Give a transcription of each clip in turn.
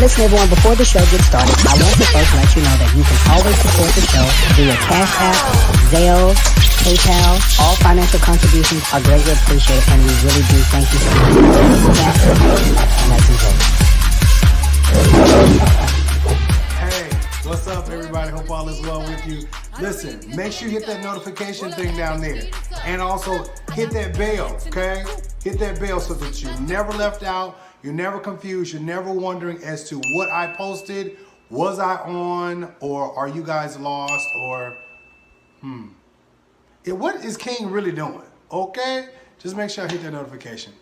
Listen, everyone, before the show gets started, I want to first let you know that you can always support the show via Cash App, Zelle, PayPal. All financial contributions are greatly appreciated, and we really do thank you so much. And let's enjoy. Hey, what's up, everybody? Hope all is well with you. Listen, make sure you hit that notification thing down there. And also, hit that bell, okay? Hit that bell so that you're never left out, you're never confused, you're never wondering as to what I posted, was I on, or are you guys lost, or, what is King really doing, okay? Just make sure I hit that notification.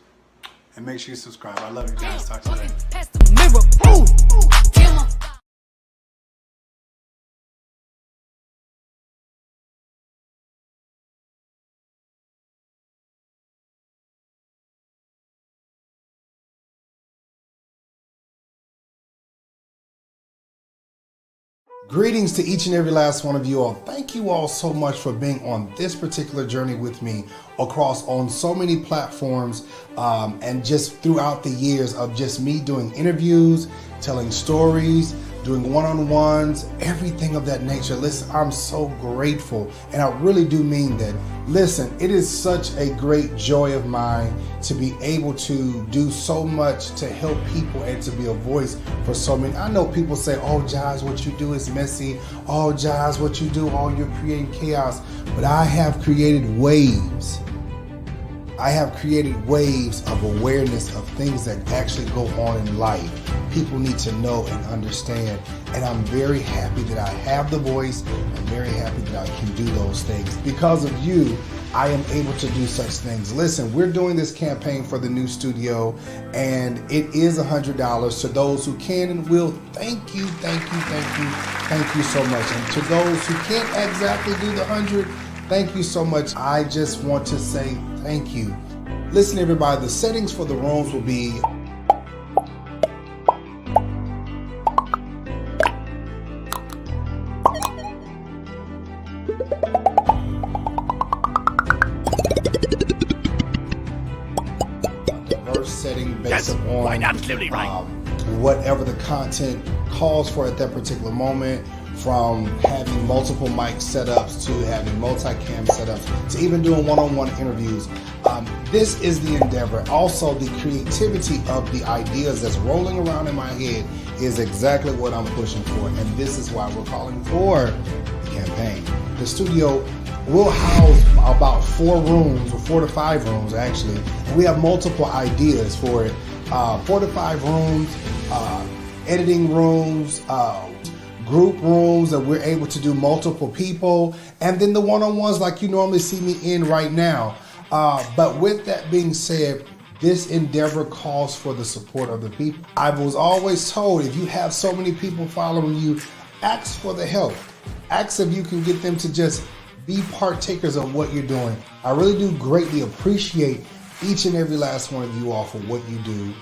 And make sure you subscribe. I love you guys. Talk to you later. Greetings to each and every last one of you all. Thank you all so much for being on this particular journey with me across on so many platforms and just throughout the years of just me doing interviews, telling stories, doing one-on-ones, everything of that nature. Listen, I'm so grateful, and I really do mean that. Listen, it is such a great joy of mine to be able to do so much to help people and to be a voice for so many. I know people say, oh, Jives, what you do is messy. Oh, Jives, what you do, oh, you're creating chaos. But I have created waves. I have created waves of awareness of things that actually go on in life. People need to know and understand. And I'm very happy that I have the voice. I'm very happy that I can do those things. Because of you, I am able to do such things. Listen, we're doing this campaign for the new studio, and it is $100. To those who can and will, thank you so much. And to those who can't exactly do the 100, thank you so much. I just want to say thank you. Listen, everybody, the settings for the rooms will be diverse setting based upon absolutely right. Whatever the content calls for at that particular moment. From having multiple mic setups to having multi-cam setups to even doing one-on-one interviews. This is the endeavor. Also, the creativity of the ideas that's rolling around in my head is exactly what I'm pushing for. And this is why we're calling for the campaign. The studio will house about 4 rooms, or 4 to 5 rooms actually. And we have multiple ideas for it. 4 to 5 rooms, editing rooms, group rooms that we're able to do multiple people, and then the one-on-ones like you normally see me in right now. But with that being said, this endeavor calls for the support of the people. I was always told, if you have so many people following you, ask for the help. Ask if you can get them to just be partakers of what you're doing. I really do greatly appreciate each and every last one of you all for what you do.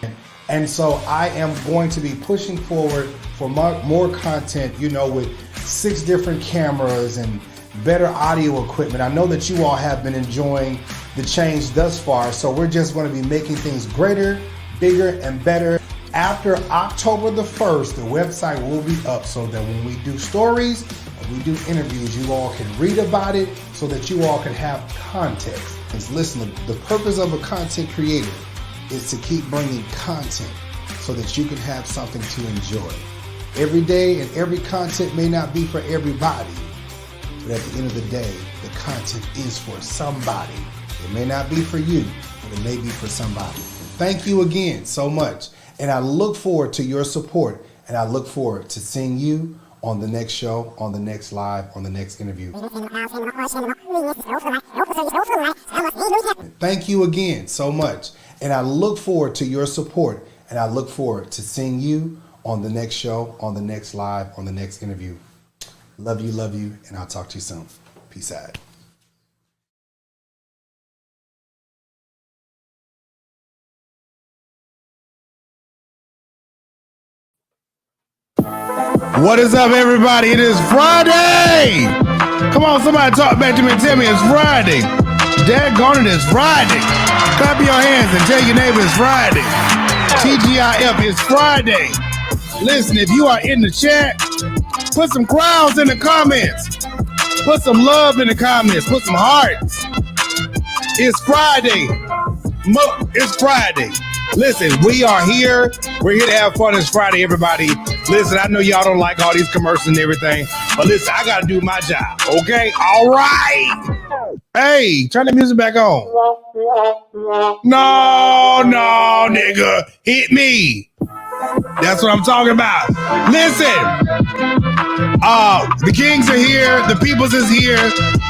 And so I am going to be pushing forward for more content, with 6 different cameras and better audio equipment. I know that you all have been enjoying the change thus far, so we're just going to be making things greater, bigger, and better. After October the 1st, the website will be up so that when we do stories and we do interviews, you all can read about it so that you all can have context. Because listen, the purpose of a content creator is to keep bringing content so that you can have something to enjoy. Every day and every content may not be for everybody, but at the end of the day, the content is for somebody. It may not be for you, but it may be for somebody. Thank you again so much. And I look forward to your support, and I look forward to seeing you on the next show, on the next live, on the next interview. Thank you again so much. And I look forward to your support, and I look forward to seeing you on the next show, on the next live, on the next interview. Love you, and I'll talk to you soon. Peace out. What is up, everybody? It is Friday. Come on, somebody talk back to me and tell me it's Friday. Daggone it, it's Friday. Clap your hands and tell your neighbor it's Friday. TGIF, it's Friday. Listen, if you are in the chat, put some crowds in the comments. Put some love in the comments. Put some hearts. It's Friday. It's Friday. Listen, we are here. We're here to have fun. It's Friday, everybody. Listen, I know y'all don't like all these commercials and everything, but listen, I got to do my job, okay? All right. Hey, turn the music back on. No, nigga. Hit me. That's what I'm talking about. Listen. The Kings are here. The Peoples is here.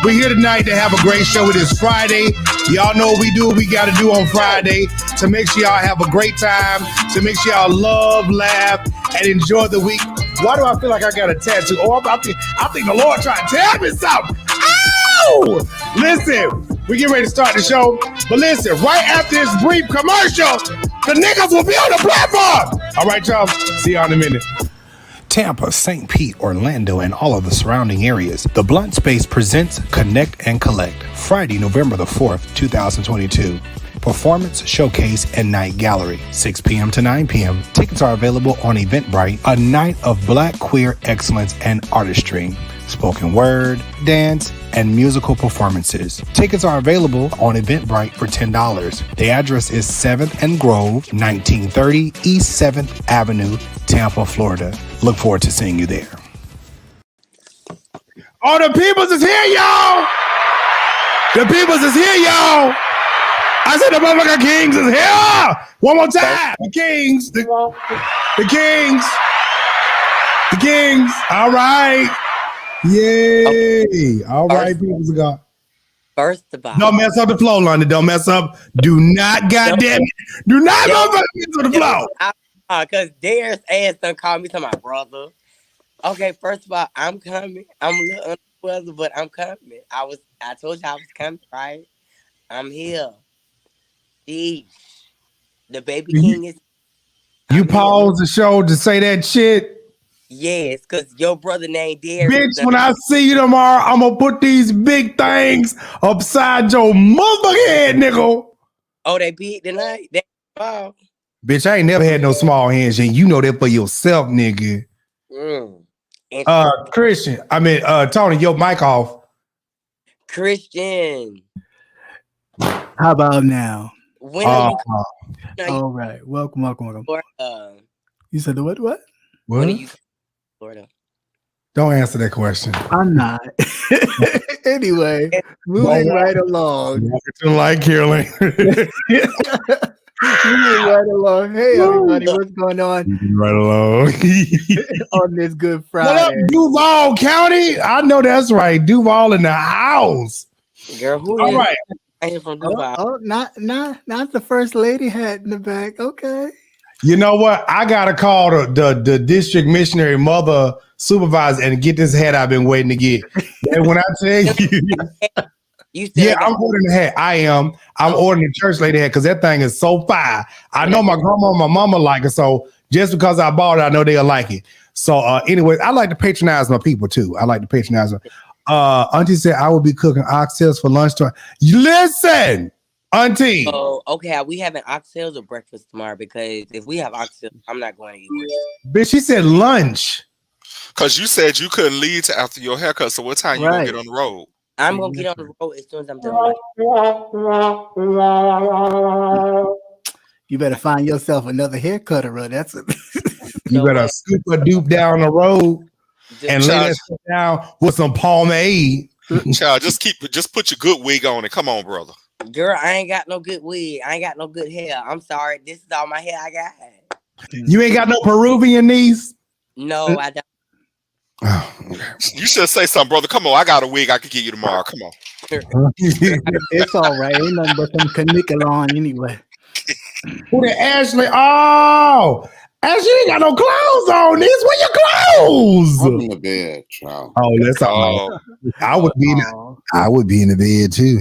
We're here tonight to have a great show. It is Friday. Y'all know what we do. What we got to do on Friday to make sure y'all have a great time, to make sure y'all love, laugh, and enjoy the week. Why do I feel like I got a tattoo? Oh, I think the Lord trying to tell me something. Ow! Listen, we get ready to start the show. But listen, right after this brief commercial, the niggas will be on the platform. All right, y'all. See y'all in a minute. Tampa, St. Pete, Orlando, and all of the surrounding areas, the Blunt Space presents Connect and Collect, Friday, November the 4th, 2022. Performance, showcase, and night gallery, 6 p.m. to 9 p.m. Tickets are available on Eventbrite, a night of Black queer excellence and artistry, spoken word, dance, and musical performances. Tickets are available on Eventbrite for $10. The address is 7th and Grove, 1930 East 7th Avenue, Tampa, Florida. Look forward to seeing you there. Oh, the Peoples is here, y'all! The Peoples is here, y'all! I said the motherfucking Kings is here! One more time! The Kings! The Kings! The Kings! All right! Yay! All right, Peoples are First of all, don't mess up the flow, London. Don't mess up. Do not, goddamn it. Do not go back into the flow. Because Darius ass done called me to my brother. Okay, first of all, I'm coming. I'm a little under the weather, but I'm coming. I told you I was coming, right? I'm here. Sheesh. The baby king is. You pause the show to say that shit? Yes, because your brother named Darius. Bitch, when I see you tomorrow, I'm going to put these big things upside your motherfucking head, nigga. Oh, they big tonight? Wow. Bitch, I ain't never had no small hands, and you know that for yourself, nigga. Christian, Tony, your mic off. Christian. How about now? When are you all right. Welcome. You said the what? What? When are you Florida? Don't answer that question. I'm not. Anyway, moving right along. Like Caroline. Moving right along. Hey, everybody, what's going on? Right along. On this Good Friday. What up, Duval County? I know that's right. Duval in the house. Girl, who all is right. I am from Duval. Not the first lady hat in the back. Okay. You know what? I gotta call the district missionary mother supervisor and get this hat I've been waiting to get. And when I tell you, yeah, I'm ordering the hat. I am. I'm ordering the church lady hat because that thing is so fire. I know my grandma and my mama like it, so just because I bought it, I know they'll like it. So anyway, I like to patronize my people too. I like to patronize them. Auntie said I will be cooking oxtails for lunch tomorrow. Listen, Auntie. Oh, okay. Are we having oxtails or breakfast tomorrow? Because if we have oxtails, I'm not going to eat. Bitch, she said lunch. Because you said you couldn't leave till after your haircut. So what time you gonna get on the road? I'm gonna get on the road as soon as I'm done. You better find yourself another haircutter. That's it. You better scoop a dupe down the road and lay that shit down with some pomade. Child, just put your good wig on and come on, brother. Girl, I ain't got no good wig. I ain't got no good hair. I'm sorry. This is all my hair I got. You ain't got no Peruvian knees? No, I don't. Oh, you should say something, brother. Come on, I got a wig I can get you tomorrow. Come on. It's all right. Ain't nothing but some canicula on anyway. Who the Ashley? Oh, Ashley ain't got no clothes on. This where your clothes? I'm in the bed, child. Oh, that's all right. I would be in the bed too.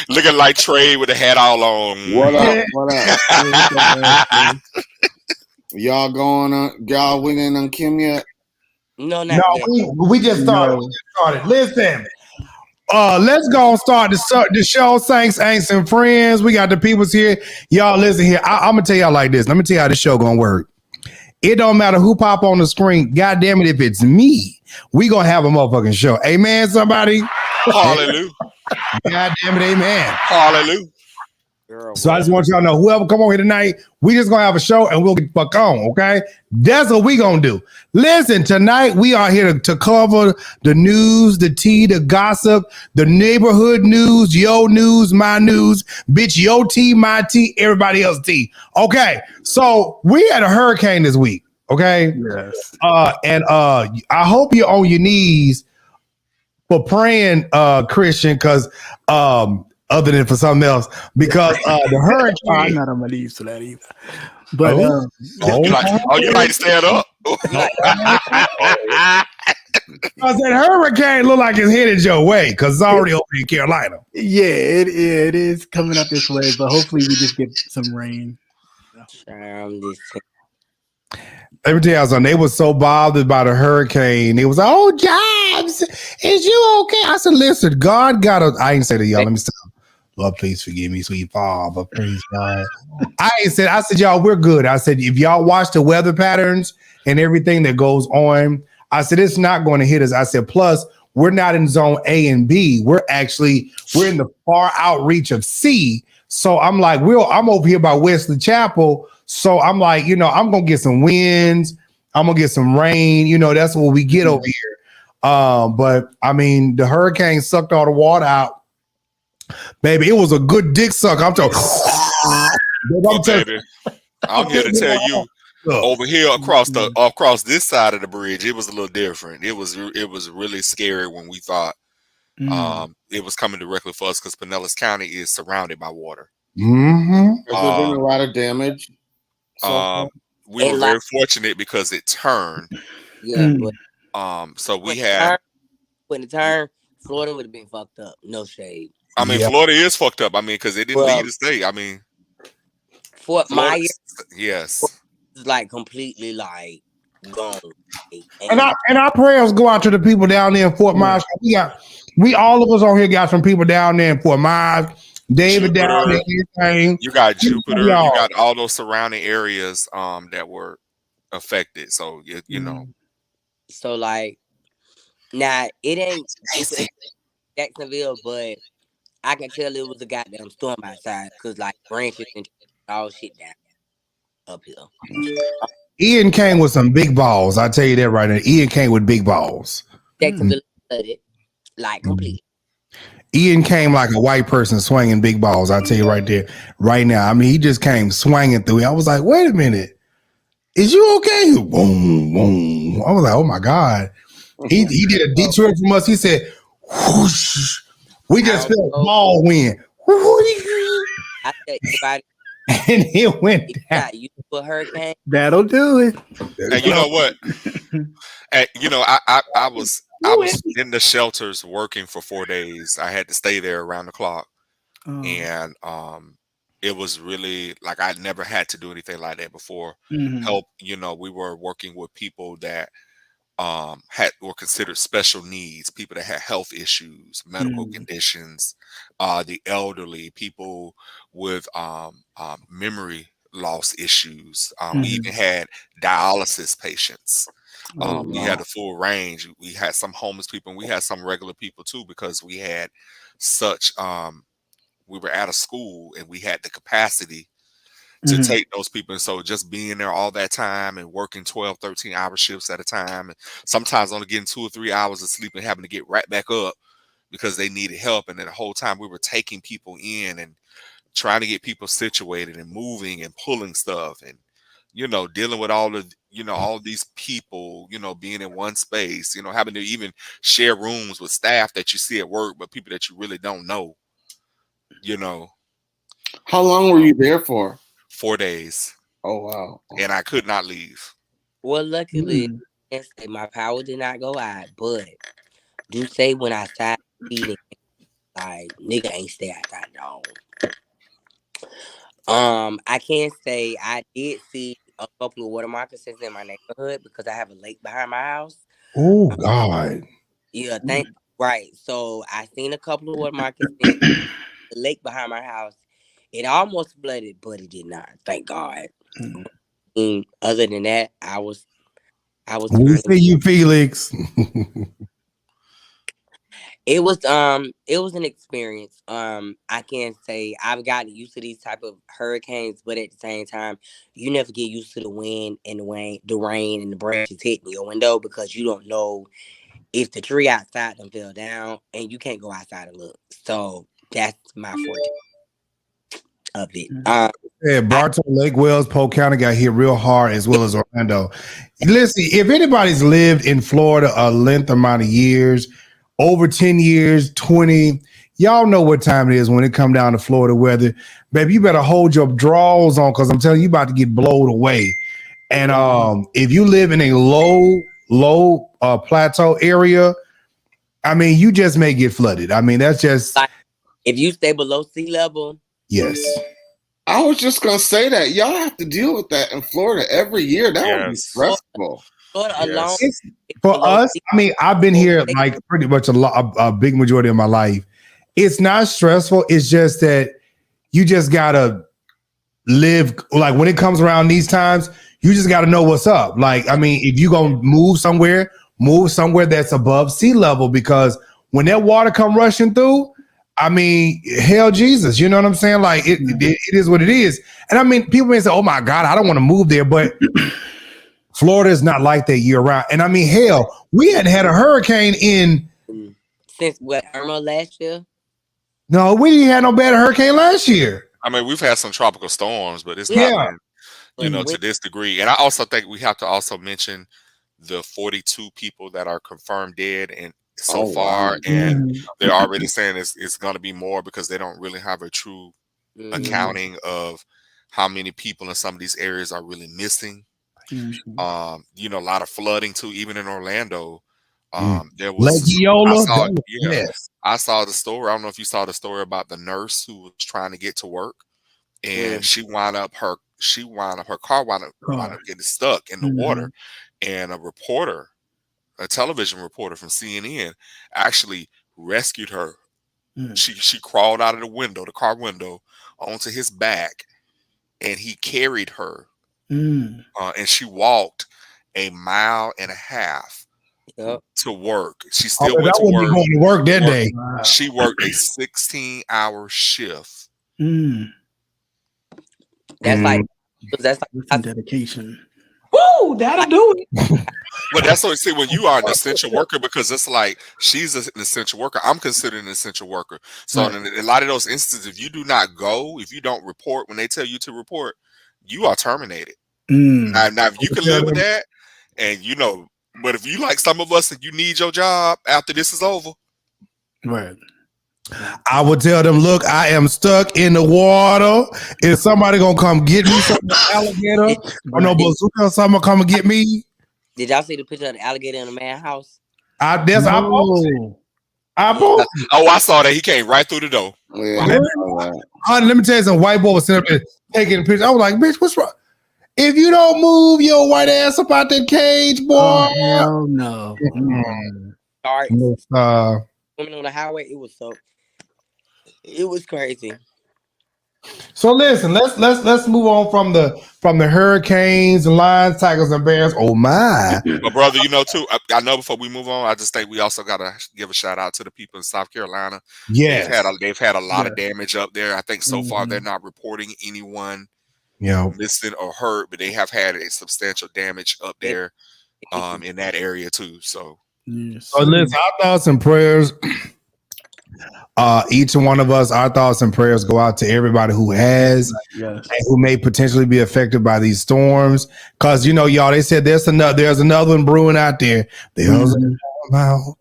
Looking like Trey with the hat all on. What up? Y'all going on? Y'all winning on Kim yet? No, not yet. We just started. Listen, Let's go start the show, Saints, Aints, and Friends. We got the peoples here. Y'all listen here. I'm gonna tell y'all like this. Let me tell you how this show gonna work. It don't matter who pop on the screen. God damn it, if it's me, we gonna have a motherfucking show. Amen, somebody? Hallelujah. God damn it, amen. Hallelujah. Girl, So I just want y'all to know, whoever come on here tonight, we just gonna have a show and we'll get fuck on, okay? That's what we gonna do. Listen, tonight we are here to cover the news, the tea, the gossip, the neighborhood news, your news, my news, bitch, your tea, my tea, everybody else's tea. Okay, so we had a hurricane this week, okay? Yes. And I hope you're on your knees for praying, Christian, because other than for something else, because the hurricane. I'm not on my knees for that either. But You like to stand up? Because that hurricane look like it's headed your way, because it's already over in Carolina. yeah, it is coming up this way, but hopefully we just get some rain. Let me tell you something. They were so bothered by the hurricane. It was like, oh, Jives, is you okay? I said, listen, God got a. I ain't say to y'all. Let me stop. Lord, please forgive me, sweet Father. Praise God. I said, y'all, we're good. I said, if y'all watch the weather patterns and everything that goes on, I said, it's not going to hit us. I said, plus, we're not in zone A and B. We're in the far outreach of C. So I'm like, I'm over here by Wesley Chapel. So I'm like, I'm going to get some winds. I'm going to get some rain. That's what we get over here. But I mean, the hurricane sucked all the water out. Baby, it was a good dick suck. I'm talking. I'm here to tell you, over here across this side of the bridge, it was a little different. It was really scary when we thought it was coming directly for us, because Pinellas County is surrounded by water. Mm-hmm. Has there been a lot of damage? We were very fortunate because it turned. Yeah, so we had when it turned, Florida would have been fucked up. No shade. I mean, Florida is fucked up. I mean, because it didn't leave the state. I mean, Fort Myers, yes, is like completely like gone. And our prayers go out to the people down there in Fort Myers. We all of us on here got some people down there in Fort Myers. David Jupiter, down there. You got Jupiter. You got all those surrounding areas that were affected. So you know. So like, now it ain't Jacksonville, but I can tell it was a goddamn storm outside, because like branches and all shit down up here. Ian came with some big balls. I tell you that right now. Ian came with big balls. Jacksonville flooded, like completely. Ian came like a white person swinging big balls. I tell you right there, right now. I mean, he just came swinging through. I was like, wait a minute, is you okay? Boom, boom. I was like, oh my God. He did a detour from us. He said, whoosh. We just felt ball wind. I tell everybody, and it went down. You for hurricane? That'll do it. And you know what? And, I was in the shelters working for 4 days. I had to stay there around the clock, and it was really like I'd never had to do anything like that before. Help, we were working with people that were considered special needs, people that had health issues, medical conditions, the elderly, people with memory loss issues. We even had dialysis patients. We had a full range. We had some homeless people, and we had some regular people too, because we had such we were at a school and we had the capacity to take those people. And so just being there all that time and working 12, 13-hour shifts at a time, and sometimes only getting 2 or 3 hours of sleep and having to get right back up because they needed help. And then the whole time we were taking people in and trying to get people situated and moving and pulling stuff and, dealing with all of, all these people, being in one space, having to even share rooms with staff that you see at work, but people that you really don't know, How long were you there for? 4 days. Oh, wow. And I could not leave. Well, luckily, my power did not go out, but do say when I started feeding, like, nigga ain't stay outside, dog. I can't say I did see a couple of water moccasins in my neighborhood because I have a lake behind my house. Oh, God. Yeah, thank Right. So I seen a couple of water markets in the lake behind my house. It almost flooded, but it did not. Thank God. Other than that, I was We see you, Felix. it was an experience. I can't say I've gotten used to these type of hurricanes, but at the same time, you never get used to the wind and the rain and the branches hitting your window because you don't know if the tree outside them fell down and you can't go outside and look. So that's my forte of it. Yeah, Bartow, Lake Wells, Polk County got hit real hard, as well as Orlando. Listen, if anybody's lived in Florida a length amount of years, over 10 years, 20, y'all know what time it is when it come down to Florida weather. Baby, you better hold your drawers on because I'm telling you, about to get blown away. And if you live in a low plateau area, I mean, you just may get flooded. I mean, that's just... Like, if you stay below sea level. Yes. I was just going to say that. Y'all have to deal with that in Florida every year. That would be stressful. Florida alone. For us, I mean, I've been here like pretty much a big majority of my life. It's not stressful. It's just that you just got to live. Like when it comes around these times, you just got to know what's up. Like, I mean, if you're going to move somewhere that's above sea level, because when that water come rushing through, I mean, hell Jesus, you know what I'm saying? Like it is what it is. And I mean, people may say, oh my God, I don't want to move there, but Florida is not like that year round. And I mean, hell, we hadn't had a hurricane since what, Irma last year? No, we didn't have no bad hurricane last year. I mean, we've had some tropical storms, but it's not been, to this degree. And I also think we have to also mention the 42 people that are confirmed dead and so far, and they're already saying it's going to be more because they don't really have a true accounting of how many people in some of these areas are really missing. A lot of flooding too, even in Orlando. There was I saw the story. I don't know if you saw the story about the nurse who was trying to get to work, and she wound up her car wound up getting stuck in the water, and a television reporter from CNN actually rescued her. She crawled out of the car window, onto his back, and he carried her. And she walked 1.5 miles to work. She still went to work. Going to work that day. Wow. She worked a 16-hour shift. That's like dedication. Woo, that'll do it. But that's what I say when you are an essential worker, because it's like she's an essential worker. I'm considered an essential worker. So in a lot of those instances, if you do not go, if you don't report when they tell you to report, you are terminated. Now if you can live with that, and but if you like some of us and you need your job after this is over, right? I would tell them, look, I am stuck in the water. Is somebody gonna come get me some alligator or no bazooka or something come and get me? Did y'all see the picture of the alligator in the man's house? I posted. Oh, I saw that. He came right through the door. Let me tell you, some white boy was sitting up there taking a picture. I was like, bitch, what's wrong? If you don't move your white ass up out that cage, boy. Hell no. Sorry. Women on the highway, it was crazy. So listen, let's move on from the hurricanes, lions, tigers, and bears. Oh my! But brother, too. I know before we move on, I just think we also gotta give a shout out to the people in South Carolina. Yeah, they've had a lot of damage up there. I think so far they're not reporting anyone missing or hurt, but they have had a substantial damage up there in that area too. So, so listen, our thoughts and prayers. Each one of us, our thoughts and prayers go out to everybody who has and who may potentially be affected by these storms. Because y'all, they said there's another one brewing out there. There's a storm out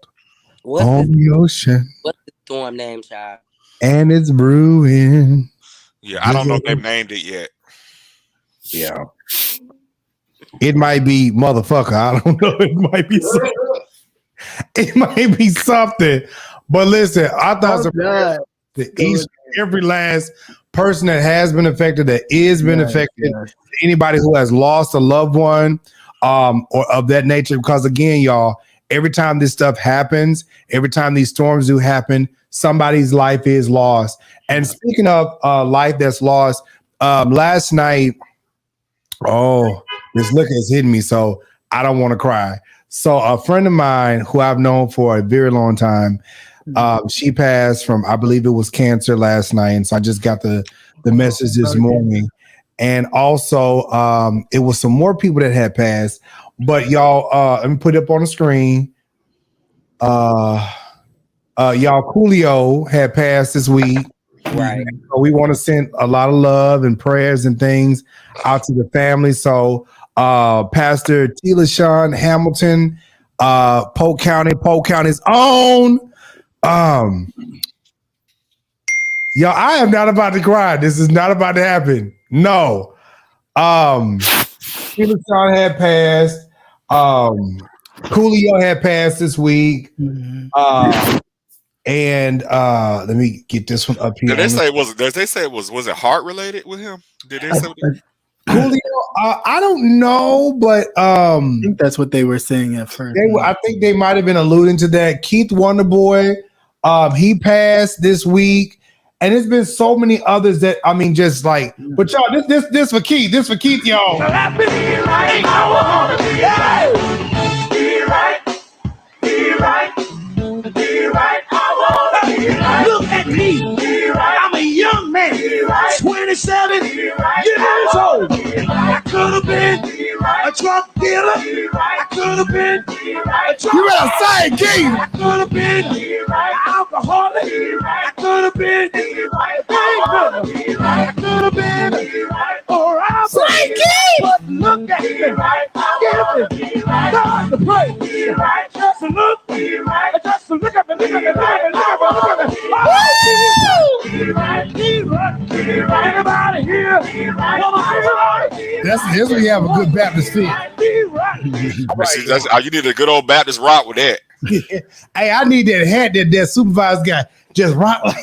on the ocean. What's the storm name, child? And it's brewing. Yeah, I don't know if they've named it yet. Yeah, it might be motherfucker. I don't know. It might be something. It might be something. But listen, I thought every last person that has been affected, that is been affected, anybody who has lost a loved one or of that nature. Because again, y'all, every time this stuff happens, every time these storms do happen, somebody's life is lost. And speaking of life that's lost, last night, this look has hit me, so I don't want to cry. So a friend of mine who I've known for a very long time, she passed from, I believe it was cancer last night. And so I just got the message this morning. And also it was some more people that had passed. But y'all, let me put it up on the screen. Y'all, Coolio had passed this week. Right. So we want to send a lot of love and prayers and things out to the family. So Pastor T. LaShawn Hamilton, Polk County's own. Y'all, I am not about to cry. This is not about to happen. No. T. LaShawn had passed. Coolio had passed this week. And let me get this one up here. Did they say it was it heart related with him? Did they say Coolio? I don't know, but I think that's what they were saying at first. I think they might have been alluding to that. Keith Wonderboy, he passed this week, and there's been so many others that just like. But y'all, this for Keith. This for Keith, y'all. Look at me. I'm a young man, 27 years old. I could have been a drug dealer. I could have been a drug You better say it, Keith. I could have been an alcoholic. I could have been a bankrupt. I could have been a robber. But look at me. Give me God to praise. Just look. Just look at me. Look at me. Look at me. Look at me. Anybody here? That's when you have a good Baptist feel. You need a good old Baptist rock with that. Hey, I need that hat that supervisor guy just rock like.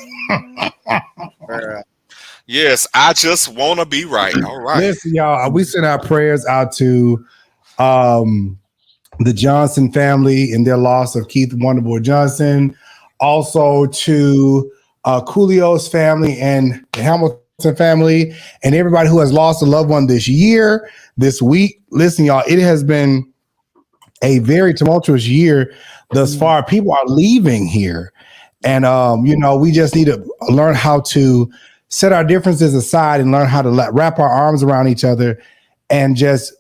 Yes, I just want to be right. All right. Listen, y'all, we send our prayers out to the Johnson family and their loss of Keith Wonderboy Johnson. Also to Coolio's family and the Hamilton family and everybody who has lost a loved one this year, this week. Listen, y'all, it has been a very tumultuous year thus far. People are leaving here. And, we just need to learn how to set our differences aside and learn how to wrap our arms around each other and just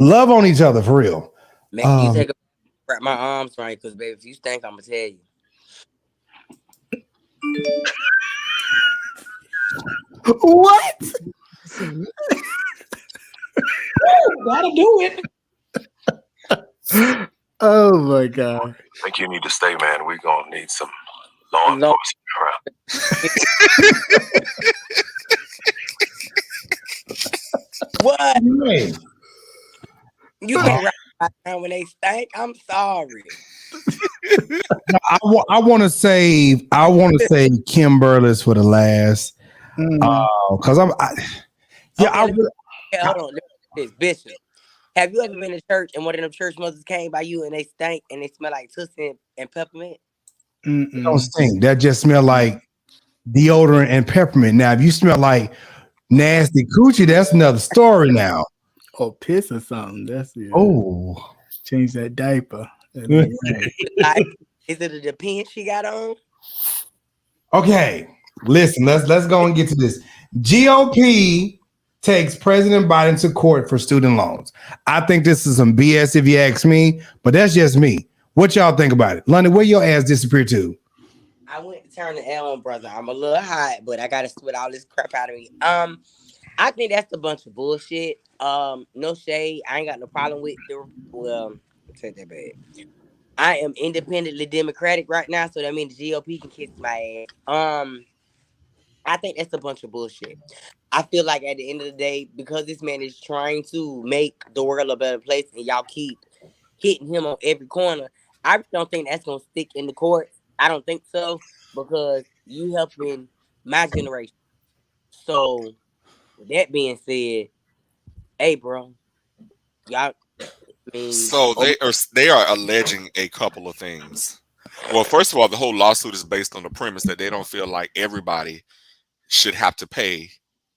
love on each other for real. Man, you take wrap my arms right, because baby, if you stink, I'm gonna tell you. What? Gotta do it. Oh my God. I think you need to stay, man. We're gonna need some law enforcement around. What? Hey. You can't wrap my arm when they stink. I'm sorry. I want to save Kim Burles for the last, because hold on. This Bishop. Have you ever been to church and one of them church mothers came by you and they stank and they smell like Tootsie and peppermint? It don't stink. That just smell like deodorant and peppermint. Now, if you smell like nasty coochie, that's another story now. Or piss or something. That's it. Oh, change that diaper. Is it a depend she got on? Okay, listen. Let's go and get to this. GOP takes President Biden to court for student loans. I think this is some BS if you ask me, but that's just me. What y'all think about it? London, where your ass disappeared to? I went to turn the L on, brother. I'm a little hot, but I gotta sweat all this crap out of me. I think that's a bunch of bullshit. No shade. I ain't got no problem with take that back. I am independently Democratic right now, so that means the GOP can kiss my ass. I think that's a bunch of bullshit. I feel like at the end of the day, because this man is trying to make the world a better place and y'all keep hitting him on every corner, I don't think that's going to stick in the courts. I don't think so, because you helping my generation. So, with that being said, hey, bro, y'all, So they are alleging a couple of things. Well, first of all, the whole lawsuit is based on the premise that they don't feel like everybody should have to pay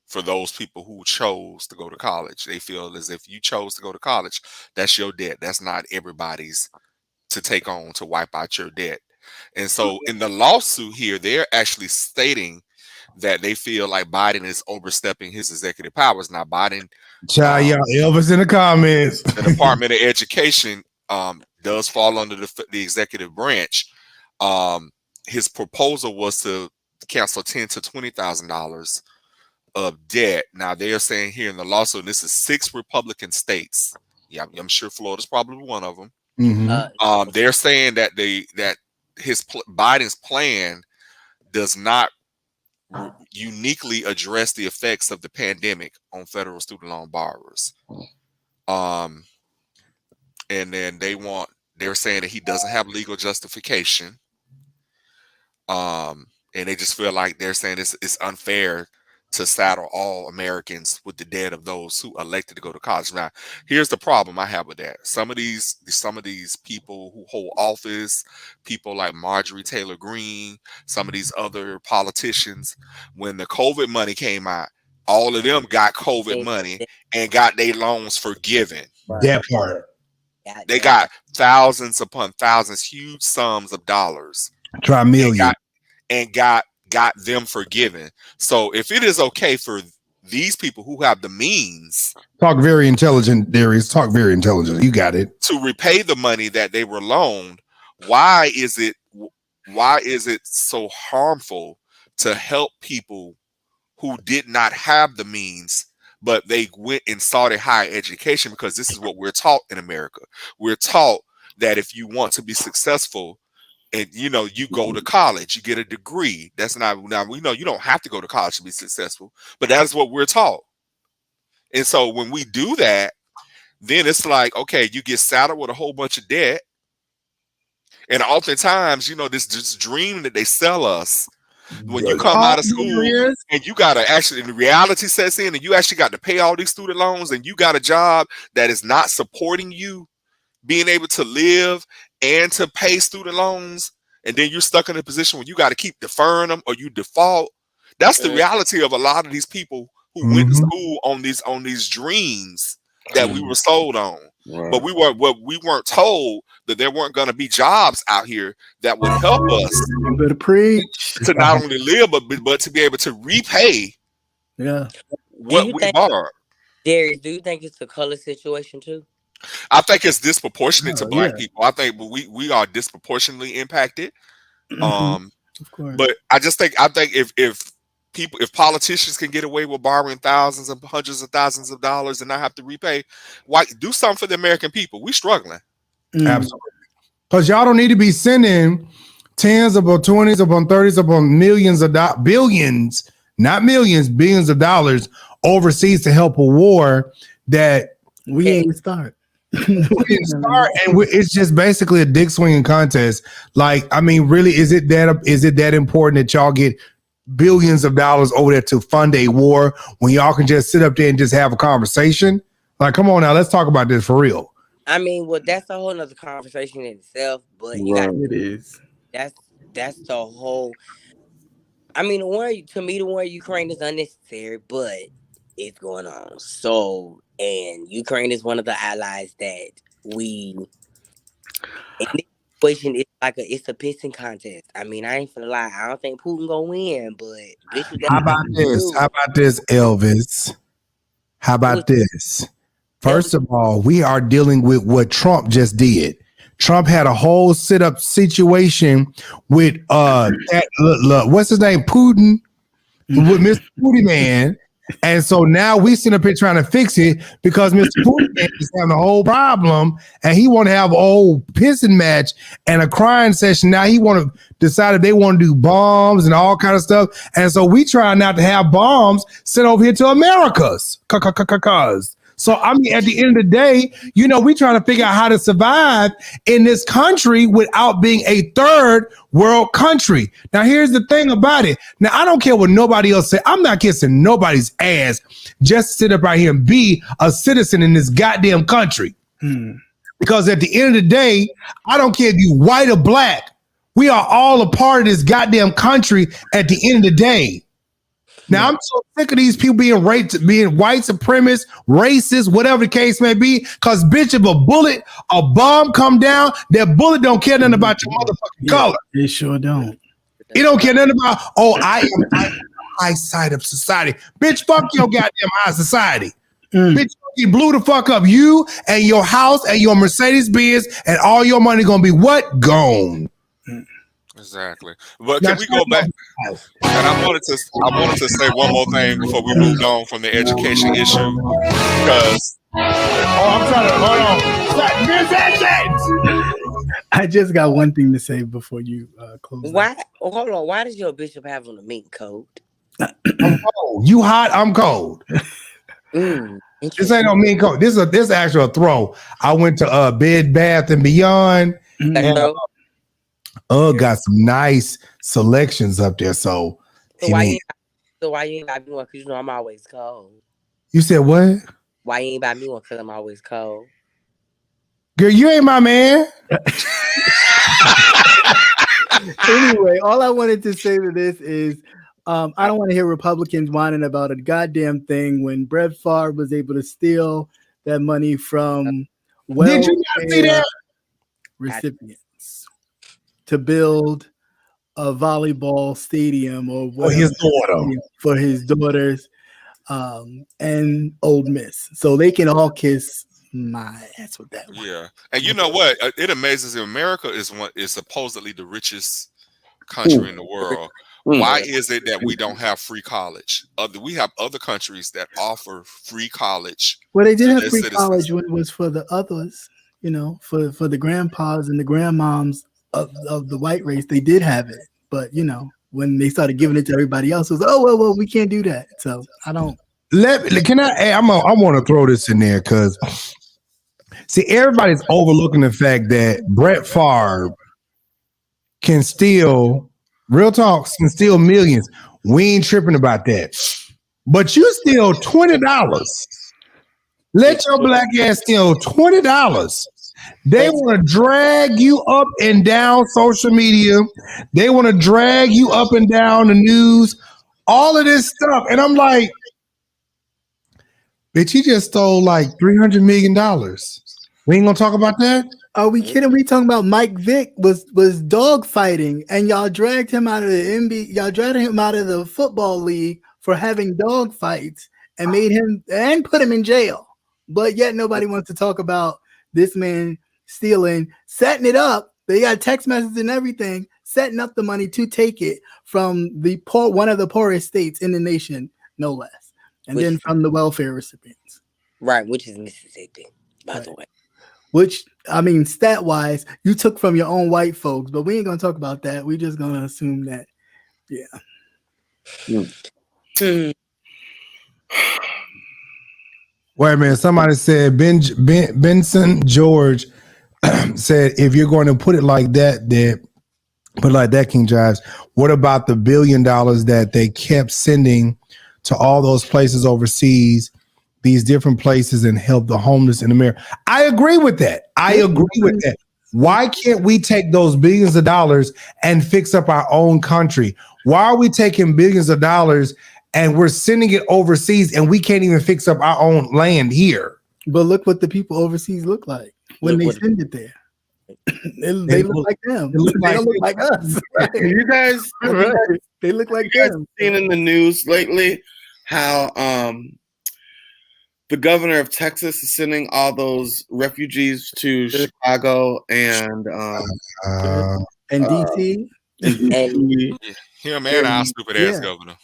for those people who chose to go to college. They feel as if you chose to go to college, that's your debt. That's not everybody's to take on to wipe out your debt. And so in the lawsuit here, they're actually stating that they feel like Biden is overstepping his executive powers. Now, Biden, y'all, Elvis in the comments. The Department of Education does fall under the executive branch. His proposal was to cancel $10,000 to $20,000 of debt. Now they are saying here in the lawsuit, this is 6 Republican states. Yeah, I'm sure Florida's probably one of them. Mm-hmm. They're saying that Biden's plan does not uniquely address the effects of the pandemic on federal student loan borrowers. And then they're saying that he doesn't have legal justification. And they just feel like they're saying it's unfair to saddle all Americans with the debt of those who elected to go to college. Now, here's the problem I have with that. Some of these people who hold office, people like Marjorie Taylor Greene, some of these other politicians, when the COVID money came out, all of them got COVID money and got their loans forgiven. That part. They got thousands upon thousands, huge sums of dollars. Try million. And got them forgiven. So if it is okay for these people who have the means, talk very intelligent, Darius. Talk very intelligent. You got it. To repay the money that they were loaned, why is it so harmful to help people who did not have the means, but they went and started higher education? Because this is what we're taught in America. We're taught that if you want to be successful, and you go to college, you get a degree. That's not, now we know you don't have to go to college to be successful, but that's what we're taught. And so when we do that, then it's like, okay, you get saddled with a whole bunch of debt. And oftentimes, this dream that they sell us when you come out of school and you gotta actually, the reality sets in and you actually got to pay all these student loans and you got a job that is not supporting you being able to live and to pay student loans, and then you're stuck in a position where you got to keep deferring them or you default. That's the reality of a lot of these people who went to school on these dreams that we were sold on. Right. But we weren't told that there weren't going to be jobs out here that would help us to not only live but to be able to repay what we borrowed. Darius, do you think it's a color situation too? I think it's disproportionate to black people. I think we are disproportionately impacted. Of course. But I think if politicians can get away with borrowing thousands and hundreds of thousands of dollars and not have to repay, why do something for the American people? We struggling. Absolutely. Because y'all don't need to be sending tens upon 20s upon 30s upon millions of billions, not millions, billions of dollars overseas to help a war that we ain't start. It's just basically a dick swinging contest. Like, I mean, really, is it that important that y'all get billions of dollars over there to fund a war when y'all can just sit up there and just have a conversation? Like, come on now, let's talk about this for real. I mean, well, that's a whole nother conversation in itself, but it is. That's the whole. I mean, the war Ukraine is unnecessary, but it's going on. So. And Ukraine is one of the allies that we. In this situation, it's a pissing contest. I mean, I ain't finna lie. I don't think Putin gonna win, but how about this, Elvis? How about this? First of all, we are dealing with what Trump just did. Trump had a whole sit-up situation with what's his name, Putin, with Mr. Putin Man. And so now we sit up here trying to fix it because Mr. Putin is having a whole problem and he want to have a whole pissing match and a crying session. Now he want to decide if they want to do bombs and all kind of stuff. And so we try not to have bombs sent over here to America's. So, I mean, at the end of the day, we trying to figure out how to survive in this country without being a third world country. Now, here's the thing about it. Now, I don't care what nobody else say. I'm not kissing nobody's ass just to sit up right here and be a citizen in this goddamn country. Because at the end of the day, I don't care if you white or black. We are all a part of this goddamn country at the end of the day. Now, I'm so sick of these people being raped, being white supremacists, racist, whatever the case may be. Because, bitch, if a bomb come down, that bullet don't care nothing about your motherfucking color. It sure don't. It don't care nothing about, I am the high side of society. Bitch, fuck your goddamn high society. Bitch, you blew the fuck up. You and your house and your Mercedes-Benz and all your money gonna be what? Gone. Exactly. But can we go back? And I wanted to say one more thing before we moved on from the education issue. Because I'm trying to hold on. I just got one thing to say before you close. Why? Hold on. Why does your bishop have on a mink coat? I'm cold. You hot? I'm cold. This ain't no mean coat. This is actual throw. I went to Bed Bath and Beyond, and got some nice selections up there. So why you ain't buy me one? Because you know I'm always cold. You said what? Why you ain't buy me one? Because I'm always cold. Girl, you ain't my man. Anyway, all I wanted to say to this is I don't want to hear Republicans whining about a goddamn thing when Brett Favre was able to steal that money from Did you not see that? Recipients to build a volleyball stadium or for his daughters and Old Miss, so they can all kiss my ass with that one. Yeah, and you know what? It amazes me. America is supposedly the richest country in the world. Why is it that we don't have free college? We have other countries that offer free college. Well, they did have free college when it was for the others, for the grandpas and the grandmoms of the white race. They did have it, but when they started giving it to everybody else, it was well, we can't do that. So I don't. I want to throw this in there because see, everybody's overlooking the fact that Brett Favre can steal. Real talk, can steal millions. We ain't tripping about that. But you steal $20. Let your black ass steal $20. They want to drag you up and down social media. They want to drag you up and down the news. All of this stuff. And I'm like, bitch, he just stole like $300 million. We ain't gonna talk about that? Are we kidding? We talking about Mike Vick was dog fighting, and y'all dragged him out of the NBA. Y'all dragged him out of the football league for having dog fights and made him and put him in jail. But yet nobody wants to talk about this man stealing, setting it up. They got text messages and everything, setting up the money to take it from one of the poorest states in the nation, no less, and then from the welfare recipients. Right, which is Mississippi, by the way. Which, I mean, stat-wise, you took from your own white folks, but we ain't going to talk about that. We just going to assume that, Wait a minute. Somebody said, Benson George said, if you're going to put it like that, King Jives, what about the $1 billion that they kept sending to all those places overseas, these different places, and help the homeless in America? I agree with that. Why can't we take those billions of dollars and fix up our own country? Why are we taking billions of dollars and we're sending it overseas and we can't even fix up our own land here? But look what the people overseas look like when they send it there. They look like them. They don't look like us. Right. You guys, they look like you guys them. Seen in the news lately how the governor of Texas is sending all those refugees to Chicago and DC. Him and our stupid ass governor.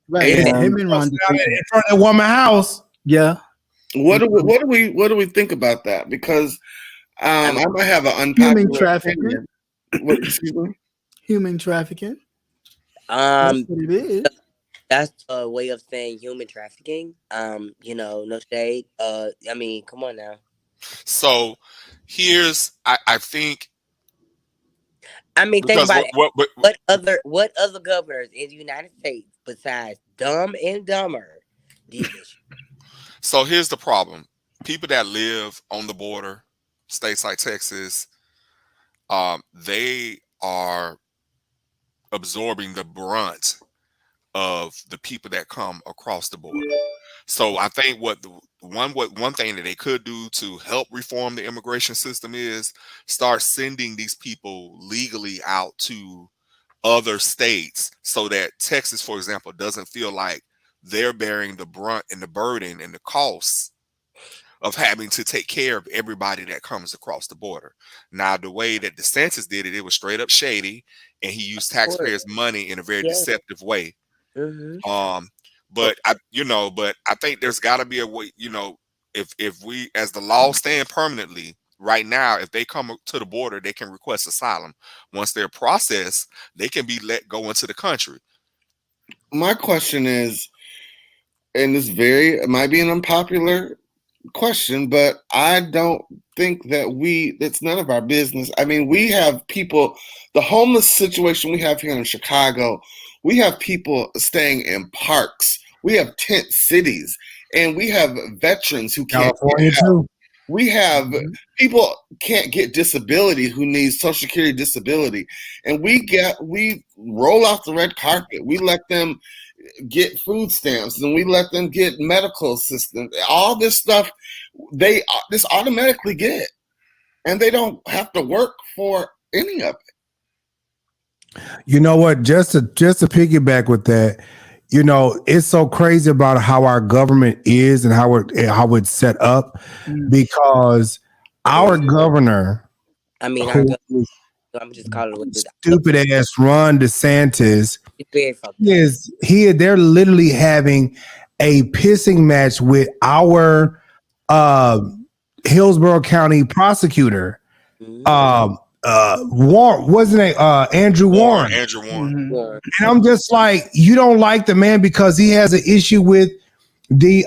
Right. Him and Ron in front of that woman's house. Yeah. What do we think about that? Because I might have an unpopular human trafficking. Excuse me? Human trafficking. That's what it is. That's a way of saying human trafficking. No shade. I mean, come on now. So here's, I think. I mean, think about it. What other governors in the United States besides Dumb and Dumber did this? So here's the problem: people that live on the border, states like Texas, they are absorbing the brunt of the people that come across the border. So I think one thing that they could do to help reform the immigration system is start sending these people legally out to other states, so that Texas, for example, doesn't feel like they're bearing the brunt and the burden and the costs of having to take care of everybody that comes across the border. Now, the way that DeSantis did it, it was straight up shady, and he used taxpayers' money in a very deceptive way. But I think there's got to be a way. If we, as the law stand permanently right now, if they come to the border, they can request asylum. Once they're processed, they can be let go into the country. My question is, and it might be an unpopular question, but I don't think it's none of our business. I mean, we have people, the homeless situation we have here in Chicago, we have people staying in parks, we have tent cities, and we have veterans who can't get help. We have people can't get disability who need Social Security disability, and we roll out the red carpet. We let them get food stamps, and we let them get medical assistance. All this stuff they just automatically get, and they don't have to work for any of it. You know what? Just to piggyback with that, it's so crazy about how our government is and how it's set up, because our governor, I'm just calling it stupid ass Ron DeSantis, they're literally having a pissing match with our Hillsborough County prosecutor. Warren, wasn't it Andrew Warren? Andrew Warren. And I'm just like, you don't like the man because he has an issue with the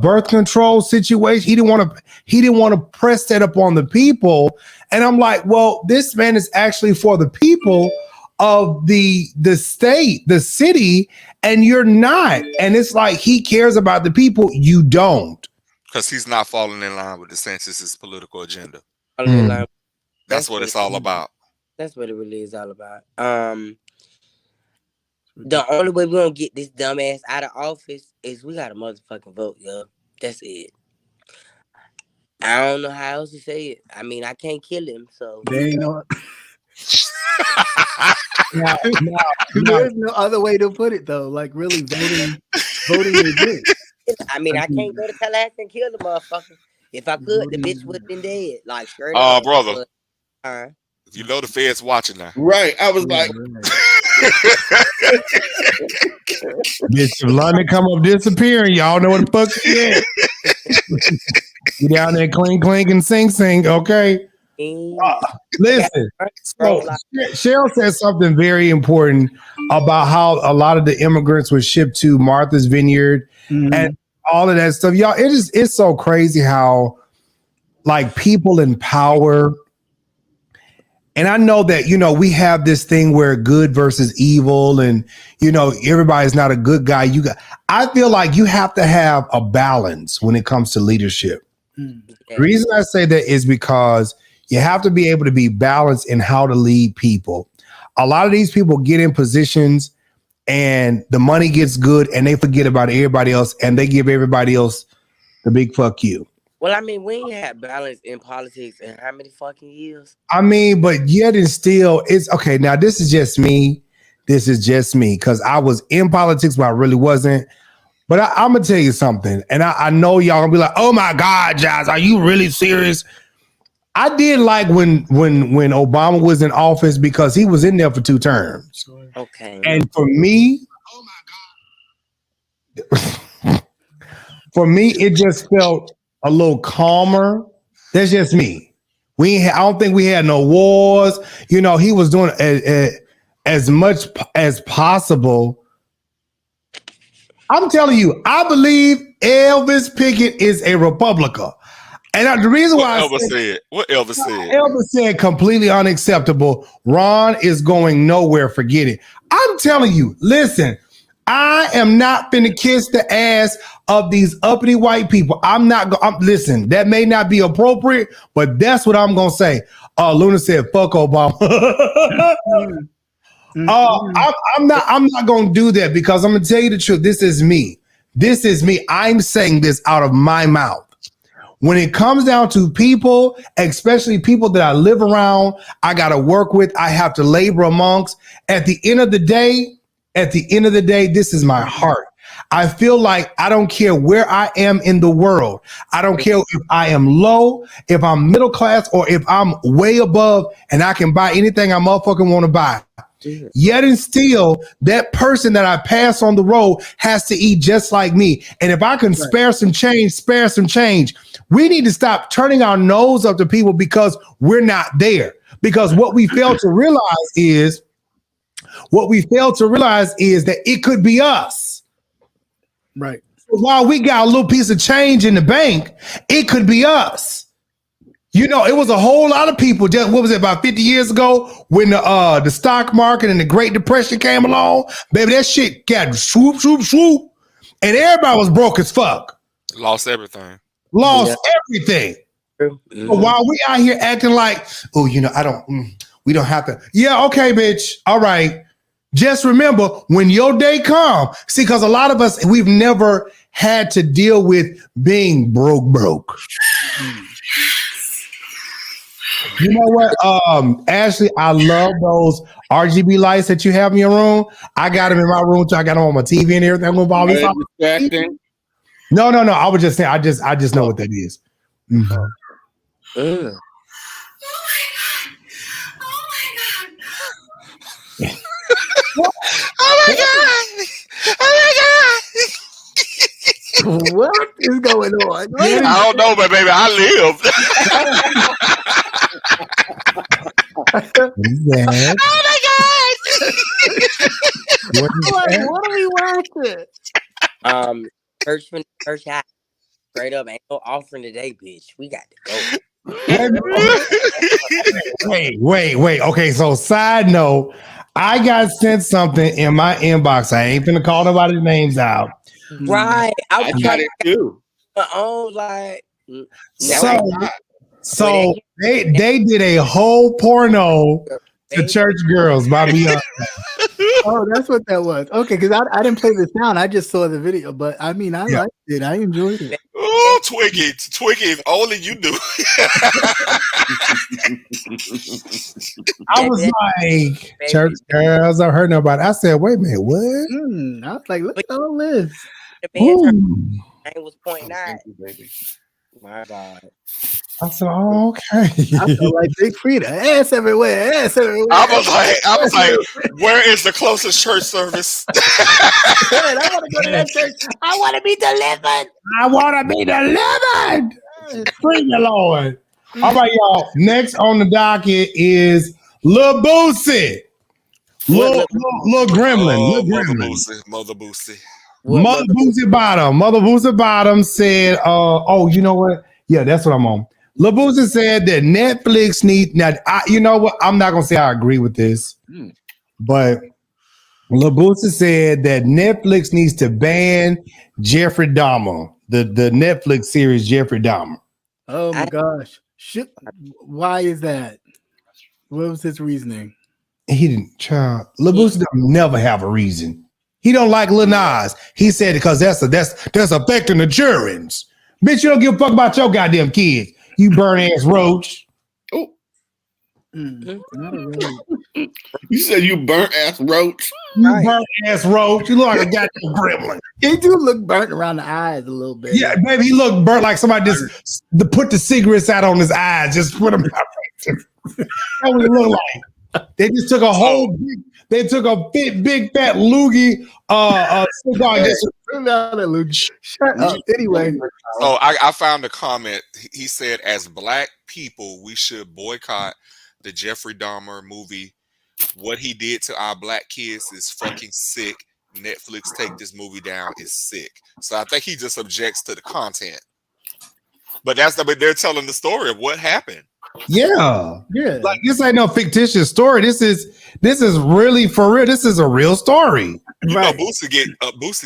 birth control situation. He didn't want to press that up on the people. And I'm like, well, this man is actually for the people of the state, the city, and you're not. And it's like, he cares about the people, you don't. Because he's not falling in line with DeSantis' political agenda. That's what it's all about. That's what it really is all about. The only way we're gonna get this dumbass out of office is we gotta motherfucking vote, yo. That's it. I don't know how else to say it. I mean, I can't kill him, so they ain't no. There's no other way to put it, though. Like, really voting is it. I mean, I can't go to Tallahassee and kill the motherfucker. If I could, the bitch would have been dead. Like, straight up. Brother. You know the feds watching now. Right. I was like, Bitch, if London come up disappearing, y'all know what the fuck she is. You down there clink, clink, and sing, okay? Listen, so Cheryl said something very important about how a lot of the immigrants were shipped to Martha's Vineyard and all of that stuff. Y'all, it's so crazy how, like, people in power. And I know that, we have this thing where good versus evil, and, everybody's not a good guy. I feel like you have to have a balance when it comes to leadership. The reason I say that is because you have to be able to be balanced in how to lead people. A lot of these people get in positions and the money gets good and they forget about everybody else and they give everybody else the big fuck you. Well, I mean, we ain't had balance in politics in how many fucking years? I mean, but yet and still, it's okay. Now, this is just me. Because I was in politics, but I really wasn't. But I'm going to tell you something. And I know y'all going to be like, oh my God, Jives, are you really serious? I did like when Obama was in office because he was in there for 2 terms. Okay. And for me, it just felt a little calmer. That's just me. I don't think we had no wars. He was doing as much as possible. I'm telling you, I believe Elvis Pickett is a Republican. And the reason why what Elvis said. Elvis said completely unacceptable. Ron is going nowhere. Forget it. I'm telling you, listen, I am not finna kiss the ass of these uppity white people. I'm not going. Listen, that may not be appropriate, but that's what I'm gonna say. Luna said, "Fuck Obama." I'm not gonna do that because I'm gonna tell you the truth. This is me. This is me. I'm saying this out of my mouth. When it comes down to people, especially people that I live around, I gotta work with, I have to labor amongst. At the end of the day, this is my heart. I feel like I don't care where I am in the world. I don't care if I am low, if I'm middle class, or if I'm way above and I can buy anything I motherfucking want to buy. Yet and still, that person that I pass on the road has to eat just like me. And if I can spare some change. We need to stop turning our nose up to people because we're not there. Because what we fail to realize is that it could be us. Right. So while we got a little piece of change in the bank, it could be us. You know, it was a whole lot of people. Just, what was it, about 50 years ago when the stock market and the Great Depression came along? Baby, that shit got swoop, and everybody was broke as fuck. Lost everything. Everything. Mm-hmm. But while we out here acting like, oh, you know, we don't have to. Yeah, okay, bitch. All right. Just remember when your day comes. See, because a lot of us, we've never had to deal with being broke. You know what, Ashley, I love those RGB lights that you have in your room. I got them in my room too. I got them on my TV and everything. No. I was just saying, I just know what that is. Mm-hmm. Oh my God! What is going on? I don't know, but baby, I lived. Oh my God! What are we watching? Church from the church house. Straight up, ain't no offering today, bitch. We got to go. Wait. Okay, so side note, I got sent something in my inbox. I ain't finna call nobody's names out. Right. I got it too. So they did a whole porno to church girls by Beyonce. Oh, that's what that was. Okay, because I didn't play the sound. I just saw the video. But I mean, I liked it. I enjoyed it. Oh, Twiggy, if only you knew. I was like, church girls, I heard nobody. I said, wait a minute, what? I was like, look at all this. The name was 0.9. My God. I said, oh, okay. I felt like Big Frida. Ass everywhere. I was like, where is the closest church service? I want to go to that church. I want to be delivered. Praise the Lord. All right, y'all. Next on the docket is Lil Boosie. Lil Gremlin. Mother Boosie. Mother Boosie Bottom said, you know what? Yeah, that's what I'm on. Lil Boosie said that Netflix you know what? I'm not going to say I agree with this, but Lil Boosie said that Netflix needs to ban Jefferie Dommer, the Netflix series Jefferie Dommer. Oh my gosh. Why is that? What was his reasoning? He didn't, child. Lil Boosie don't never have a reason. He don't like Lil Nas. He said because that's affecting the jurors. Bitch, you don't give a fuck about your goddamn kids. You burn ass roach. Oh. You said you burnt ass roach. You burnt ass roach. You look like a goddamn gremlin. He do look burnt around the eyes a little bit. Yeah, baby, he looked burnt like somebody just put the cigarettes out on his eyes. Just put them out. That's what it looked like. They just took a whole big fat loogie cigar. Shut up. Anyway. Oh, I found a comment. He said, as black people, we should boycott the Jefferie Dahmer movie. What he did to our black kids is fucking sick. Netflix take this movie down is sick. So I think he just objects to the content. But they're telling the story of what happened. Yeah. Yeah. Like this ain't no fictitious story. This is really for real. This is a real story. You know, Boosie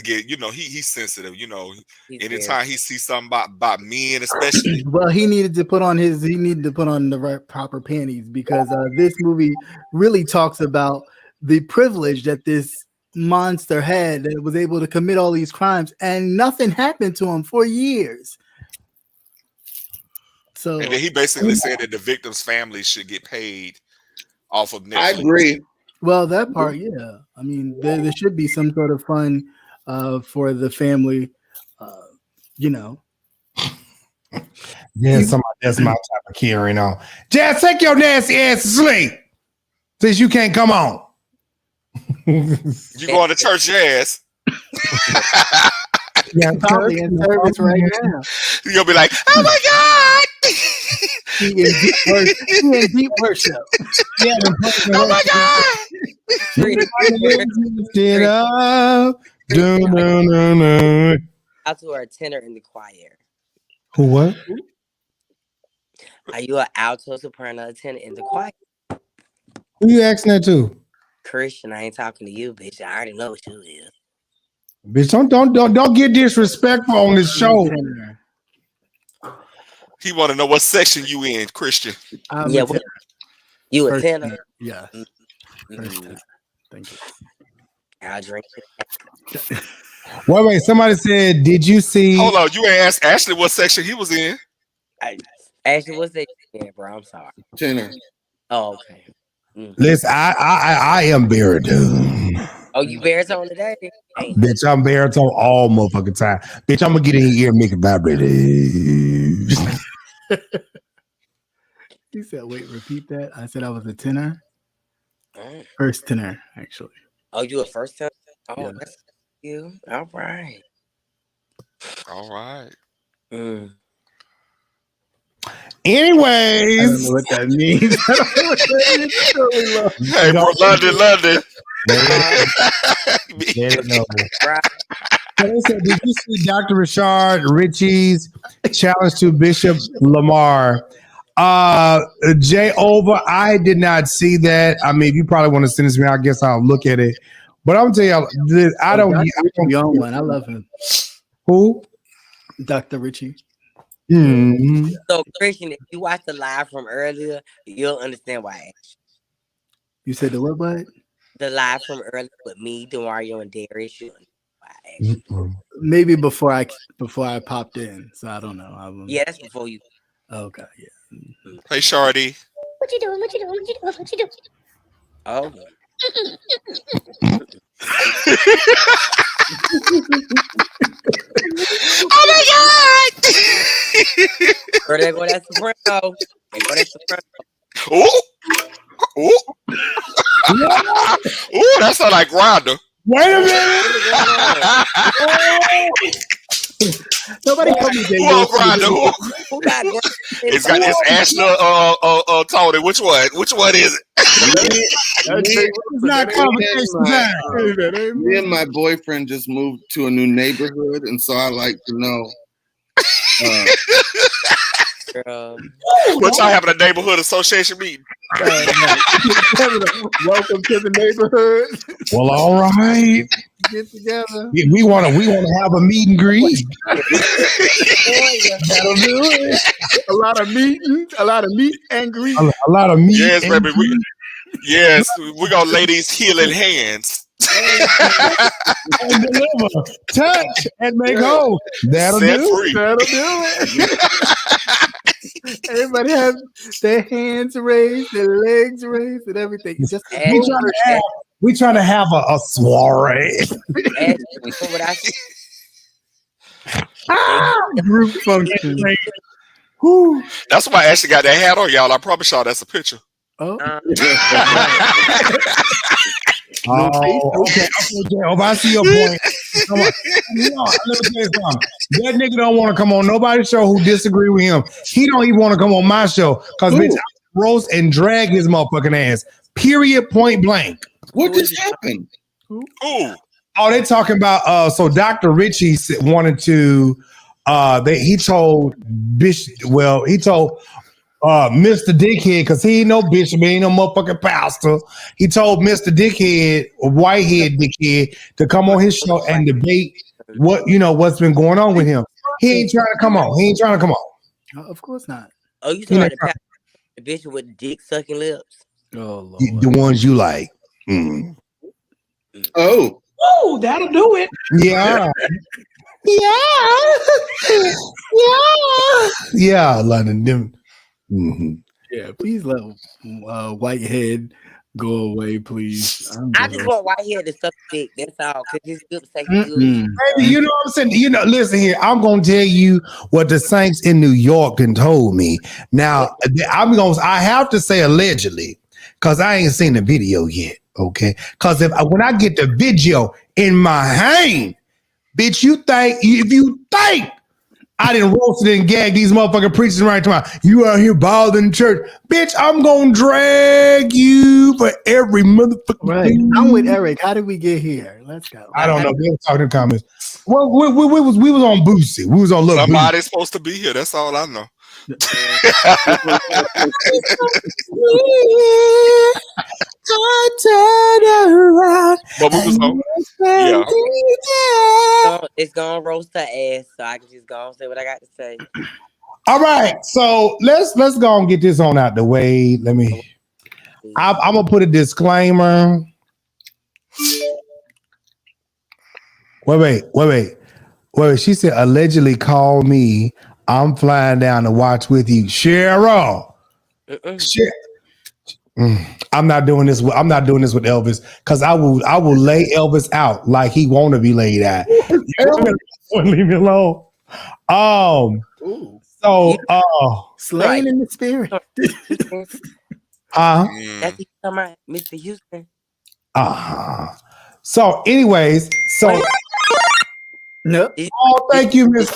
get, you know, he's sensitive. You know, anytime he sees something about men, especially. Well, he needed to put on the right proper panties because this movie really talks about the privilege that this monster had that was able to commit all these crimes and nothing happened to him for years. So, and then he basically said that the victim's family should get paid off of Netflix. I agree. Well, that part, yeah. I mean, there should be some sort of fund for the family, you know. Yeah, that's my type of carrying on. Jazz, take your nasty ass to sleep since you can't come on. You going to church, Jazz? Yeah, probably in service right now. You'll be like, oh my God! He in deep worship. Yeah, oh my God! Get up. No. Alto or a tenor in the choir? Who what? Are you an alto, soprano, or tenor in the choir? Who you asking that to? Christian, I ain't talking to you, bitch. I already know what you is. Bitch, don't get disrespectful on this show. He want to know what section you in, Christian. Yeah, you a tenor? Yeah. Thank you. I'll drink it. Wait. Somebody said, did you see? Hold on, you ain't asked Ashley what section he was in. Ashley, what's that? Yeah, bro, I'm sorry. Tenor. Oh, okay. Listen, I am baritone. Oh, you baritone today? Bitch, I'm baritone all motherfucking time. Bitch, I'm gonna get in here and make it vibrate. He said, wait, repeat that. I said I was a tenor. First tenor, actually. Oh, you a first tenor? Oh, yeah. That's you. All right. All right. Anyways, I don't know what that means. Hey, bro, London. They said, did you see Dr. Rashard Ritchie's challenge to Bishop Lamar? Over, I did not see that. I mean, if you probably want to send this to me, I guess I'll look at it. But I'm telling you, I don't. I love him. Who? Dr. Ritchie. Mm-hmm. So, Christian, if you watch the live from earlier, you'll understand why I asked you. said the what? The live from earlier with me, DeMario, and Darius. You'll understand why I asked you. Maybe before I popped in, so I don't know. Yeah, that's before you. Okay, yeah. Hey, Shardy. What you doing? Oh. Oh my God! Girl, there go that soprano. Ooh, that sound like Grinder. Wait a minute. Nobody call me David. Who Grinder? It's Ashley Tony. Which one? Which one is it? It's not conversation time. Me and my boyfriend just moved to a new neighborhood, and so I like to know. What y'all having a neighborhood association meeting? Welcome to the neighborhood. Well, all right. Get together. We want to have a meet and greet. That'll do it. A lot of meetings, a lot of meet and greet. A lot of meet. Yes, baby. We're gonna lay these healing hands. And deliver, touch, and make whole. That'll Set do free. it. That'll do it. Everybody has their hands raised, their legs raised, and everything. Just we trying to have a soiree. Group function. That's why Ashley got that hat on, y'all. I promise y'all that's a picture. Oh. Okay. I see your point. Come on. Let me tell you something. That nigga don't want to come on nobody's show who disagree with him. He don't even want to come on my show because bitch, I roast and drag his motherfucking ass. Period. Point blank. What just happened? Ooh. Oh, they talking about so Dr. Ritchie wanted to he told Mr. Dickhead, because he ain't no bishop, he ain't no motherfucking pastor. He told Mr. Dickhead, Whitehead Dickhead, to come on his show and debate what's been going on with him. He ain't trying to come on. He ain't trying to come on. Of course not. Oh, you talking about the bishop with dick sucking lips? Oh, Lord. The ones you like. Mm. Oh, that'll do it. Yeah. Yeah, London. Them. Mm-hmm. Yeah, please let Whitehead go away, please. I just want Whitehead to suck dick. That's all. Because his lips say good. Baby, you know what I'm saying? Listen here. I'm gonna tell you what the Saints in New York done told me. Now, I have to say allegedly, because I ain't seen the video yet. Okay, because when I get the video in my hand, bitch, if you think I didn't roast it and gag these motherfucking preachers right tomorrow, you out here bothering church, bitch, I'm gonna drag you for every motherfucking right. thing. I'm with Eric. How did we get here? Let's go. I don't know. They were talking in the comments. Well, we was on Boosie. We was on Lil Somebody's supposed to be here. That's all I know. I turn around. But we was on. Yeah. It's gonna roast her ass, so I can just go and say what I got to say. All right, so let's go and get this on out the way. I'm gonna put a disclaimer. Wait. She said allegedly call me. I'm flying down to watch with you, Cheryl. Shit. I'm not doing this with Elvis because I will lay Elvis out like he want to be laid out. Leave me alone. Slain in the spirit. That's Mr. Houston. So, anyways, no. Thank you, Miss.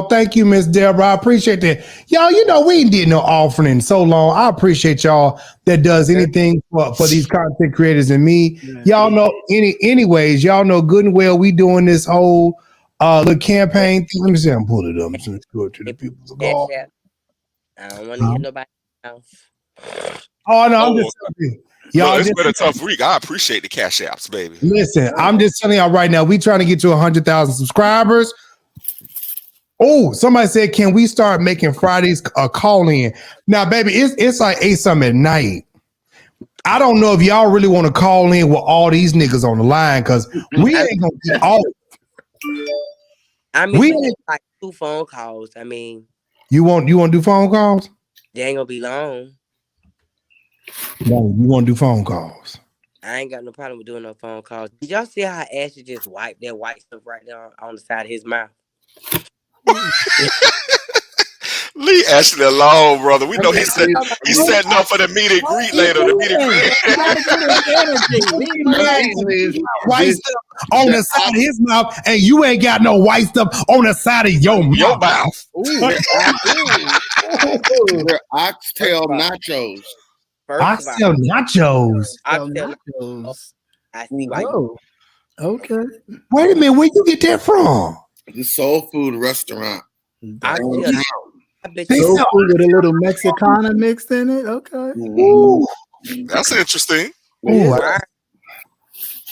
Thank you, Miss Deborah. I appreciate that. Y'all, we ain't did no offering in so long. I appreciate y'all that does anything for these content creators and me. Y'all know anyways, y'all know good and well we doing this whole little campaign thing. Let me see, I'm pulling it up. So it's good to the people. I don't want to hear nobody else. Oh no, I'm just y'all. It's been a tough week. I appreciate the cash apps, baby. Listen, I'm just telling y'all right now, we trying to get to 100,000 subscribers. Oh, somebody said, can we start making Fridays a call in? Now, baby, it's like 8-something at night. I don't know if y'all really want to call in with all these niggas on the line because we ain't gonna get off. I mean, we ain't like 2 phone calls. I mean, you want to do phone calls? They ain't gonna be long. No, you want to do phone calls? I ain't got no problem with doing no phone calls. Did y'all see how Ashley just wiped that white stuff right there on the side of his mouth? Leave Ashley alone, brother. We know he's setting up for the meet and greet later. The meet and greet. White stuff on the side of his mouth, and you ain't got no white stuff on the side of your mouth. They're oxtail nachos. Oxtail nachos. I see why. Okay. Wait a minute, where you get that from? The soul food restaurant. Soul food with a little Mexicana mixed in it. Okay. Ooh. That's interesting. Ooh,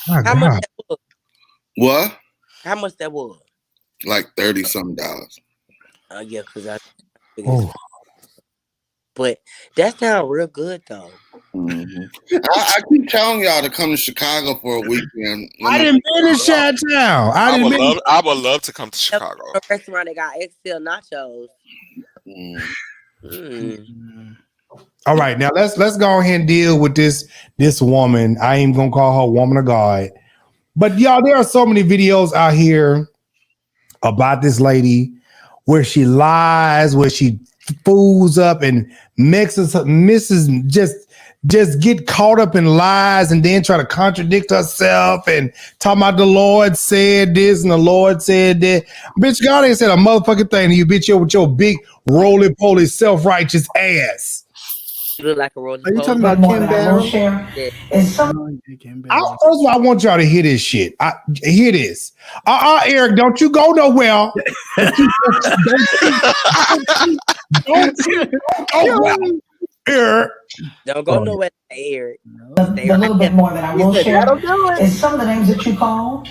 How much that was? What? How much that was? Like $30-something. Yeah, because but that sounds real good though. Mm-hmm. I keep telling y'all to come to Chicago for a weekend. I didn't been in Chi-Town. I would love to come to Chicago. A restaurant that got XL nachos. All right, now let's go ahead and deal with this woman. I ain't gonna call her woman of God, but y'all, there are so many videos out here about this lady where she lies, where she fools up and misses just get caught up in lies and then try to contradict herself and talking about the Lord said this and the Lord said that. Bitch, God ain't said a motherfucking thing to you, bitch, with your big roly-poly self-righteous ass. She look like a rolling Are you talking pole. about Kim Barrel? Yeah. Is some First of all, I want y'all to hear this shit. Hear this. Eric, don't you go nowhere. Eric. Don't go nowhere, Eric. the little bit more that I will share is some of the names that you called.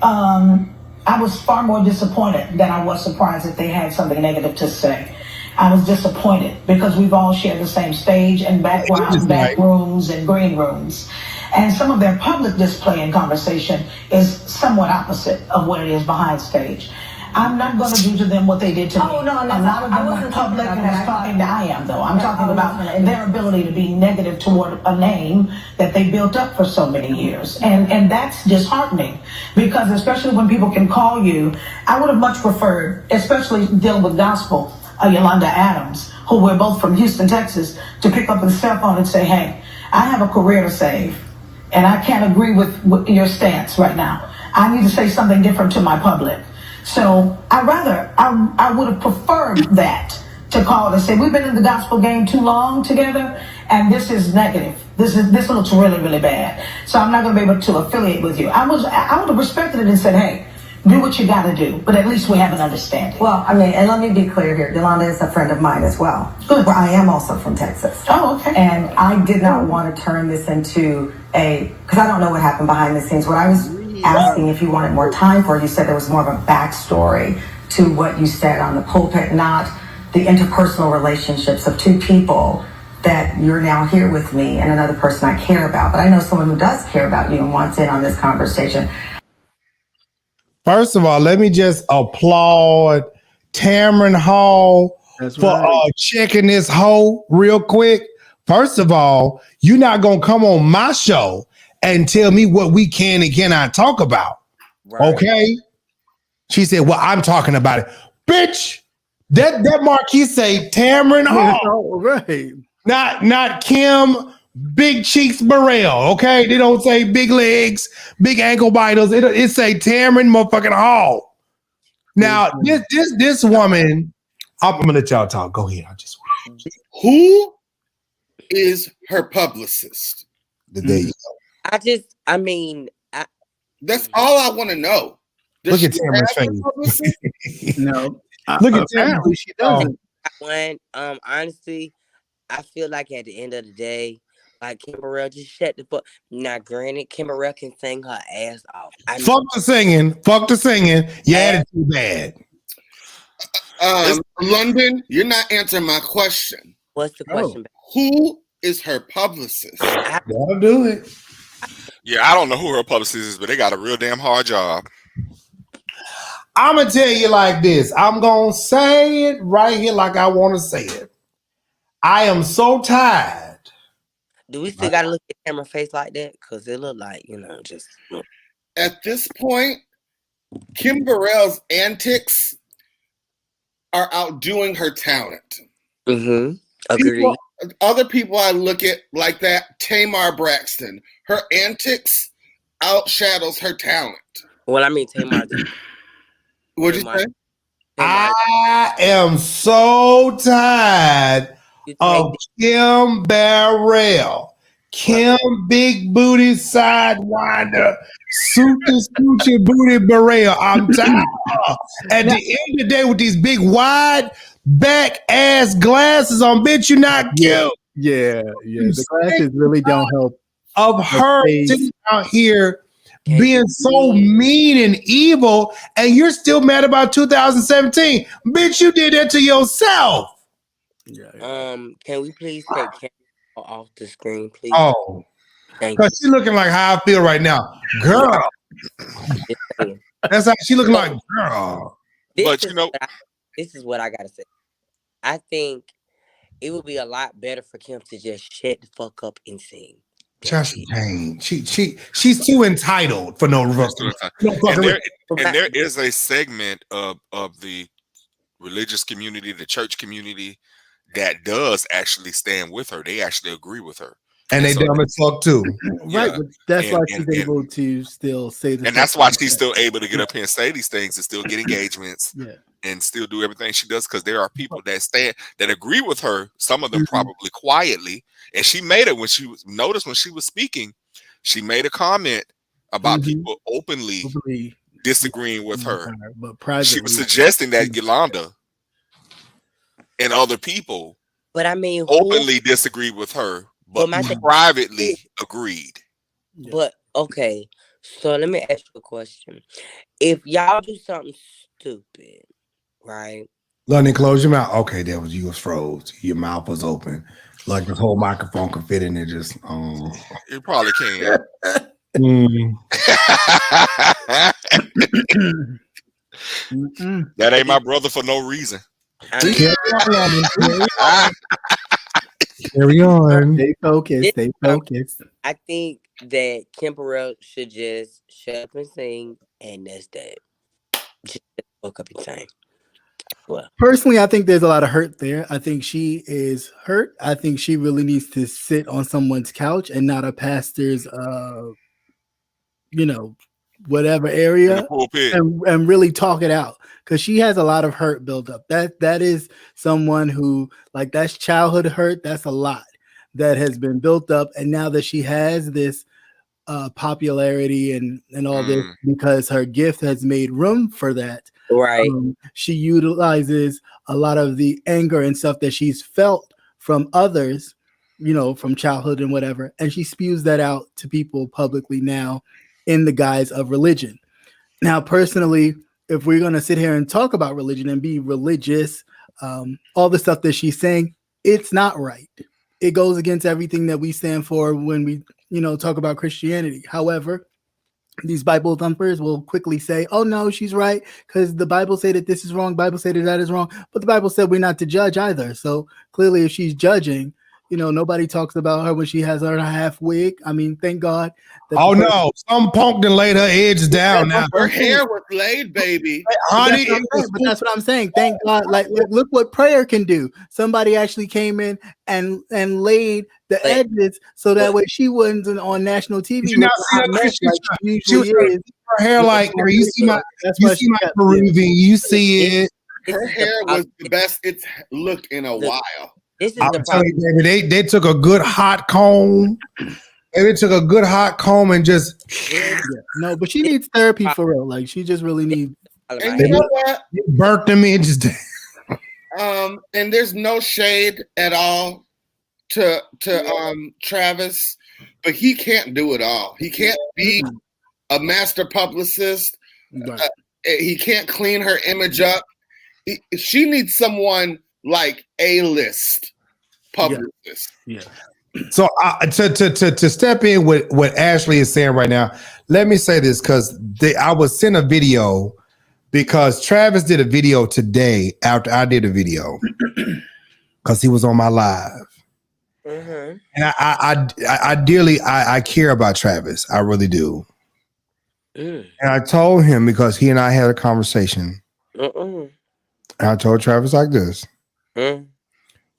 I was far more disappointed than I was surprised that they had something negative to say. I was disappointed because we've all shared the same stage and background, back rooms and green rooms. And some of their public display and conversation is somewhat opposite of what it is behind stage. I'm not going to do to them what they did to me. Oh, no, A lot of them went public and was talking to I am, though. I'm talking about their ability to be negative toward a name that they built up for so many years. And that's disheartening because especially when people can call you, I would have much preferred, especially dealing with gospel, Yolanda Adams, who we're both from Houston, Texas, to pick up the cell phone and say, hey, I have a career to save and I can't agree with your stance right now. I need to say something different to my public. So I would have preferred that to call and say, we've been in the gospel game too long together and this is negative. This looks really, really bad. So I'm not going to be able to affiliate with you. I would have respected it and said, hey, do what you got to do, but at least we have an understanding. Well, I mean, and let me be clear here. Yolanda is a friend of mine as well. Good. Where I am also from Texas. Oh, okay. And I did not want to turn this into because I don't know what happened behind the scenes. What I was asking if you wanted more time for, you said there was more of a backstory to what you said on the pulpit, not the interpersonal relationships of two people that you're now here with me and another person I care about. But I know someone who does care about you and wants in on this conversation. First of all, let me just applaud Tamron Hall for checking this hoe real quick. First of all, you're not going to come on my show and tell me what we can and cannot talk about. Right. Okay? She said, well, I'm talking about it. Bitch, that marquee say Tamron Hall. Right. Not Kim Big Cheeks Burrell, okay? They don't say big legs, big ankle biters. It say Tamron motherfucking Hall. Now, this woman, I'm gonna let y'all talk. Go ahead. Who is her publicist? There you go. That's all I want to know. Look at Tamron's face. No. Look at Tamron. She doesn't. Honestly, I feel like at the end of the day, like Kim Burrell, just shut the fuck. Now, granted, Kim Burrell can sing her ass off. Fuck the singing. Your attitude bad. London, you're not answering my question. What's the question? Who is her publicist? That'll do it. Yeah, I don't know who her publicist is, but they got a real damn hard job. I'm going to tell you like this. I'm going to say it right here like I want to say it. I am so tired. Do we still got to look at camera face like that? Because it look like, just... At this point, Kim Burrell's antics are outdoing her talent. Mm-hmm. Agreed. Other people I look at like that, Tamar Braxton, her antics outshadows her talent. Well, I mean, Tamar. What'd you say? I am so tired of Kim Burrell, Kim Big Booty Sidewinder, Scoochie Booty Burrell. I'm tired. At the end of the day, with these big wide back ass glasses on, bitch, you're not cute. Yeah. The glasses really don't help. Of her sitting out here being so mean and evil, and you're still mad about 2017. Bitch, you did that to yourself. Can we please take camera off the screen, please? Oh, because she's looking like how I feel right now, girl. That's how she looking like, girl. This is what I gotta say. I think it would be a lot better for Kim to just shut the fuck up and sing. Josh Kane, she's too entitled for no reason. And there is a segment of the religious community, the church community, that does actually stand with her. They actually agree with her. And they so dumb as fuck too. Right, yeah, but that's why she's and able to still say the and stuff that's why she she's said. still able to get up here and say these things and still get engagements Yeah. and still do everything she does, because there are people that agree with her, some of them Mhm. probably quietly. And she made it when she was speaking, she made a comment about people openly Hopefully, disagreeing with her. but She was privately. suggesting that Yolanda and other people But I mean, who? openly disagreed with her, but my thing, privately agreed. Yeah. but okay. So let me ask you a question. If y'all do something stupid, right? London, close your mouth. Okay, that was you was froze. Your mouth was open. Like this whole microphone could fit in there. Just You probably can. That ain't my brother for no reason. Carry on. Stay focused. Stay focused. I think that Kim Burrell should just shut up and sing, and that's that. Just fuck up and sing. Well, Personally, I think there's a lot of hurt there. I think she is hurt. I think she really needs to sit on someone's couch and not a pastor's, whatever area, and really talk it out, because she has a lot of hurt built up. That is someone who, like, that's childhood hurt. That's a lot that has been built up, and now that she has this popularity and all this, because her gift has made room for that. Right. She utilizes a lot of the anger and stuff that she's felt from others, from childhood and whatever, and she spews that out to people publicly now in the guise of religion. Now, personally, if we're going to sit here and talk about religion and be religious, all the stuff that she's saying, it's not right. It goes against everything that we stand for when we, talk about Christianity. However, these Bible thumpers will quickly say, oh, no, she's right, because the Bible said that this is wrong. Bible said that is wrong. But the Bible said we're not to judge either. So clearly, if she's judging, nobody talks about her when she has her half wig. I mean, thank God. Oh, no. Some punk done laid her edge down now. Her hair was laid, baby. Honey, but that's what I'm saying. Thank God. Like, look what prayer can do. Somebody actually came in and laid the edges so that way she wasn't on national TV. Did you not see her? She was her hair like her. You see my Peruvian. You see it. Her hair was the best it's looked in a while. I'm telling you, baby, they took a good hot comb. They took a good hot comb and just no, but she needs therapy for real. Like, she just really needs. And you know what? Burnt them edges down. And there's no shade at all to Travis, but he can't do it all. He can't be a master publicist. He can't clean her image up. She needs someone like A-list publicist. Yeah. So to step in with what Ashley is saying right now, let me say this, because I was sent a video because Travis did a video today after I did a video because he was on my live. And I dearly care about Travis. I really do. And I told him, because he and I had a conversation. And I told Travis like this: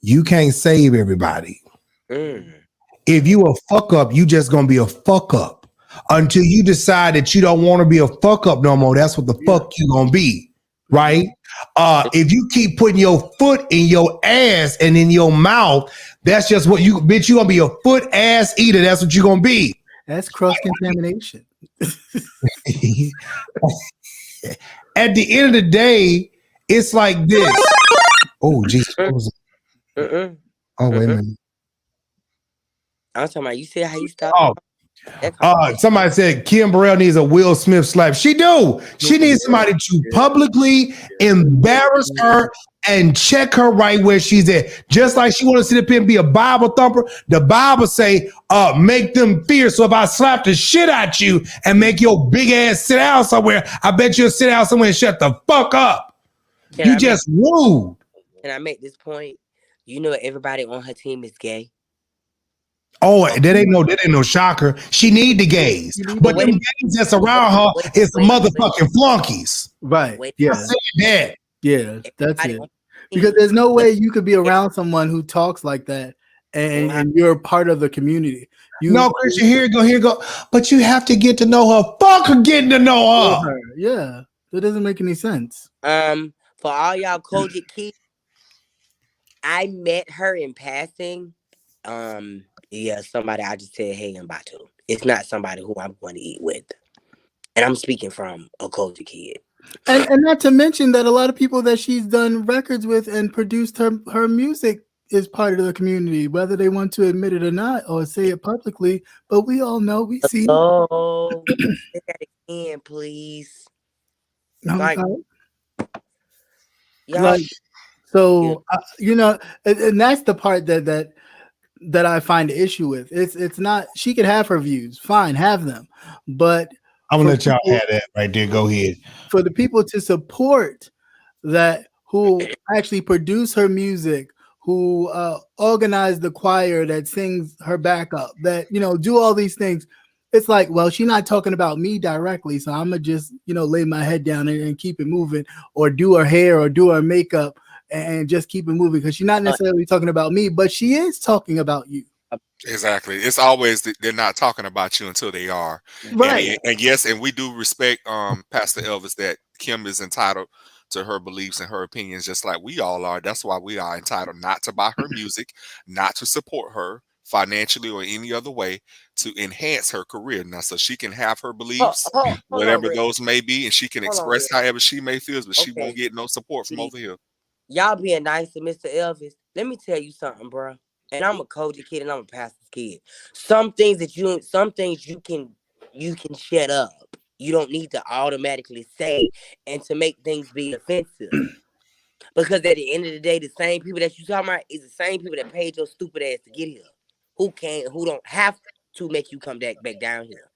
you can't save everybody. If you a fuck up, you just gonna be a fuck up until you decide that you don't want to be a fuck up no more. That's what the fuck you gonna be, right? If you keep putting your foot in your ass and in your mouth, that's just what you gonna be, a foot ass eater. That's what you gonna be. That's cross contamination. At the end of the day, it's like this. Oh, Jesus. Oh, wait a minute. I'm talking about, you see how you stop? Somebody said Kim Burrell needs a Will Smith slap. She do. She needs somebody to publicly embarrass her and check her right where she's at. Just like she want to sit up here and be a Bible thumper. The Bible say, make them fear. So if I slap the shit out you and make your big ass sit down somewhere, I bet you'll sit down somewhere and shut the fuck up. You just rude. Can I make this point? You know, everybody on her team is gay. Oh, that ain't no shocker. She need the gays, but them gays that's around her is motherfucking flunkies. Right? Yeah. That. Yeah, that's it. Because there's no way you could be around someone who talks like that and you're part of the community. No, Christian, here you go. But you have to get to know her. Fuck her getting to know her. Yeah, that doesn't make any sense. For all y'all Kojic kids, I met her in passing. Yeah, somebody I just said hey and bye to. It's not somebody who I'm going to eat with. And I'm speaking from a Kojic kid. And not to mention that a lot of people that she's done records with and produced her music is part of the community, whether they want to admit it or not or say it publicly. But we all know, we see. Oh, say that again, please. Like, so you know, and that's the part that I find the issue with. It's not, she can have her views, fine, have them, but I'm gonna let y'all have that right there. Go ahead. For the people to support that, who actually produce her music, who organize the choir that sings her backup, that, you know, do all these things. It's like, well, she's not talking about me directly, so I'm gonna just, you know, lay my head down and keep it moving, or do her hair or do her makeup and just keep it moving, because she's not necessarily talking about me, but she is talking about you. Exactly. It's always they're not talking about you until they are. Right. And yes, and we do respect Pastor Elvis that Kim is entitled to her beliefs and her opinions, just like we all are. That's why we are entitled not to buy her music, not to support her financially or any other way, to enhance her career. Now, so she can have her beliefs, whatever those may be, and she can express however she may feel, but she won't get no support from over here. Y'all being nice to Mr. Elvis. Let me tell you something, bro. And I'm a Kojic kid and I'm a pastor's kid. Some things you can shut up. You don't need to automatically say and to make things be offensive. Because at the end of the day, the same people that you talking about is the same people that paid your stupid ass to get here. Who don't have to make you come back down here.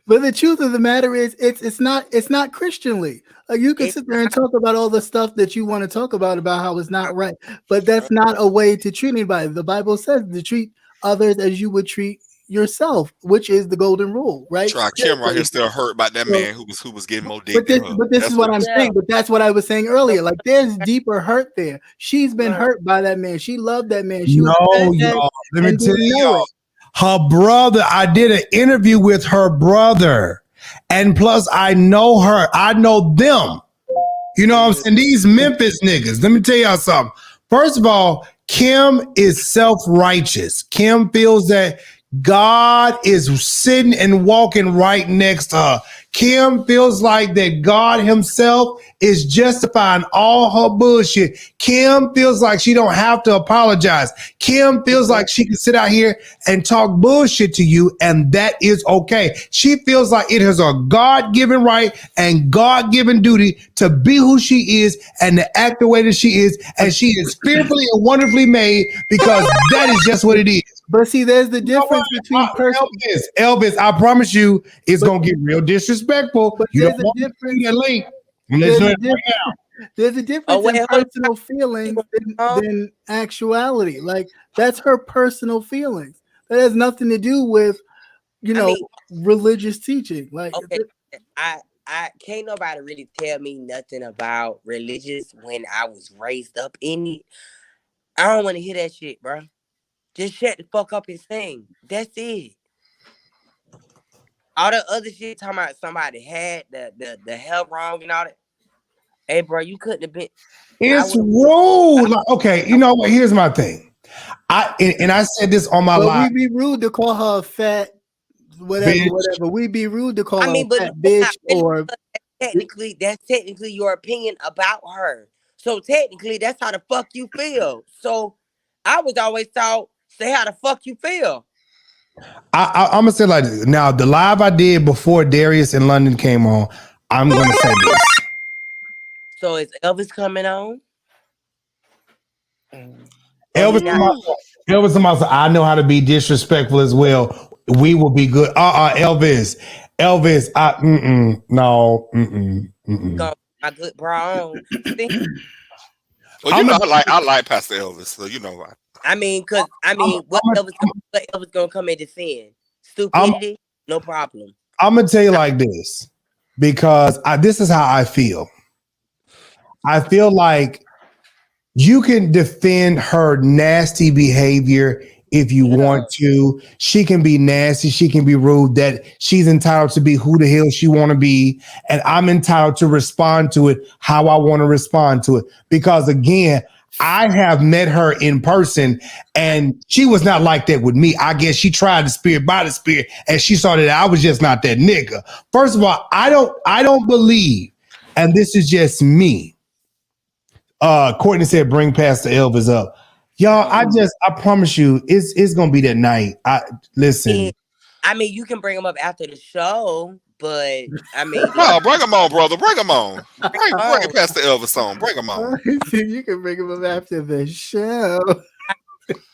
But the truth of the matter is, it's not Christianly. Like, you can sit there and talk about all the stuff that you want to talk about how it's not right, but that's not a way to treat anybody. The Bible says to treat others as you would treat yourself, which is the golden rule, right? Try Kim right here still hurt about that man who was getting more dick than her. But this is what I'm saying. But that's what I was saying earlier. Like, there's deeper hurt there. She's been hurt by that man. She loved that man. She y'all, let me tell y'all. Her brother, I did an interview with her brother, and plus I know her. I know them. You know what I'm saying? These Memphis niggas. Let me tell y'all something. First of all, Kim is self-righteous. Kim feels that God is sitting and walking right next to her. Kim feels like that God himself is justifying all her bullshit. Kim feels like she don't have to apologize. Kim feels like she can sit out here and talk bullshit to you, and that is okay. She feels like it is a God-given right and God-given duty to be who she is and to act the way that she is, and she is fearfully and wonderfully made, because that is just what it is. But see, there's the difference between Elvis, I promise you, it's gonna get real disrespectful. But you don't want to see that link. There's a difference in personal feelings than actuality. Like, that's her personal feelings. That has nothing to do with, religious teaching. Like, I can't nobody really tell me nothing about religious when I was raised up in it. I don't want to hear that shit, bro. Just shut the fuck up and sing. That's it. All the other shit talking about somebody had the hell wrong and all that. Hey, bro, you couldn't have been. It's rude. Like, okay, you know what? Here's my thing. I said this on my live. We'd be rude to call her fat, whatever. We'd be rude to call her fat bitch. Or that's technically your opinion about her. So technically, that's how the fuck you feel. So I was always taught, say how the fuck you feel. I'm gonna say like this. Now, the live I did before Darius in London came on, I'm gonna say this. So is Elvis coming on? Elvis, I know how to be disrespectful as well. We will be good. Elvis, no. My good bro. Well, I like Pastor Elvis, so you know why. What Elvis gonna come and defend? Stupidity, no problem. I'm gonna tell you like this, because this is how I feel. I feel like You can defend her nasty behavior if you want to. She can be nasty. She can be rude. That she's entitled to be who the hell she want to be. And I'm entitled to respond to it how I want to respond to it. Because again, I have met her in person and she was not like that with me. I guess she tried the spirit by the spirit and she saw that I was just not that nigga. First of all, I don't believe, and this is just me. Courtney said, bring Pastor Elvis up. Y'all, I promise you, it's gonna be that night. Listen. I mean, you can bring him up after the show, but I mean, no, bring him on, brother. Bring him on. Bring Pastor Elvis on. Bring him on. You can bring him up after the show.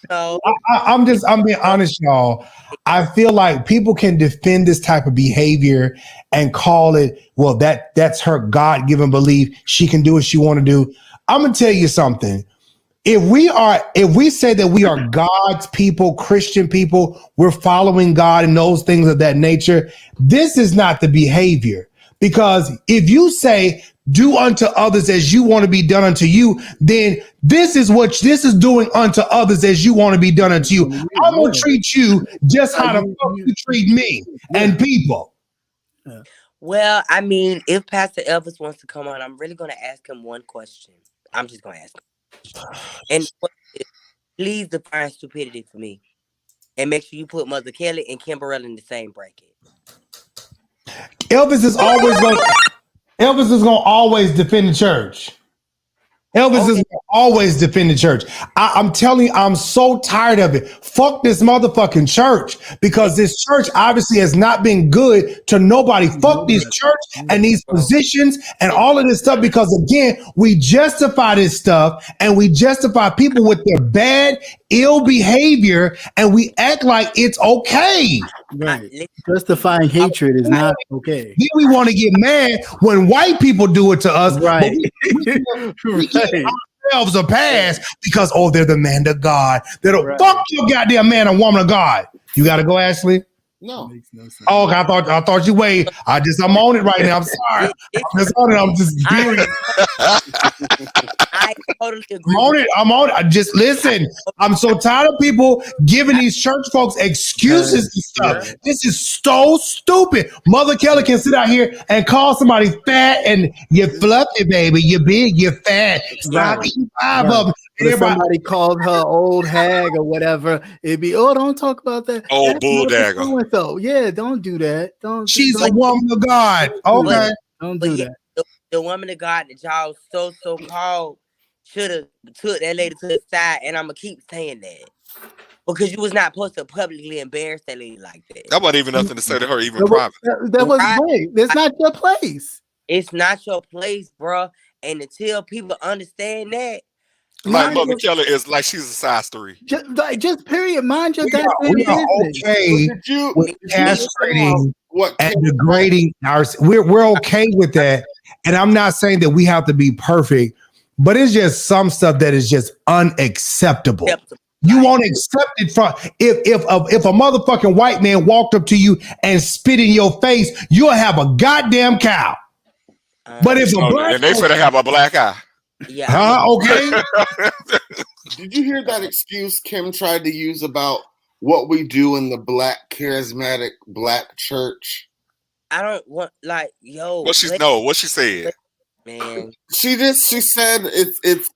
I'm being honest, y'all. I feel like people can defend this type of behavior and call it, well, that's her God-given belief. She can do what she want to do. I'm gonna tell you something. If we say that we are God's people, Christian people, we're following God and those things of that nature, this is not the behavior. Because if you say, do unto others as you want to be done unto you, then this is doing unto others as you want to be done unto you. I'm going to treat you just how the fuck you treat me and people. Well, I mean, if Pastor Elvis wants to come on, I'm really going to ask him one question. I'm just going to ask him. And please define stupidity for me. And make sure you put Mother Kelly and Kim Burrell in the same bracket. Elvis is going to always defend the church. Elvis is going to always defend the church. I'm telling you, I'm so tired of it. Fuck this motherfucking church, because this church obviously has not been good to nobody. Fuck this church and these positions and all of this stuff, because again, we justify this stuff and we justify people with their bad, ill behavior and we act like it's okay. Right. Justifying hatred is not okay. Then we want to get mad when white people do it to us. Right. We give ourselves a pass because, they're the man of God. Fuck your goddamn man and woman of God. You got to go, Ashley? No. Oh, I thought you wait. I'm on it right now. I'm sorry. I'm just on it. I'm just doing it. I totally agree. I'm on it. Just listen. I'm so tired of people giving these church folks excuses and stuff. This is so stupid. Mother Kelly can sit out here and call somebody fat and you're fluffy, baby. You're big. You're fat. Stop eating five of them. If somebody called her old hag or whatever, it'd be, don't talk about that. Old bull dagger. Yeah, don't do that. She's a woman of God. Okay. Don't do that. The woman of God that y'all so called should have took that lady to the side, and I'm gonna keep saying that. Because you was not supposed to publicly embarrass that lady like that. That wasn't even nothing to say to her, even private. That was great. That's not your place. It's not your place, bro. And until people understand that, like Mother Kelly is like she's a size 3. Just period. Mind your goddamn business. We are okay with castrating and degrading our. We're okay with that, and I'm not saying that we have to be perfect, but it's just some stuff that is just unacceptable. You won't accept it from if a motherfucking white man walked up to you and spit in your face, you'll have a goddamn cow. But if a black and they finna have a black eye. Yeah. Okay. Did you hear that excuse Kim tried to use about what we do in the black charismatic black church? I don't want What she said? Man. She said it's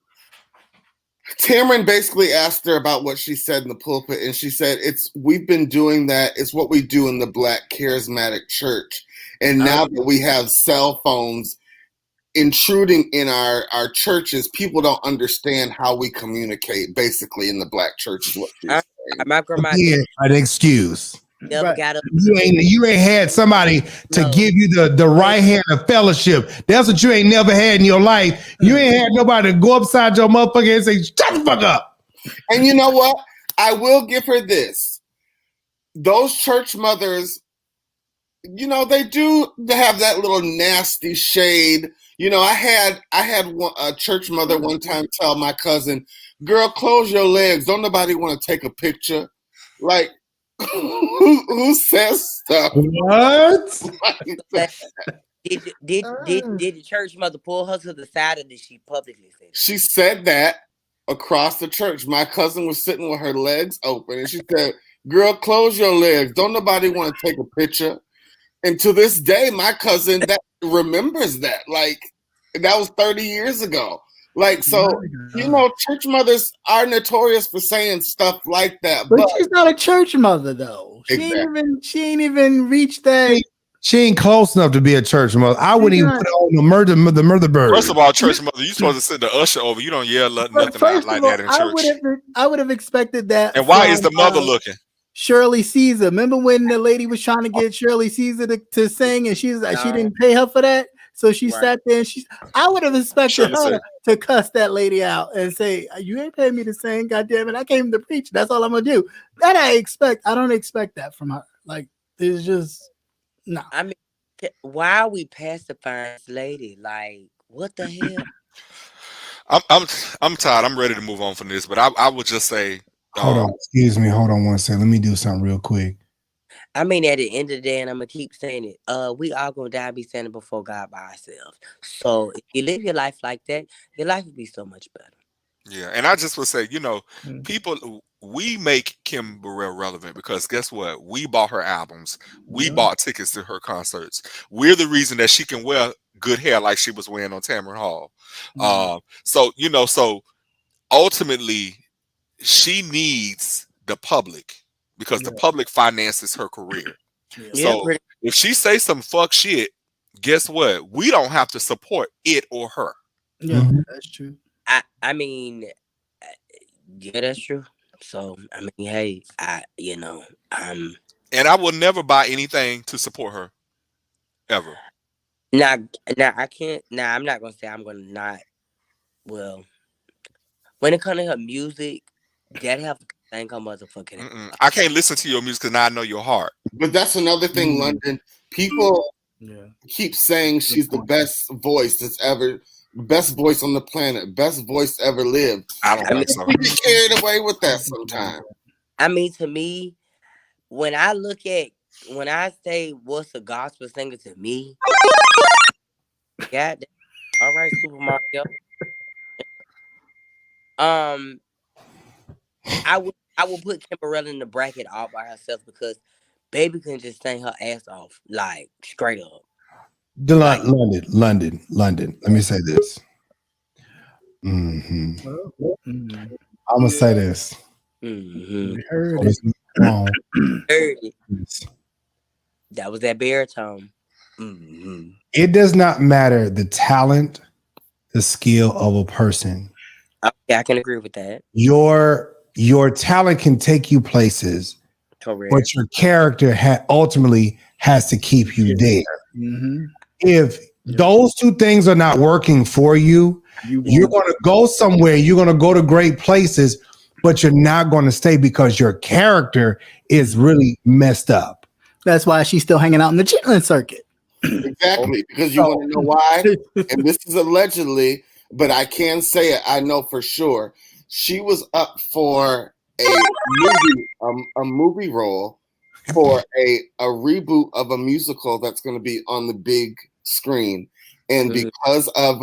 Tamron basically asked her about what she said in the pulpit, and she said we've been doing that. It's what we do in the black charismatic church. And now that we have cell phones intruding in our churches, people don't understand how we communicate basically in the black church is what she's saying. My grandma an excuse. Never got up. You ain't had somebody to give you the right hand of fellowship. That's what you ain't never had in your life. You ain't had nobody to go upside your motherfucker and say, shut the fuck up. And you know what? I will give her this. Those church mothers, they do have that little nasty shade. I had a church mother one time tell my cousin, girl, close your legs. Don't nobody want to take a picture. Like, who says stuff? What? Did the church mother pull her to the side, or did she publicly say that? She said that. across the church. My cousin was sitting with her legs open, and she said, "Girl, close your legs. Don't nobody want to take a picture." And to this day, my cousin that remembers that. Like, that was 30 years ago. Like, so, you know, church mothers are notorious for saying stuff like that. But she's not a church mother, though. Exactly. She ain't even reached that. She ain't close enough to be a church mother. I wouldn't even put on the murder bird. First of all, church mother, you supposed to send the usher over. You don't yell nothing out like that in church. I would have expected that. And why is the mother looking? Shirley Caesar. Remember when the lady was trying to get Shirley Caesar to sing, and she didn't pay her for that, so she sat there and I would have expected her to cuss that lady out and say, "You ain't paying me to sing, goddamn it! I came to preach. That's all I'm gonna do." That I expect. I don't expect that from her. Like, it's just no. I mean, why are we pacifying this lady? Like, what the hell? I'm tired. I'm ready to move on from this, but I would just say. Hold on, excuse me. Hold on one second. Let me do something real quick. I mean, at the end of the day, and I'm gonna keep saying it. We all gonna die, be standing before God by ourselves. So if you live your life like that, your life would be so much better. Yeah, and I just would say, you know, people, we make Kim Burrell relevant because guess what? We bought her albums. We bought tickets to her concerts. We're the reason that she can wear good hair like she was wearing on Tamron Hall. So, you know, so ultimately, she needs the public because the public finances her career. So if she say some fuck shit, guess what? We don't have to support it or her. Yeah, that's true. I mean, yeah, that's true. So I mean, hey, and I will never buy anything to support her, ever. Now I can't. Now I'm not gonna say I'm gonna not. Well, when it comes to her music, that have to thank her motherfucking. I can't listen to your music because now I know your heart. But that's another thing, London. People keep saying she's the best voice that's ever. Best voice on the planet, best voice ever lived. I don't think so. We get carried away with that sometimes. I mean, to me, when I say what's a gospel singer to me, God, all right, Super Mario. I would put Kim Burrell in the bracket all by herself because baby can just sing her ass off, like straight up. London. Let me say this. I'm gonna say this. Heard it. That was that baritone. It does not matter the talent, the skill of a person. Okay, I can agree with that. Your talent can take you places, correct, but your character ultimately has to keep you there. If those two things are not working for you, you're going to go somewhere, you're going to go to great places, but you're not going to stay because your character is really messed up. That's why she's still hanging out in the chitlin circuit. Exactly, because you want to know why? And this is allegedly, but I can say it, I know for sure. She was up for a movie role for a reboot of a musical that's going to be on the big screen. And because of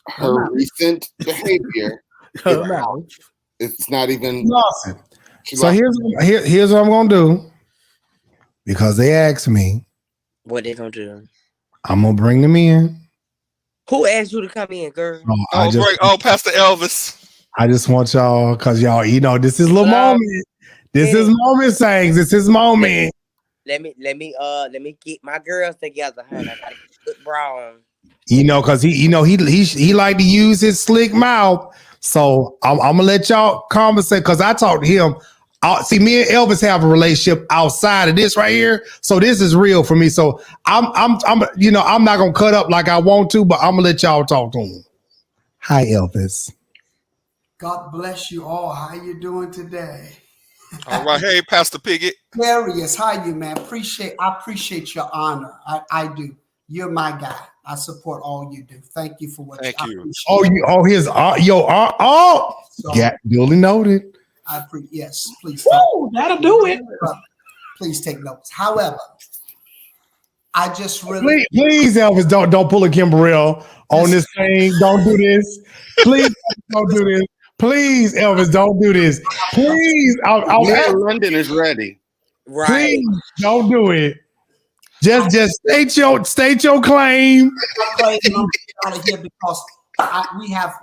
her recent behavior, it's not even. So here's what I'm going to do. Because they asked me. What they going to do? I'm going to bring them in. Who asked you to come in, girl? Pastor Elvis. I just want y'all, because y'all, you know, this is a little moment. This is moment sayings. This is moment. Let me get my girls together, honey. I gotta get a good bra on. You know, because he like to use his slick mouth. So I'm gonna let y'all conversate because I talked to him. See, me and Elvis have a relationship outside of this right here. So this is real for me. So I'm not gonna cut up like I want to, but I'm gonna let y'all talk to him. Hi, Elvis. God bless you all. How you doing today? All right. Hey, Pastor Piggott. Darius, how you, man? I appreciate your honor. I do. You're my guy. I support all you do. Thank you for what you do. Duly noted. Yes, please. That'll do it. Please take notes. However, I just really please Elvis, don't pull a Kim Burrell on this thing. Don't do this. Please don't do this. Please, Elvis, don't do this. Please, London is ready. Right. Please don't do it. Just state your claim. Out of here because we have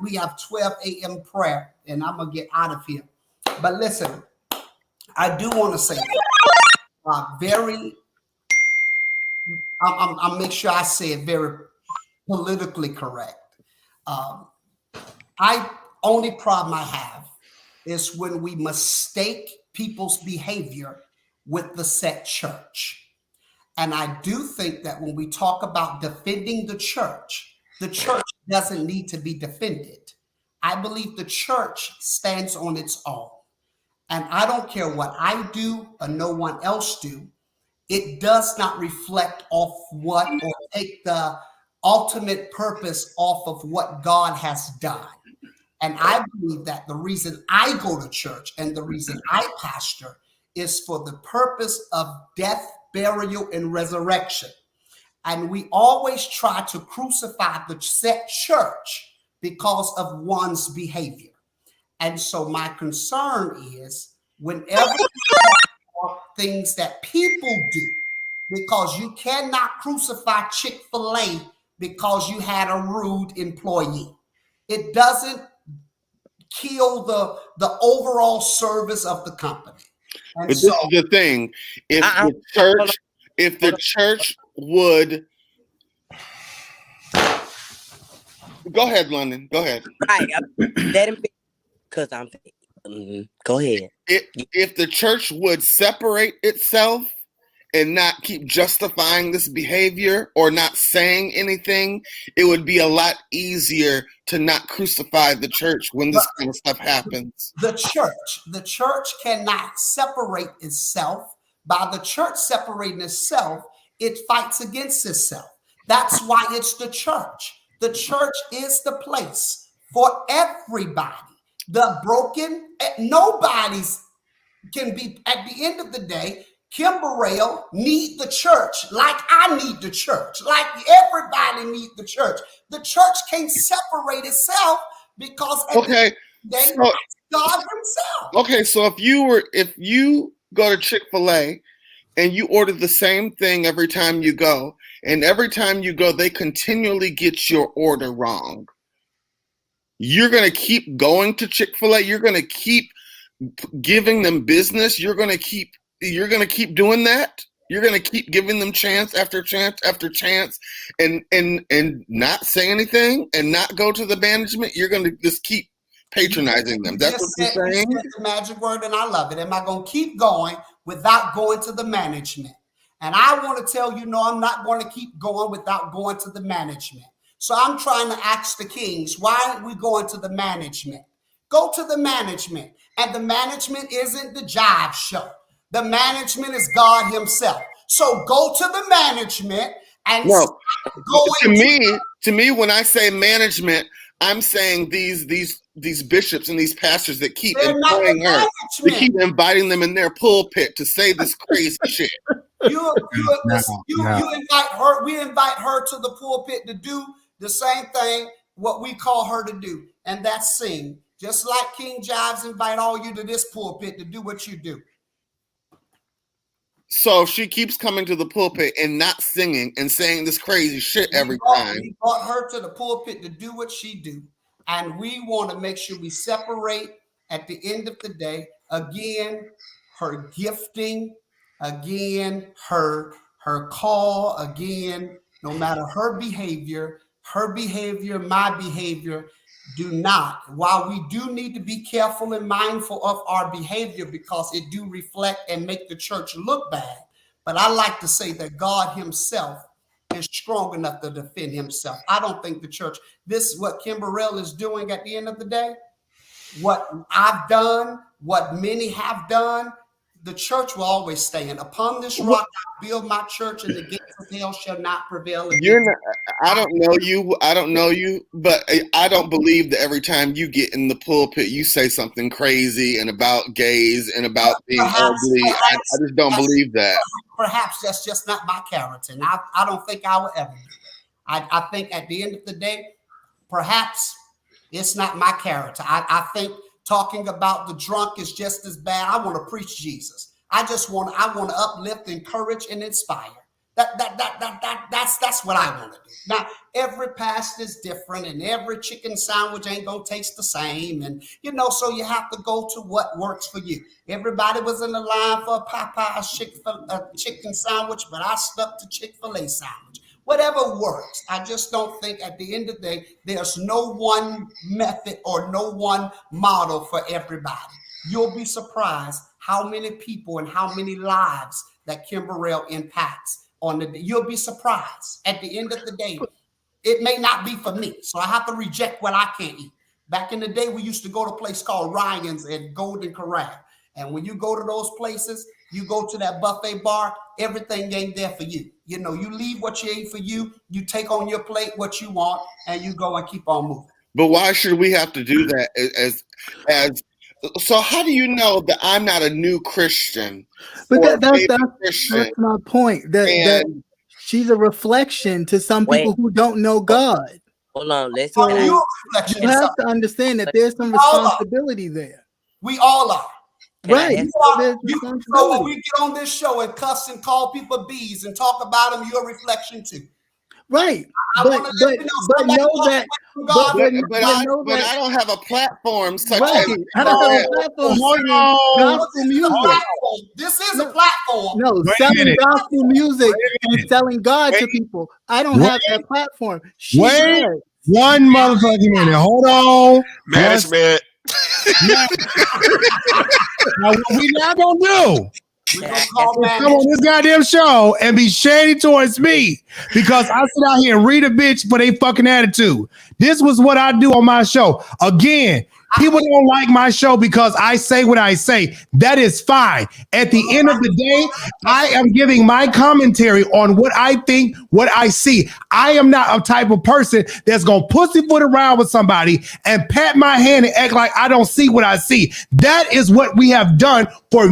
12 a.m. prayer, and I'm gonna get out of here. But listen, I do want to say I'll make sure I say it very politically correct. Only problem I have is when we mistake people's behavior with the set church. And I do think that when we talk about defending the church doesn't need to be defended. I believe the church stands on its own. And I don't care what I do or no one else do. It does not reflect off what or take the ultimate purpose off of what God has done. And I believe that the reason I go to church and the reason I pastor is for the purpose of death, burial, and resurrection. And we always try to crucify the set church because of one's behavior. And so my concern is whenever we talk about things that people do, because you cannot crucify Chick-fil-A because you had a rude employee. It doesn't kill the overall service of the company. And but this is the thing. If the church would go ahead, London. Go ahead. Right. Let him because I'm go ahead. If the church would separate itself and not keep justifying this behavior or not saying anything, it would be a lot easier to not crucify the church when this kind of stuff happens. The church cannot separate itself. By the church separating itself, it fights against itself. That's why it's the church. The church is the place for everybody. The broken, nobody's can be, at the end of the day, Kim Burrell need the church like I need the church, like everybody need the church. The church can't separate itself because God himself. Okay, so if you go to Chick-fil-A and you order the same thing every time you go, and every time you go, they continually get your order wrong, you're going to keep going to Chick-fil-A. You're going to keep giving them business. You're going to keep doing that. You're going to keep giving them chance after chance after chance and not say anything and not go to the management. You're going to just keep patronizing them. That's what you're saying? You said the magic word, and I love it. Am I going to keep going without going to the management? And I want to tell you, no, I'm not going to keep going without going to the management. So I'm trying to ask the kings, why aren't we going to the management? Go to the management. And the management isn't the Jive Show. The management is God himself. So go to the management and to me, when I say management, I'm saying these bishops and these pastors that keep employing her, they keep inviting them in their pulpit to say this crazy shit. You invite her. We invite her to the pulpit to do the same thing what we call her to do, and that's sing. Just like KingJivesShow invite all you to this pulpit to do what you do. So she keeps coming to the pulpit and not singing and saying this crazy shit every time. We brought her to the pulpit to do what she do. And we want to make sure we separate at the end of the day, again, her gifting, again, her call, again, no matter her behavior, my behavior, do not. While we do need to be careful and mindful of our behavior because it do reflect and make the church look bad. But I like to say that God himself is strong enough to defend himself. I don't think the church, what Kim Burrell is doing at the end of the day, what I've done, what many have done, the church will always stand. Upon this rock I build my church, and the gates of hell shall not prevail against I don't know you, but I don't believe that every time you get in the pulpit, you say something crazy and about gays and about being ugly. I just don't believe that. Perhaps that's just not my character, and I don't think I will ever do it. I think at the end of the day, perhaps it's not my character. I think talking about the drunk is just as bad. I want to preach Jesus. I want to uplift, encourage, and inspire. That's what I want to do. Now, every pastor is different, and every chicken sandwich ain't gonna taste the same, and so you have to go to what works for you. Everybody was in the line for a Popeye's chicken sandwich, but I stuck to Chick-fil-A sandwich. Whatever works. I just don't think at the end of the day, there's no one method or no one model for everybody. You'll be surprised how many people and how many lives that Kim Burrell impacts on the day. You'll be surprised. At the end of the day, it may not be for me. So I have to reject what I can't eat. Back in the day, we used to go to a place called Ryan's and Golden Corral. And when you go to those places, you go to that buffet bar, everything ain't there for you. You leave what you ate for you, you take on your plate what you want, and you go and keep on moving. But why should we have to do that as so how do you know that I'm not a new Christian? But that's my point. That she's a reflection to some people who don't know God. Hold on, let's so you have to understand that there's some responsibility there. We all are. Right. So when we get on this show and cuss and call people bees and talk about them, you're a reflection too. Right. But know that. But I don't have a platform such as I don't have a platform. Gospel music. This is a platform. No, selling gospel music and selling God to people. I don't have that platform. One motherfucking minute. Hold on. Management. Now, what we not gonna do come on this goddamn show and be shady towards me because I sit out here and read a bitch for they fucking attitude. This was what I do on my show. Again, people don't like my show because I say what I say. That is fine. At the end of the day, I am giving my commentary on what I think, what I see. I am not a type of person that's going to pussyfoot around with somebody and pat my hand and act like I don't see what I see. That is what we have done for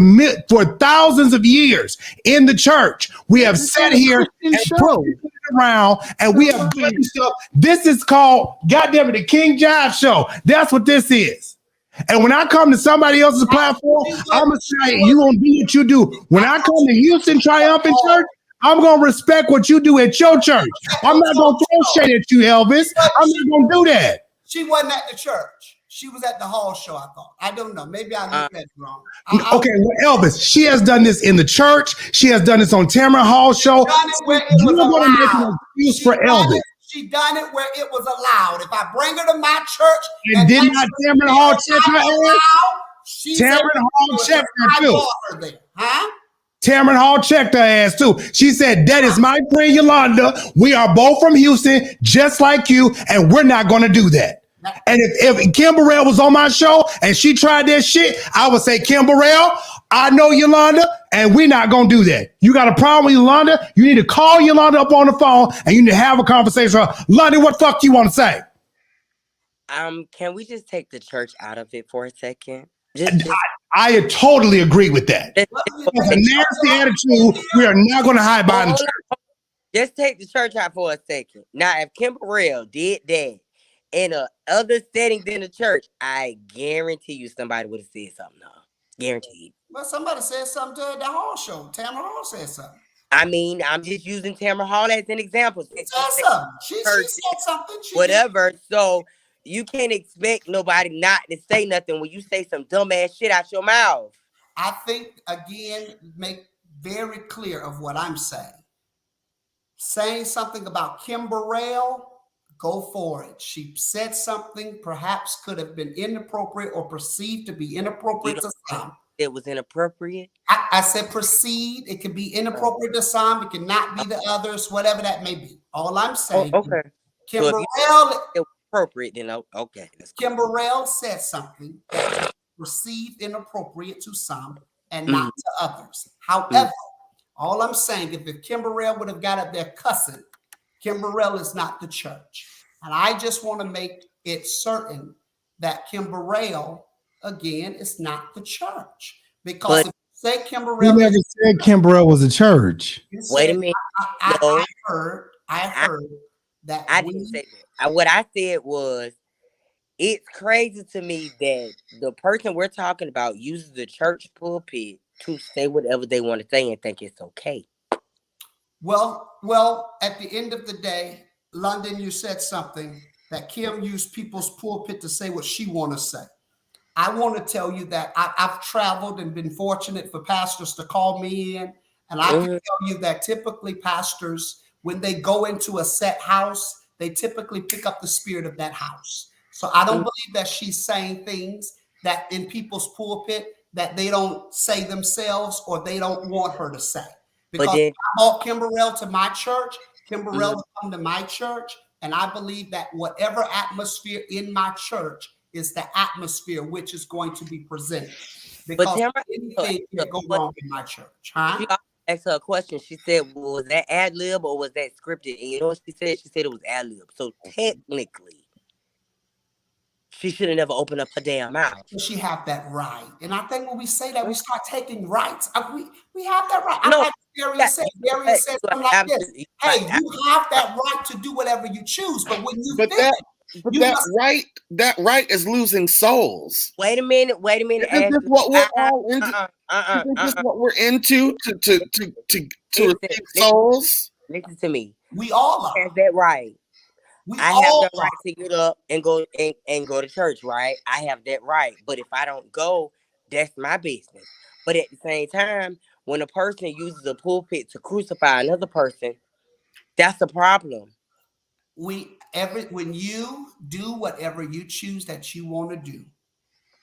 thousands of years in the church. We have sat here and pussyfooted around and we have done stuff. This is called, goddamn it, the KingJivesShow. That's what this is. And when I come to somebody else's platform, I'm going to say, you going to do what you do. When I come to Houston Triumphant Church, I'm going to respect what you do at your church. I'm not going to throw shade at you, Elvis. I'm not going to do that. She wasn't at the church. She was at the hall show, I thought. I don't know. Maybe I looked at it wrong. Okay, well, Elvis, she has done this in the church. She has done this on Tamara Hall show. You're going to make an excuse for Elvis. She done it where it was allowed. If I bring her to my church, and did not Tamara Hall check her ass? Tamara Hall checked her too. Huh? Tamara Hall checked her ass too. She said, that is my friend Yolanda. We are both from Houston, just like you, and we're not going to do that. And if Kim Burrell was on my show and she tried that shit, I would say, Kim Burrell, I know Yolanda, and we're not going to do that. You got a problem with Yolanda? You need to call Yolanda up on the phone and you need to have a conversation with her. Yolanda, what the fuck you want to say? Can we just take the church out of it for a second? I totally agree with that. It's a nasty attitude. We are not going to hide behind the church. Just take the church out for a second. Now, if Kim Burrell did that in a other setting than the church, I guarantee you somebody would have said something. Guaranteed. Well, somebody said something to the Hall show. Tamara Hall said something. I mean, I'm just using Tamara Hall as an example. She said something. She said something. Whatever. So you can't expect nobody not to say nothing when you say some dumbass shit out your mouth. I think, again, make very clear of what I'm saying. Saying something about Kim Burrell, go for it. She said something perhaps could have been inappropriate or perceived to be inappropriate to some. It was inappropriate? I said proceed. It can be inappropriate to some. It cannot be to others, whatever that may be. All I'm saying. Okay. Kim Burrell. It was appropriate, then okay. Kim Burrell said something that was perceived inappropriate to some and not to others. However, all I'm saying, if Kim Burrell would have got up there cussing, Kim Burrell is not the church. And I just want to make it certain that Kim Burrell, again, is not the church. Because if you say Kim Burrell... You never said Kim Burrell was a church. Wait a minute. I heard that... I didn't say that. What I said was, It's crazy to me that the person we're talking about uses the church pulpit to say whatever they want to say and think it's okay. Well, at the end of the day, London, you said something that Kim used people's pulpit to say what she want to say. I want to tell you that I've traveled and been fortunate for pastors to call me in. And I can tell you that typically pastors, when they go into a set house, they typically pick up the spirit of that house. So I don't believe that she's saying things that in people's pulpit that they don't say themselves or they don't want her to say. Because I brought Kim Burrell to my church, Kim Burrell has come to my church, and I believe that whatever atmosphere in my church is the atmosphere which is going to be presented. Because anything can go wrong in my church. Huh? She asked her a question. She said, well, was that ad-lib or was that scripted? And you know what she said? She said it was ad-lib. So technically, she should have never opened up her damn mouth. She have that right. And I think when we say that, we start taking rights. We have that right. No, like Darius said something like this. Hey, you have that right to do whatever you choose. But when you that right is losing souls. Wait a minute. Is this what we're all into? Is this what we're into to receive souls? Listen to me. We all are. Has that right. I have the right to get up and go and go to church, right? I have that right. But if I don't go, that's my business. But at the same time, when a person uses a pulpit to crucify another person, that's a problem. When you do whatever you choose that you want to do,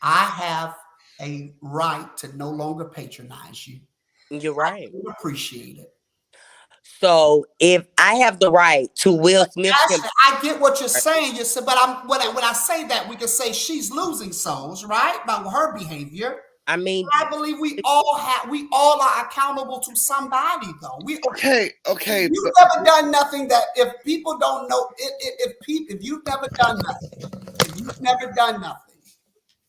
I have a right to no longer patronize you. You're right. I appreciate it. So if I have the right to Will Smith, I get what you're saying. You said, but when I say that, we can say she's losing souls, right? By her behavior. I mean, I believe we all are accountable to somebody, though. Okay. You've never done nothing that if people don't know if you've never done nothing,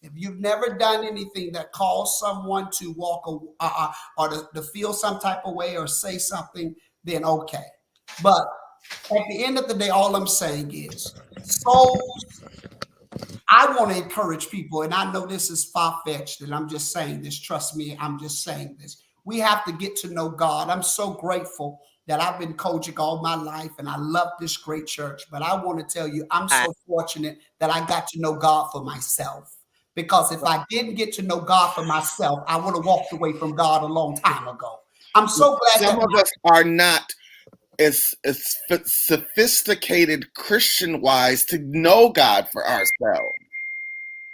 if you've never done anything that caused someone to walk or to feel some type of way or say something, then okay. But at the end of the day, all I'm saying is souls. I want to encourage people, and I know this is far-fetched, and I'm just saying this. Trust me, I'm just saying this. We have to get to know God. I'm so grateful that I've been coaching all my life, and I love this great church. But I want to tell you, I'm so fortunate that I got to know God for myself. Because if I didn't get to know God for myself, I would have walked away from God a long time ago. I'm so glad some of us are not as sophisticated Christian-wise to know God for ourselves.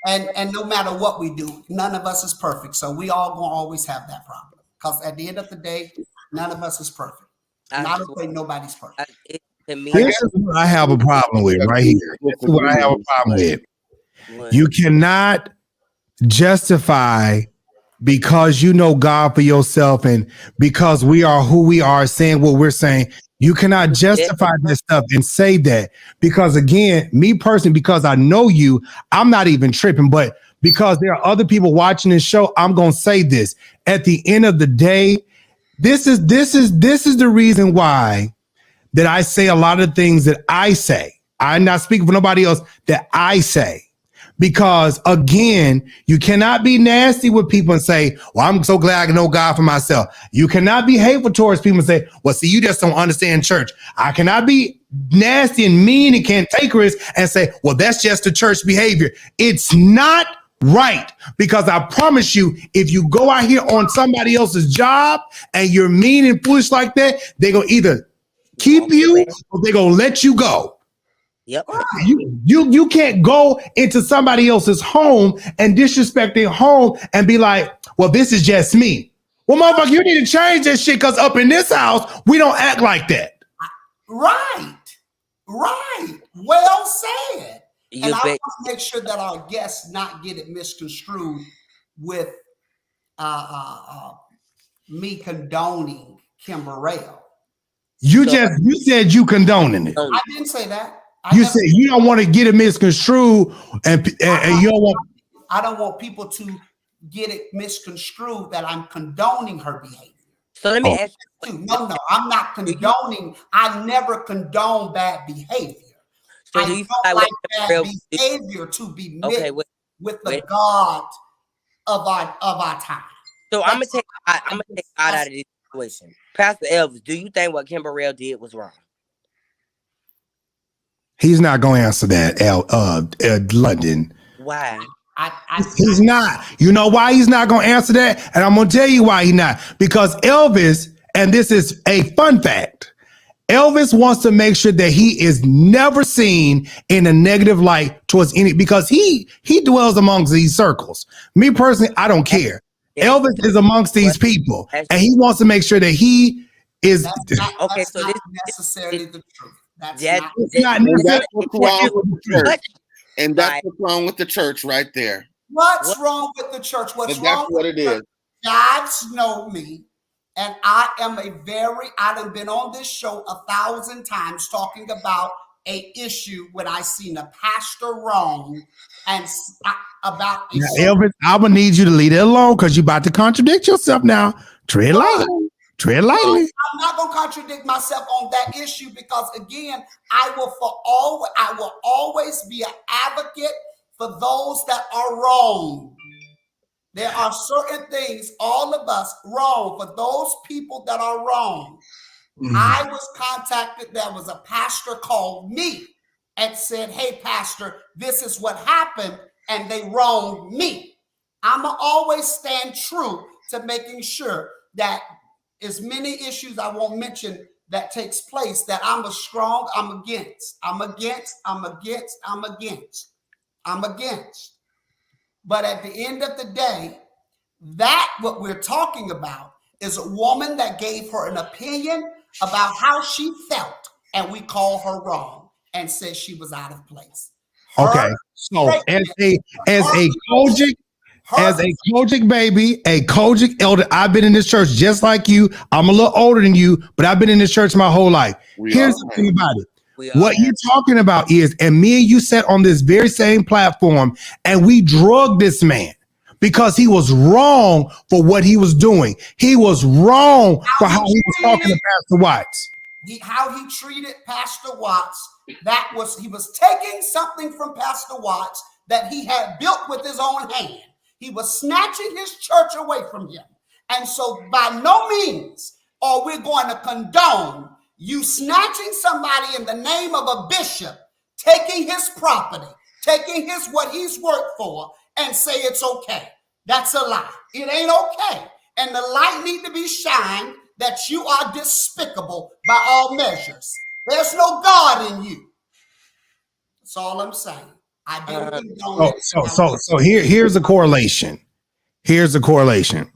And no matter what we do, none of us is perfect. So we all gonna always have that problem. Because at the end of the day, none of us is perfect. And I don't think nobody's perfect. This is what I have a problem with right here. This is what I have a problem with. You cannot justify because you know God for yourself and because we are who we are saying what we're saying. You cannot justify this stuff and say that because, again, me personally, because I know you, I'm not even tripping. But because there are other people watching this show, I'm going to say this. At the end of the day, this is the reason why that I say a lot of things that I say. I'm not speaking for nobody else that I say. Because, again, you cannot be nasty with people and say, well, I'm so glad I know God for myself. You cannot be hateful towards people and say, well, see, you just don't understand church. I cannot be nasty and mean and cantankerous and say, well, that's just the church behavior. It's not right. Because I promise you, if you go out here on somebody else's job and you're mean and foolish like that, they're going to either keep you or they're going to let you go. Yep. You can't go into somebody else's home and disrespect their home and be like, well, this is just me. Well, motherfucker, you need to change this shit because up in this house, we don't act like that. Right. Well said. And I want to make sure that our guests not get it misconstrued with me condoning Kim Burrell. You said you condoning it. I didn't say that. You said you don't want to get it misconstrued, and you don't want. I don't want people to get it misconstrued that I'm condoning her behavior. So let me ask you. No, I'm not condoning. I never condone bad behavior. So I do you feel don't like like what that Kimberell behavior to be mixed okay, with the God of our time. So I'm gonna take God out of this situation. Pastor Elvis, do you think what Kimberell did was wrong? He's not going to answer that, London. Why? He's not. You know why he's not going to answer that? And I'm going to tell you why he's not. Because Elvis, and this is a fun fact, Elvis wants to make sure that he is never seen in a negative light towards any, because he dwells amongst these circles. Me personally, I don't care. Elvis is amongst these people, and he wants to make sure that he is. That's not necessarily the truth. That's not what's wrong with the church. And that's what's wrong with the church right there. What's wrong with the church? What's wrong with the church? Jives know me, and I am I've been on this show 1,000 times talking about a issue when I seen a pastor wrong and about Elvis, I'm gonna need you to leave it alone because you're about to contradict yourself now. Tread lightly. Tread lightly. I'm not going to contradict myself on that issue because, again, I will always be an advocate for those that are wrong. There are certain things, all of us, wrong for those people that are wrong. I was contacted. There was a pastor called me and said, "Hey, pastor, this is what happened, and they wronged me." I'm going to always stand true to making sure that as many issues I won't mention that takes place that I'm against. But at the end of the day, that what we're talking about is a woman that gave her an opinion about how she felt, and we call her wrong and said she was out of place. Okay, so as a Kojic baby, a Kojic elder, I've been in this church just like you. I'm a little older than you, but I've been in this church my whole life. Here's the thing about it. What you're talking about is, and me and you sat on this very same platform and we drugged this man because he was wrong for what he was doing. He was wrong for how he was talking to Pastor Watts. How he treated Pastor Watts, he was taking something from Pastor Watts that he had built with his own hand. He was snatching his church away from him. And so by no means are we going to condone you snatching somebody in the name of a bishop, taking his property, taking what he's worked for, and say it's okay. That's a lie. It ain't okay. And the light need to be shined that you are despicable by all measures. There's no God in you. That's all I'm saying. I didn't condone it. So here's a correlation. Here's a correlation.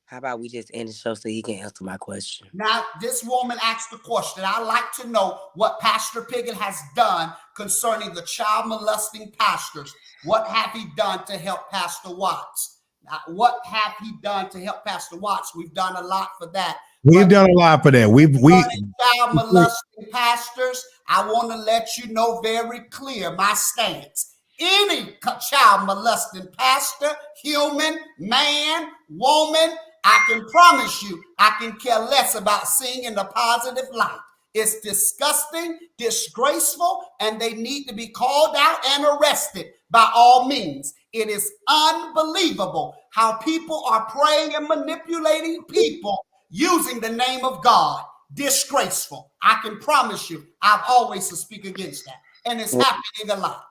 How about we just end the show so he can answer my question? Now, this woman asked the question. I'd like to know what Pastor Piggott has done concerning the child molesting pastors. What have he done to help Pastor Watts? What have he done to help Pastor Watts? We've done a lot for that. We've done a lot for that. Child molesting pastors, I want to let you know very clear my stance. Any child molesting pastor, human, man, woman, I can promise you, I can care less about seeing in the positive light. It's disgusting, disgraceful, and they need to be called out and arrested by all means. It is unbelievable how people are praying and manipulating people using the name of God. Disgraceful. I can promise you, I've always to speak against that. And it's happening a lot.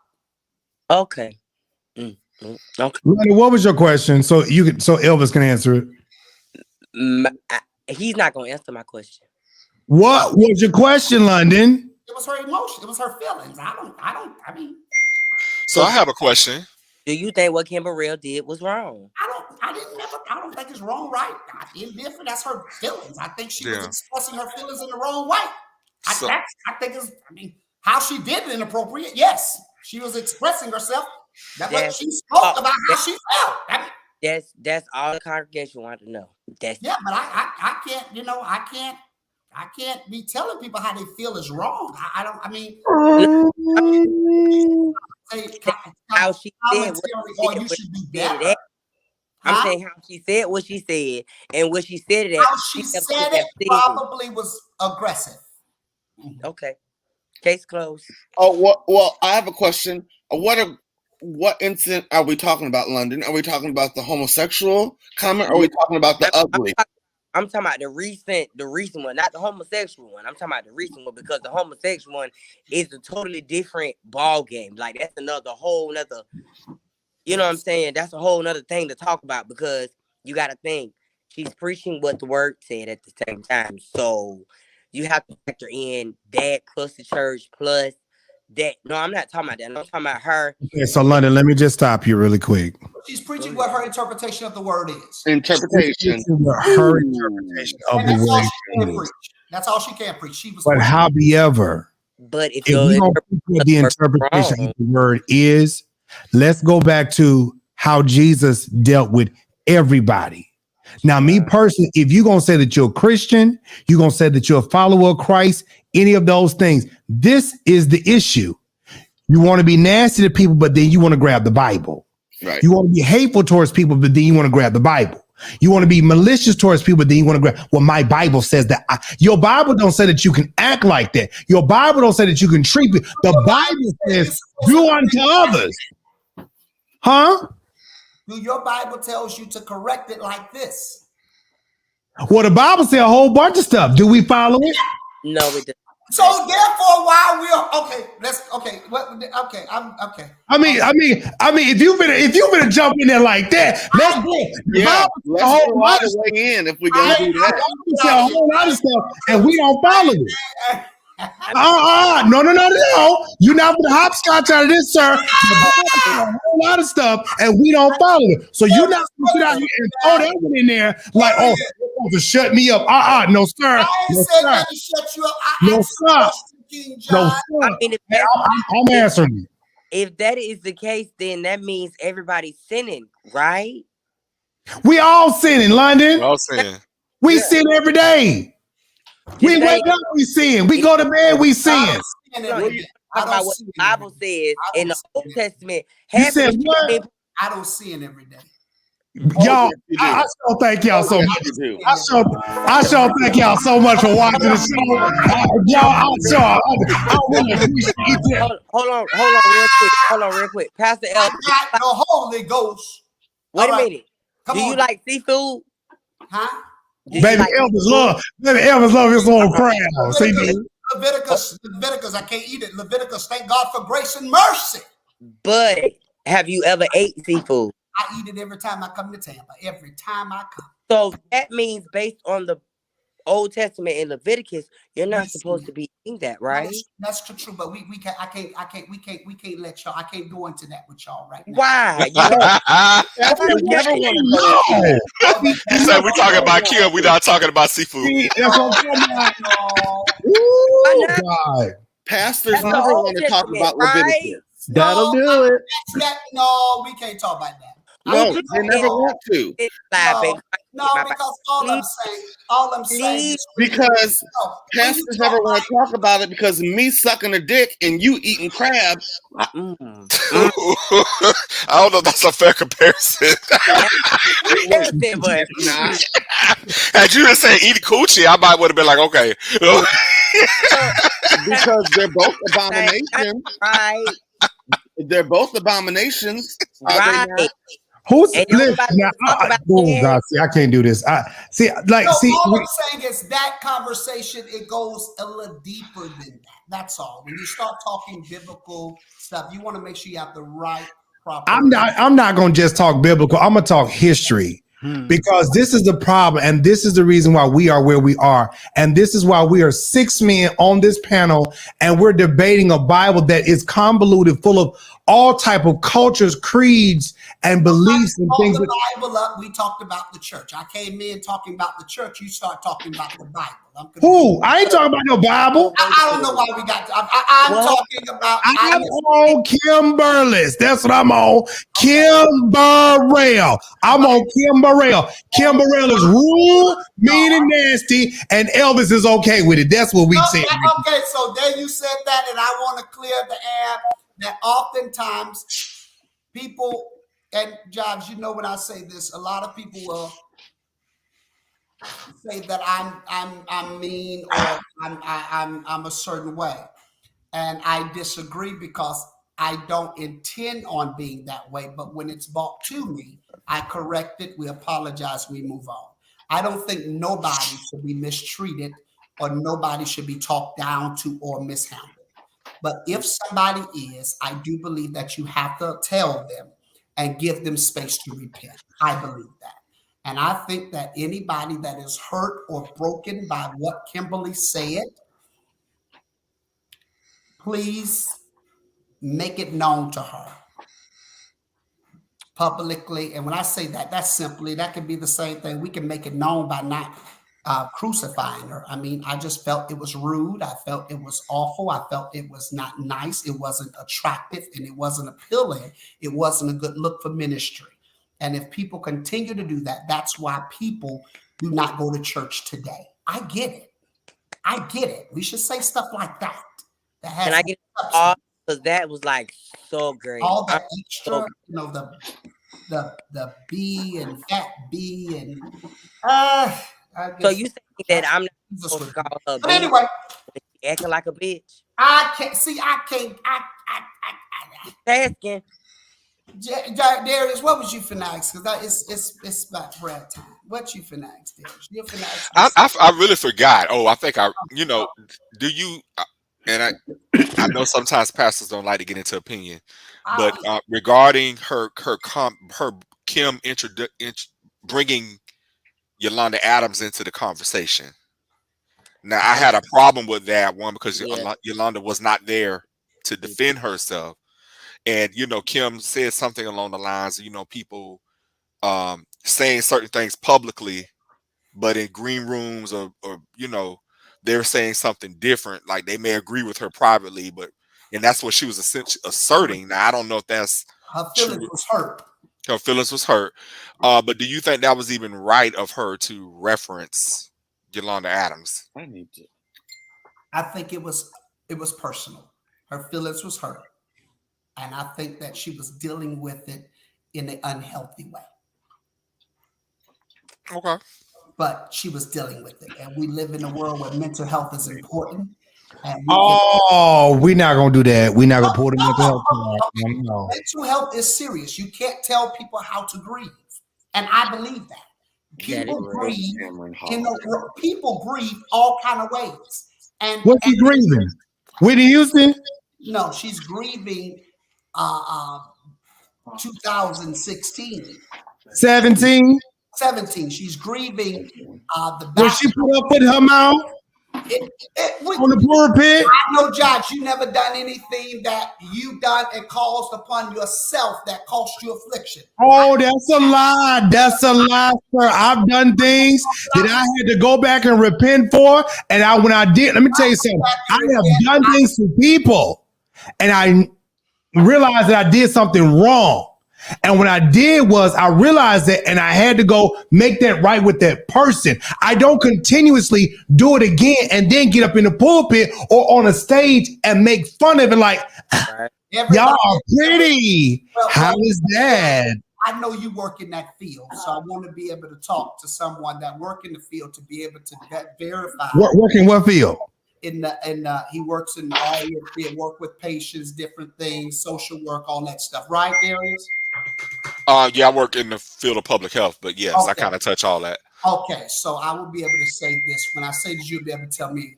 Okay. Okay. What was your question? So Elvis can answer it. He's not going to answer my question. What was your question, London? It was her emotion. It was her feelings. I mean. So I have a question. Do you think what Kimberell did was wrong? I don't think it's wrong, right? Indifferent. That's her feelings. I think she was expressing her feelings in the wrong way. I think how she did it inappropriate. Yes, she was expressing herself. But she spoke about how she felt. That's all the congregation wanted to know. But I can't. I can't be telling people how they feel is wrong. How she said what she said. I'm saying how she said what she said, and what she said it. How she said it probably was aggressive. Okay. Case closed. Oh, well, I have a question. What incident are we talking about, London? Are we talking about the homosexual comment, or are we talking about the ugly? I'm talking about the recent one, not the homosexual one. I'm talking about the recent one, because the homosexual one is a totally different ball game. Like, that's whole nother, you know what I'm saying? That's a whole nother thing to talk about, because you got to think she's preaching what the word said at the same time. So you have to factor in that plus the church plus that. No, I'm not talking about that. I'm talking about her. Okay, so London, let me just stop you really quick. She's preaching what her interpretation of the word is. Interpretation. Her interpretation of the word is. That's all she can preach. She was. But however, but if we don't think what the interpretation of the word is, let's go back to how Jesus dealt with everybody. Now, me personally, if you're going to say that you're a Christian, you're going to say that you're a follower of Christ, any of those things, this is the issue. You want to be nasty to people, but then you want to grab the Bible. Right. You want to be hateful towards people, but then you want to grab the Bible. You want to be malicious towards people, but then you want to grab, well, my Bible says that. Your Bible don't say that you can act like that. Your Bible don't say that you can treat people. The Bible says do unto others. Huh? Your Bible tells you to correct it like this. Well, the Bible says a whole bunch of stuff. Do we follow it? No, it doesn't. So therefore, while we're okay, I'm okay. I mean, if you've been jump in there like that, let's go. Yeah, let's go all the way in if we're gonna do that. Say a whole lot of stuff, and we don't follow it. No. You're not gonna hopscotch out of this, sir. A whole lot of stuff, and we don't follow it. So you're not gonna sit out here and throw that one in there like, oh, you're supposed to shut me up. No, sir. I ain't said that to shut you up. No, sir. No, sir. I mean, I'm answering you. If that is the case, then that means everybody's sinning, right? We all sinning, London. We all sinning. We sin every day. We wake up, we sin. We go to bed, we sin. About what the Bible says in the Old Testament. You said what? I don't sin every day. Y'all, I sure thank y'all so much. I sure thank y'all so much for watching the show. I really appreciate it. Hold on, real quick. Pastor L. I got the Holy Ghost. Wait a minute. Do you like seafood? Huh? Baby Elvis love his little crab. Leviticus, I can't eat it. Leviticus, thank God for grace and mercy. But have you ever ate seafood? I eat it every time I come to Tampa. Every time I come. So that means, based on the Old Testament in Leviticus, you're not supposed to be eating that, right? That's true, but we can't let y'all. I can't go into that with y'all right now. Why? You said we're talking about kill. We're not talking about seafood. God. Pastors never want to talk about Leviticus. That'll do it. No, we can't talk about that. No, they never want to. No, because all I'm saying is because pastors never want to talk about it because me sucking a dick and you eating crab. I don't know if that's a fair comparison. Had you just said eat coochie, I might would have been like, okay. Because they're both abominations. Right. They're both abominations. Right. Who's oh God, see, I can't do this. All I'm saying is that conversation, it goes a little deeper than that. That's all. When you start talking biblical stuff, you want to make sure you have the right proper. I'm not gonna just talk biblical, I'm gonna talk history. Because this is the problem, and this is the reason why we are where we are, and this is why we are 6 men on this panel, and we're debating a Bible that is convoluted, full of all type of cultures, creeds, and beliefs and things. The Bible up. We talked about the church. I came in talking about the church. You start talking about the Bible. Who? I ain't talking about no Bible. I don't know why we got. I'm talking about. I'm on Kim Burles. That's what I'm on. Kim Burrell. I'm on Kim Burrell. Kim Burrell is rude, mean, and nasty, and Elvis is okay with it. That's what we said. Okay, so there you said that, and I want to clear the air that oftentimes people, and Jives, you know when I say this, a lot of people will say that I'm mean or I'm a certain way. And I disagree because I don't intend on being that way. But when it's brought to me, I correct it, we apologize, we move on. I don't think nobody should be mistreated or nobody should be talked down to or mishandled. But if somebody is, I do believe that you have to tell them and give them space to repent. I believe that. And I think that anybody that is hurt or broken by what Kimberly said, please make it known to her publicly. And when I say that, that's simply, that could be the same thing. We can make it known by not crucifying her. I mean, I just felt it was rude. I felt it was awful. I felt it was not nice. It wasn't attractive and it wasn't appealing. It wasn't a good look for ministry. And if people continue to do that, that's why people do not go to church today. I get it. I get it. We should say stuff like that. Can I get all? Because that was like so great. All the extra, you know, the B and fat B and so you saying that I'm not supposed to call her? But anyway, acting like a bitch. I can't see. I can't. Asking. Darius, what was you finna ask? Because it's about bread time. What you finna ask, Darius? You finna ask? I really forgot. Oh, I think do you? And I know sometimes pastors don't like to get into opinion, but regarding her Kim bringing Yolanda Adams into the conversation. Now, I had a problem with that one because Yolanda was not there to defend herself. And, Kim said something along the lines of, people saying certain things publicly, but in green rooms or they're saying something different. Like they may agree with her privately, and that's what she was essentially asserting. Now, I don't know if that's her feelings was hurt. Her feelings was hurt. But do you think that was even right of her to reference Yolanda Adams? I think it was personal. Her feelings was hurt. And I think that she was dealing with it in an unhealthy way. Okay. But she was dealing with it. And we live in a world where mental health is important. And we're not going to do that. We're not going to pull the mental health. No. Mental health is serious. You can't tell people how to grieve. And I believe that. People grieve people grieve all kind of ways. And what's she grieving? Whitney Houston? No, she's grieving 2016. 17? 17. She's grieving the when she put up with her mouth on the pulpit. I know, Josh, you never done anything that you done and caused upon yourself that cost you affliction. Oh, that's a lie. That's a lie, sir. I've done things that I had to go back and repent for. And when I did, let me tell you something. I have done things to people, and I realized that I did something wrong. And what I did was I realized that, and I had to go make that right with that person. I don't continuously do it again and then get up in the pulpit or on a stage and make fun of it like, y'all are pretty. How is that? I know you work in that field, so I want to be able to talk to someone that work in the field to be able to verify. Work in what field? He works in all your field, work with patients, different things, social work, all that stuff. Right, Darius? Yeah, I work in the field of public health, but yes, okay. I kind of touch all that. Okay, so I will be able to say this. When I say this, you'll be able to tell me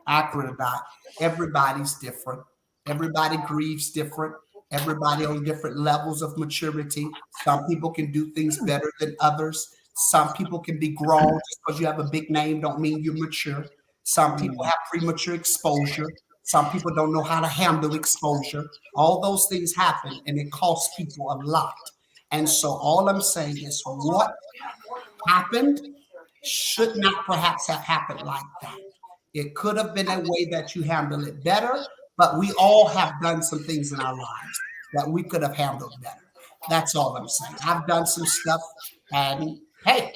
accurate about it. Everybody's different. Everybody grieves different. Everybody on different levels of maturity. Some people can do things better than others. Some people can be grown. Just because you have a big name don't mean you're mature. Some people have premature exposure. Some people don't know how to handle exposure. All those things happen, and it costs people a lot. And so all I'm saying is what happened should not perhaps have happened like that. It could have been a way that you handle it better, but we all have done some things in our lives that we could have handled better. That's all I'm saying. I've done some stuff, and hey,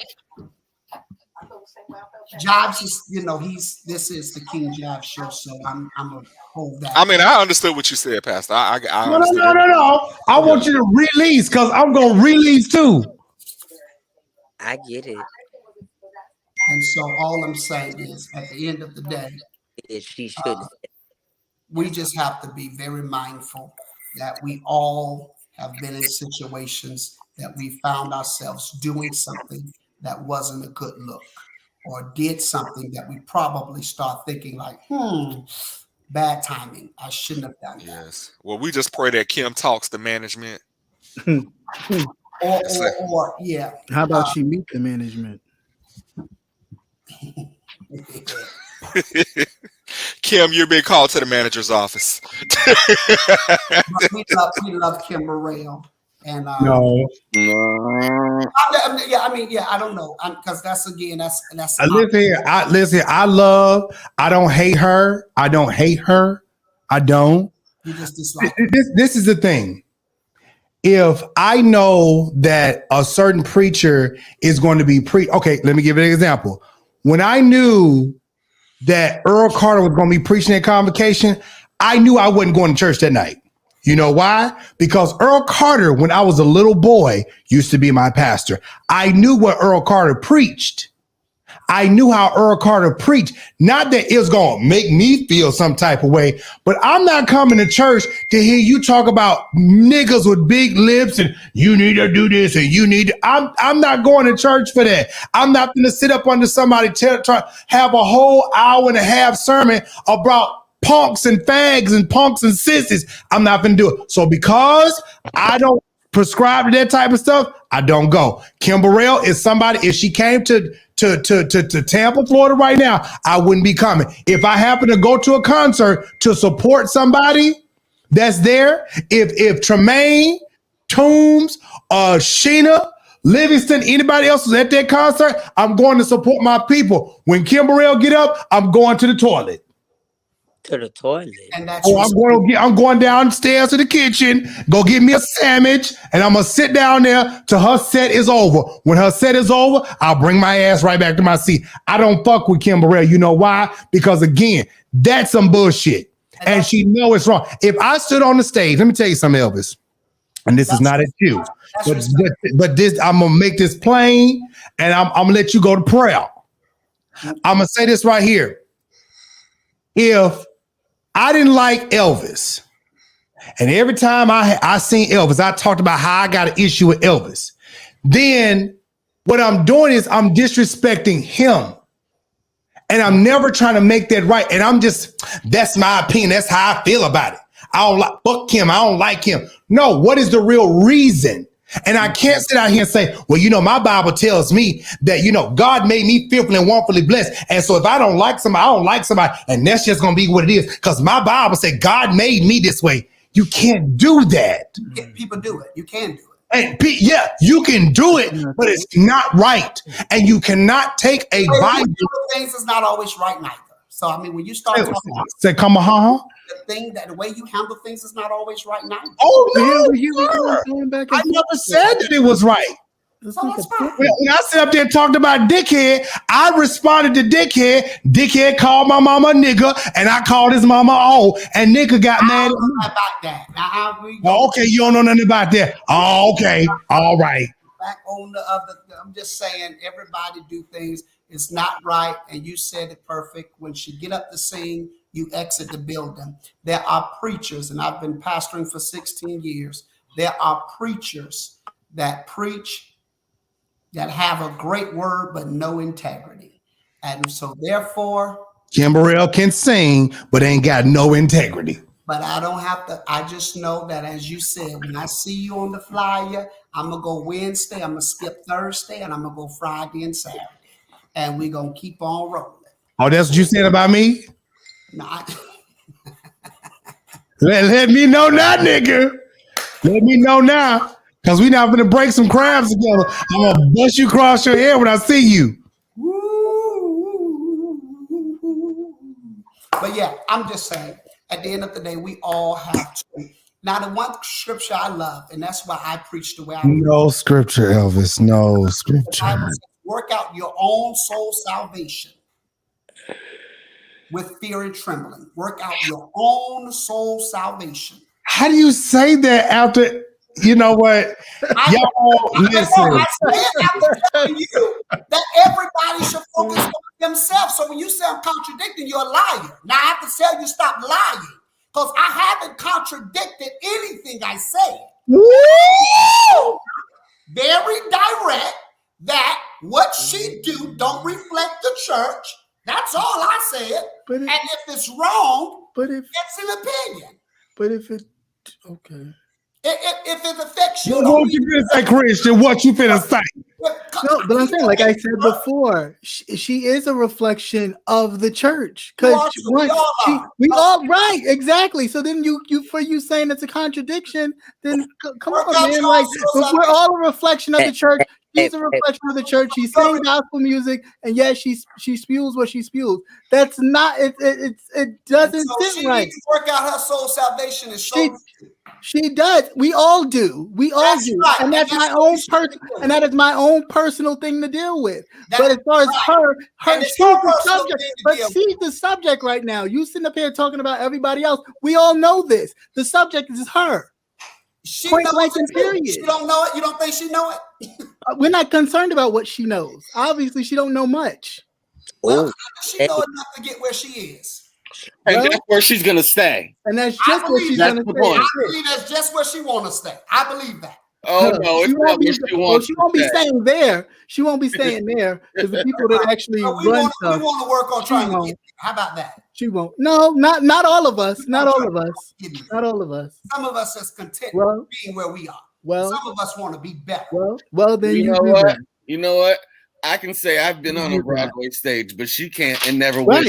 Jives is, this is the KingJivesShow, so I'm gonna hold that. I mean, I understood what you said, Pastor. I No. I want you to release, because I'm gonna release too. I get it. And so all I'm saying is, at the end of the day, she should. we just have to be very mindful that we all have been in situations that we found ourselves doing something that wasn't a good look, or did something that we probably start thinking like, bad timing. I shouldn't have done that. Yes. Well, we just pray that Kim talks to management. Or yeah. How about she meet the management? Kim, you're being called to the manager's office. we love Kim Burrell. And No. I don't know, because that's Listen, I don't hate her. I don't. You just dislike. This is the thing. If I know that a certain preacher is going to be okay, let me give you an example. When I knew that Earl Carter was going to be preaching at Convocation, I knew I wasn't going to church that night. You know why? Because Earl Carter, when I was a little boy, used to be my pastor. I knew what Earl Carter preached. I knew how Earl Carter preached. Not that it was going to make me feel some type of way, but I'm not coming to church to hear you talk about niggas with big lips and you need to do this and you need to. I'm not going to church for that. I'm not going to sit up under somebody have a whole hour and a half sermon about punks and fags and punks and sissies. I'm not going to do it. So because I don't prescribe to that type of stuff, I don't go. Kim Burrell is somebody, if she came to Tampa, Florida right now, I wouldn't be coming. If I happen to go to a concert to support somebody that's there, if Tremaine, Toombs, Sheena, Livingston, anybody else is at that concert, I'm going to support my people. When Kim Burrell get up, I'm going to the toilet. To the toilet. And that's I'm going downstairs to the kitchen, go get me a sandwich, and I'm gonna sit down there till her set is over. When her set is over, I'll bring my ass right back to my seat. I don't fuck with Kim Burrell. You know why? Because again, that's some bullshit. And she know it's wrong. If I stood on the stage, let me tell you something, Elvis, and this is not at you, but this, I'm gonna make this plain, and I'm gonna let you go to prayer. I'm gonna say this right here. If I didn't like Elvis, and every time I seen Elvis, I talked about how I got an issue with Elvis, then what I'm doing is I'm disrespecting him. And I'm never trying to make that right. And that's my opinion. That's how I feel about it. I don't like, fuck him. I don't like him. No, what is the real reason? And I can't sit out here and say, well, my Bible tells me that, God made me fearfully and wonderfully blessed. And so if I don't like somebody, I don't like somebody. And that's just going to be what it is. Because my Bible said God made me this way. You can't do that. People do it. You can do it. And yeah, you can do it, but it's not right. And you cannot take a Bible. Things is not always right neither. So, I mean, when you start talking about the way you handle things is not always right neither. Oh, no, I never said that it was right. When I sat up there and talked about dickhead, I responded to dickhead. Dickhead called my mama a nigga, and I called his mama old, and nigga got mad at me. About that. Okay, you don't know nothing about that. Oh, okay, all right. Back on the other, I'm just saying, everybody do things. It's not right, and you said it perfect. When she get up to sing, you exit the building. There are preachers, and I've been pastoring for 16 years. There are preachers that preach that have a great word but no integrity. And so therefore, Kim Burrell can sing, but ain't got no integrity. But I don't have to, I just know that, as you said, when I see you on the flyer, I'm going to go Wednesday, I'm going to skip Thursday, and I'm going to go Friday and Saturday. And we're going to keep on rolling. Oh, that's what you said about me? Nah. Let me know now, nigga. Let me know now. Because we not going to break some crabs together. I'm going to bust you across your head when I see you. But yeah, I'm just saying, at the end of the day, we all have to. Now, the one scripture I love, and that's why I preach the way I do. No scripture, Elvis. No scripture. Work out your own soul salvation with fear and trembling. Work out your own soul salvation. How do you say that after... You know what? Y'all listen. I after telling you that everybody should focus on themselves. So when you say I'm contradicting, you're a liar. Now I have to tell you stop lying. because I haven't contradicted anything I said. Woo! Very direct that what she do don't reflect the church. That's all I said. But and if it's wrong, but if it's an opinion. But if it okay. If it affects you, what you finna say, Christian? What you finna say? No, but I'm saying, like I said before, she is a reflection of the church. Because we all right, exactly. So then you for you saying it's a contradiction, then come on, man. Like we're all a reflection of the church. She's a reflection of the church. She sings gospel music, and yes, she spews what she spews. That's not it doesn't sit right. Needs to work out her soul salvation and show. She does. We all do. We all do. Right. And that's my own and that is my own personal thing to deal with. But as far as she's the subject. But she's the subject right now. You sitting up here talking about everybody else. We all know this. The subject is her. She Point knows blank and it. period. She don't know it. You don't think she know it? We're not concerned about what she knows. Obviously, she don't know much. Well, she know enough to get where she is. And that's where she's gonna stay. And that's just where she's gonna stay. I believe that's just where she want to stay. I believe that. Oh no, it's not where she wants. She won't be staying there. She won't be staying there because the people that actually run stuff. We want to work on trying to get. How about that? She won't. No, not all of us. Not all of us. Not all of us. Some of us is content being where we are. Well, some of us want to be better. Well, then you know what? You know what? I can say I've been on a Broadway stage, but she can't and never will.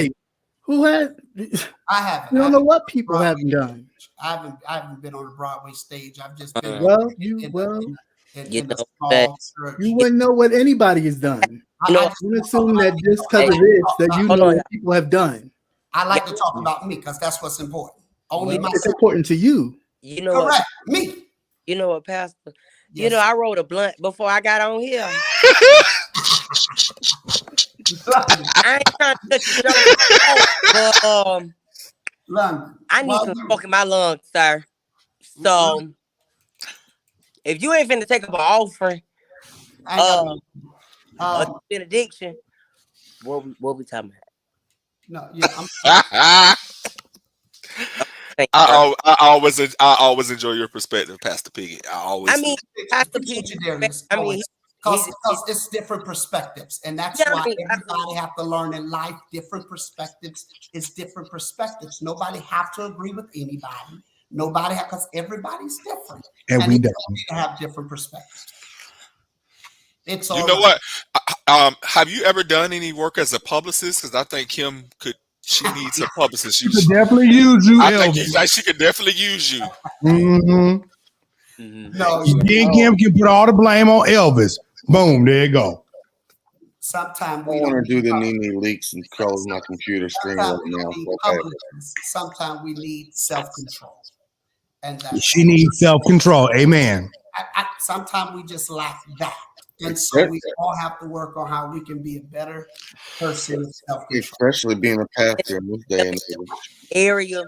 Who has? I haven't. You don't know what people haven't done. I haven't been on a Broadway stage. I've just been. You you wouldn't know what anybody has done. You assume that just because of this, that you know what people have done. I like to talk about me because that's what's important. Only myself. It's important to you. You know correct. Me. You know what, Pastor? Yes. You know, I rolled a blunt before I got on here. I ain't trying to touch the show, but I need some smoke in my lungs, sir. So if you ain't finna take up an offering, a benediction, what we talking about? No, yeah, I always enjoy your perspective, Pastor Piggy. Pastor Piggy. Because it's different perspectives, and that's why everybody have to learn in life. Different perspectives is different perspectives. Nobody have to agree with anybody. Nobody because everybody's different, and we don't need to have different perspectives. It's all. You know what? Have you ever done any work as a publicist? Because I think Kim could. She needs a publicist. She could definitely use you. I think she could definitely use you. Mm-hmm. No, Kim can put all the blame on Elvis. Boom, there you go. Sometimes we want to do the Nene leaks and close my computer screen right now. Sometimes we need self-control, and she needs self-control. Amen. Sometimes we just lack that. And so we all have to work on how we can be a better person with self-control. Especially being a pastor in this day and age. Area.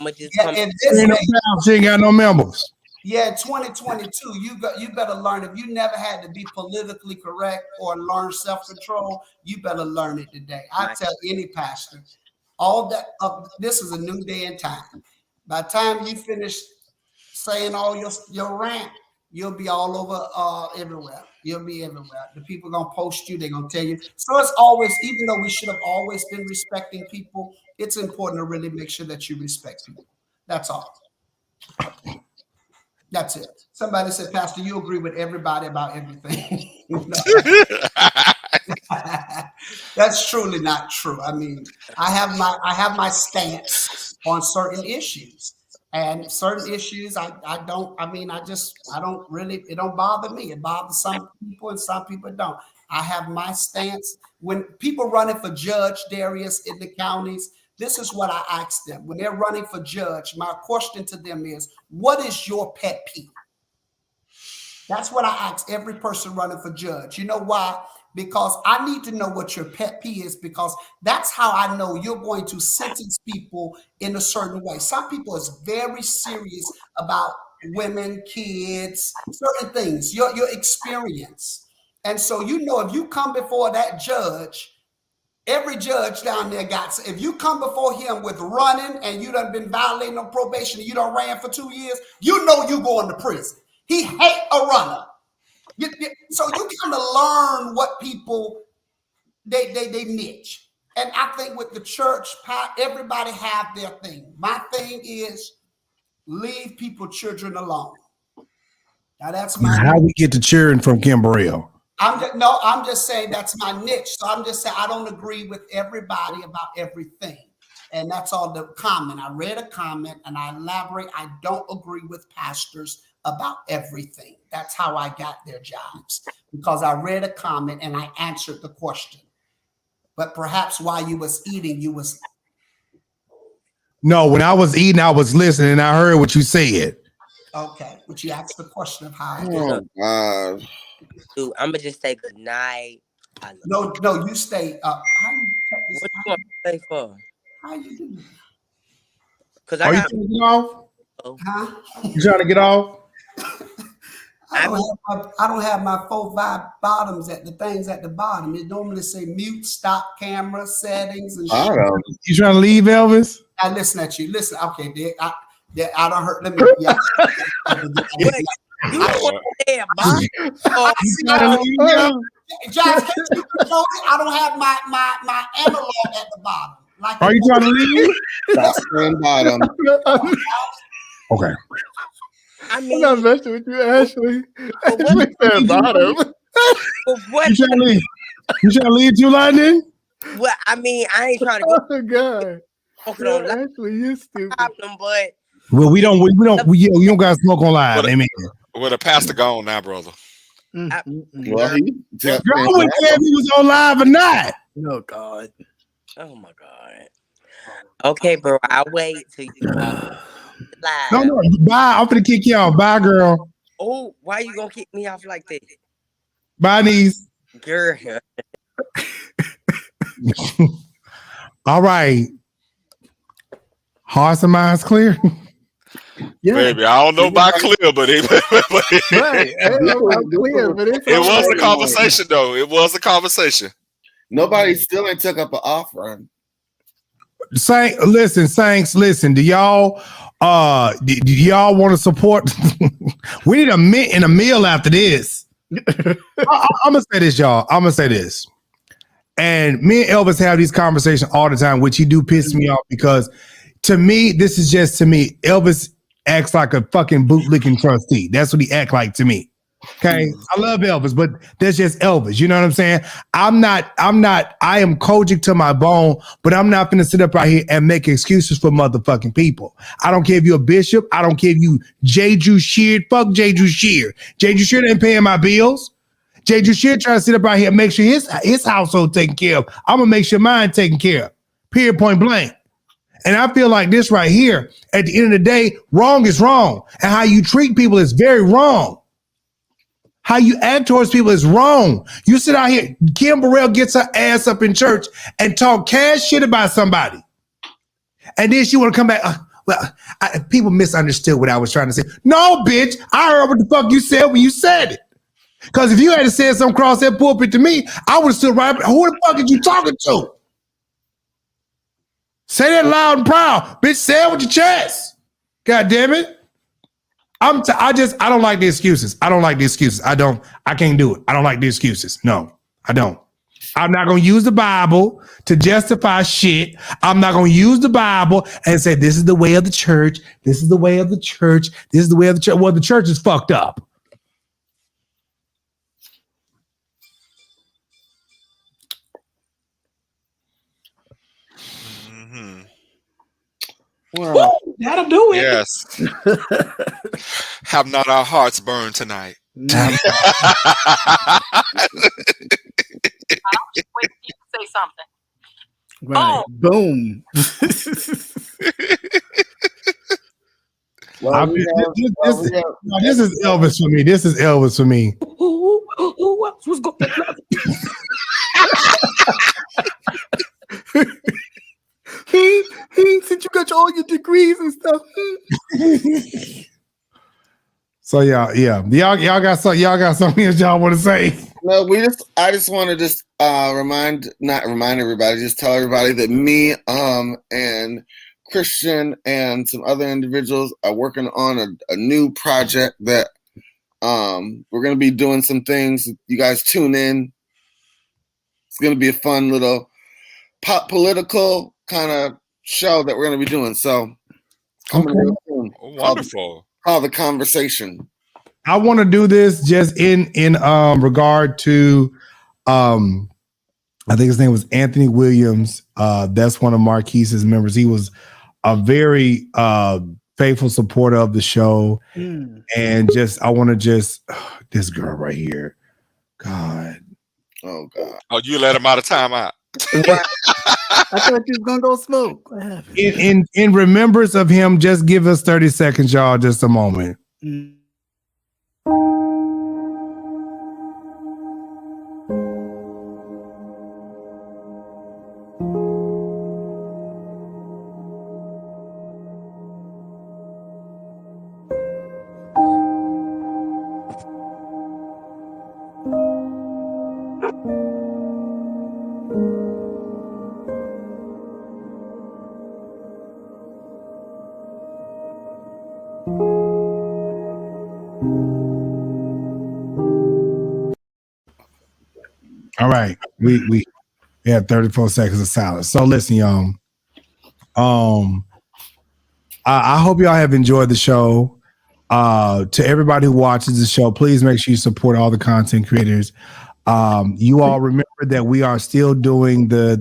I'm just she ain't got no members. Yeah, 2022, you better learn. If you never had to be politically correct or learn self-control, you better learn it today. I tell any pastor, all that this is a new day and time. By the time you finish saying all your rant, you'll be all over everywhere. You'll be everywhere. The people are gonna post you, they're gonna tell you. So it's always, even though we should have always been respecting people, it's important to really make sure that you respect people. That's all. That's it. Somebody said, Pastor, you agree with everybody about everything. That's truly not true. I mean, I have my stance on certain issues. And certain issues, it don't really, it don't bother me. It bothers some people and some people don't. I have my stance. When people running for judge, Darius, in the counties, this is what I ask them. When they're running for judge, my question to them is, what is your pet peeve? That's what I ask every person running for judge. You know why? Because I need to know what your pet peeve is, because that's how I know you're going to sentence people in a certain way. Some people is very serious about women, kids, certain things, your experience. And so, if you come before that judge, Every judge down there if you come before him with running and you done been violating on probation and you done ran for 2 years, you know you going to prison. He hate a runner. So you kind of learn what people, they niche. And I think with the church, everybody have their thing. My thing is leave people children alone. Now that's my how we get to cheering from Kim Burrell. I'm just saying that's my niche. So I'm just saying I don't agree with everybody about everything. And that's all the comment. I read a comment and I elaborate. I don't agree with pastors about everything. That's how I got their jobs, because I read a comment and I answered the question. But perhaps while you was eating, you was. No, when I was eating, I was listening and I heard what you said. Okay, but you asked the question of how I did. Oh, God. Dude, I'm gonna just say good night. No, you stay up. How you what you want to stay for? How you do? Because I got. You trying to get off? Huh? You trying to get off? I don't have my 4-5 bottoms at the things at the bottom. It normally say mute, stop, camera, settings, and shit. You trying to leave, Elvis? I listen at you. Listen, okay, Dick. I don't hurt. Let me. Yeah. You don't want to say Josh, I don't have my analog at the bottom. Like, are you trying to leave? That's the bottom. Okay. I mean, I'm not messing with you, Ashley. Ashley said bottom. What? You trying to leave? You trying to leave too, London? Well, I mean, I ain't trying to go. Oh God. Okay, Ashley, you stupid. But well, you don't got to smoke on live. Amen. Well, the pastor gone now, brother. Well, I wouldn't care if he was on live or not. Oh God. Oh my God. Okay, bro. I'll wait till you live. No, bye. I'm gonna kick you off. Bye, girl. Oh, why you gonna kick me off like that? Bye, niece. Girl. All right. Hearts and minds clear. Yeah. Baby, I don't know about clear, but it was a conversation, though. It was a conversation. Nobody still ain't took up an offering. Saints, listen. Do y'all want to support? We need a mint and a meal after this. I'm gonna say this, y'all. I'm gonna say this. And me and Elvis have these conversations all the time, which he do piss me off because to me, this is just to me, Elvis acts like a fucking bootlicking trustee. That's what he act like to me. Okay. I love Elvis, but that's just Elvis. You know what I'm saying? I am Kojic to my bone, but I'm not gonna sit up right here and make excuses for motherfucking people. I don't care if you're a bishop. I don't care if you Jeju Shear. Fuck Jeju Shear. Jeju Shear ain't paying my bills. Jeju Shear trying to sit up right here and make sure his household taken care of. I'm gonna make sure mine taken care of. Period, point blank. And I feel like this right here, at the end of the day, wrong is wrong. And how you treat people is very wrong. How you act towards people is wrong. You sit out here, Kim Burrell gets her ass up in church and talk cash shit about somebody. And then she want to come back. People misunderstood what I was trying to say. No, bitch, I heard what the fuck you said when you said it. Because if you had said something across that pulpit to me, I would have stood right up. Who the fuck are you talking to? Say that loud and proud. Bitch, say it with your chest. God damn it. I don't like the excuses. I can't do it. I don't like the excuses. No, I don't. I'm not going to use the Bible to justify shit. I'm not going to use the Bible and say, this is the way of the church. This is the way of the church. This is the way of the church. Well, the church is fucked up. Well, that'll do it. Yes. Have not our hearts burned tonight. Wait for you to say something. Right. Boom. Well, this is Elvis for me. This is Elvis for me. Who else was going to since you got all your degrees and stuff. So y'all got something else y'all want to say? No, I just want to not remind everybody, just tell everybody that me, and Christian and some other individuals are working on a new project that we're going to be doing some things. You guys tune in. It's going to be a fun little pop political kind of show that we're going to be doing. So coming real soon. Wonderful. Called The Conversation. I want to do this just in regard to I think his name was Anthony Williams. That's one of Marquise's members. He was a very faithful supporter of the show. And I want to this girl right here. God. Oh, God. Oh, you let him out of timeout. I thought you was going to go smoke. In remembrance of him, just give us 30 seconds, y'all. Just a moment. All right, we have 34 seconds of silence. So listen, y'all. I hope y'all have enjoyed the show. To everybody who watches the show, please make sure you support all the content creators. You all remember that we are still doing the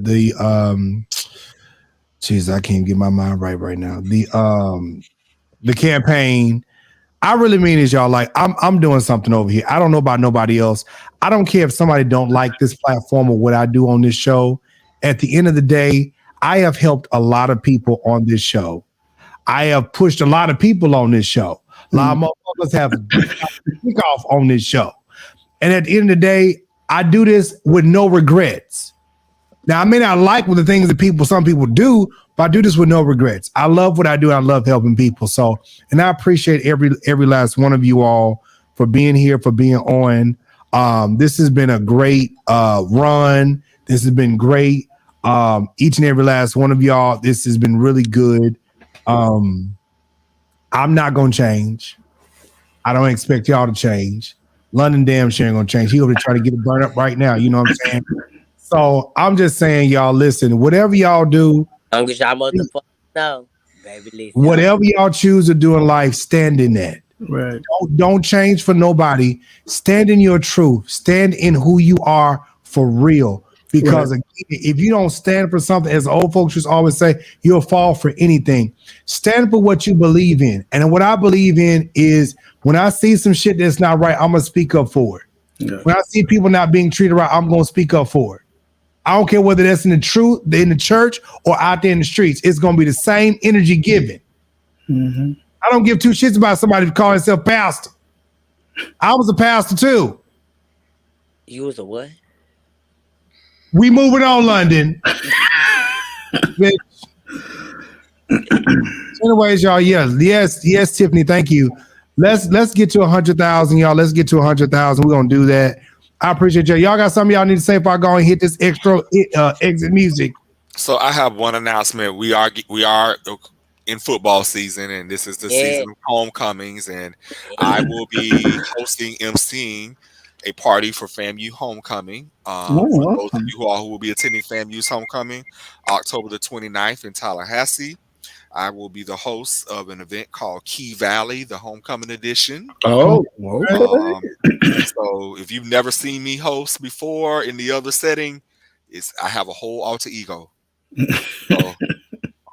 I can't get my mind right now. The campaign. I really mean is y'all, like I'm doing something over here. I don't know about nobody else. I don't care if somebody don't like this platform or what I do on this show. At the end of the day, I have helped a lot of people on this show. I have pushed a lot of people on this show. A lot of motherfuckers have kick off on this show. And at the end of the day, I do this with no regrets. Now, I may not like the things that some people do, but I do this with no regrets. I love what I do. I love helping people. So, and I appreciate every last one of you all for being here, for being on. This has been a great run. This has been great. Each and every last one of y'all, this has been really good. I'm not going to change. I don't expect y'all to change. London damn sure ain't going to change. He over to try to get it burned up right now. You know what I'm saying? So I'm just saying, y'all, listen, whatever y'all do, y'all motherfuckers know, baby, listen. Whatever y'all choose to do in life, stand in that. Right. Don't change for nobody. Stand in your truth. Stand in who you are for real. Because again, if you don't stand for something, as old folks just always say, you'll fall for anything. Stand for what you believe in. And what I believe in is when I see some shit that's not right, I'm going to speak up for it. Yeah. When I see people not being treated right, I'm going to speak up for it. I don't care whether that's in the church or out there in the streets. It's going to be the same energy given. Mm-hmm. I don't give two shits about somebody who calls himself pastor. I was a pastor too. You was a what? We moving on, London. Anyways, y'all, yes, Tiffany, thank you. Let's get to 100,000, y'all. Let's get to 100,000. We're gonna do that. I appreciate y'all. Y'all got something y'all need to say before I go and hit this extra exit music. So I have one announcement. We are in football season, and this is the season of homecomings, and I will be emceeing a party for FAMU homecoming. For those of you who will be attending FAMU's homecoming, October the 29th in Tallahassee. I will be the host of an event called Key Valley, the homecoming edition. Oh, okay. So if you've never seen me host before in the other setting, I have a whole alter ego. So,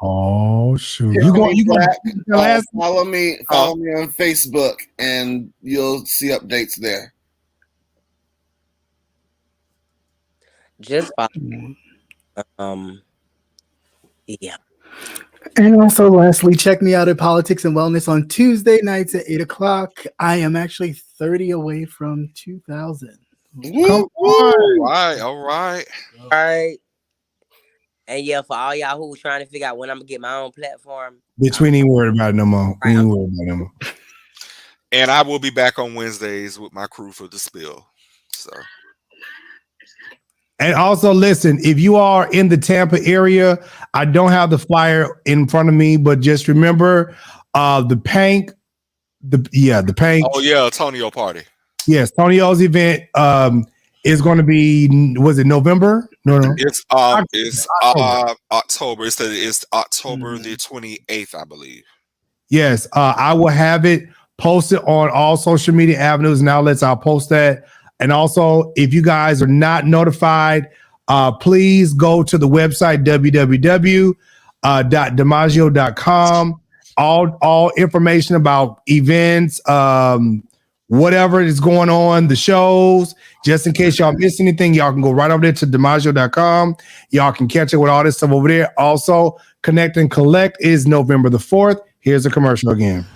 oh shoot! Follow me on Facebook, and you'll see updates there. Just yeah. And also, lastly, check me out at Politics and Wellness on Tuesday nights at 8 o'clock. I am actually 30 away from 2,000. All right. And yeah, for all y'all who trying to figure out when I'm gonna get my own platform, bitch, we ain't worried about it no more. We ain't worried about it no more. And I will be back on Wednesdays with my crew for the spill. So And also, listen, if you are in the Tampa area, I don't have the flyer in front of me, but just remember the Pank. The Pank. Oh yeah, Tonio party. Yes, Tonio's event is going to be. Was it November? No. It's October. It's October the 28th, I believe. Yes, I will have it posted on all social media avenues and outlets. I'll post that. And also, if you guys are not notified, please go to the website www.DiMaggio.com. All information about events, whatever is going on, the shows. Just in case y'all miss anything, y'all can go right over there to DiMaggio.com. Y'all can catch it with all this stuff over there. Also, Connect and Collect is November the 4th. Here's a commercial again.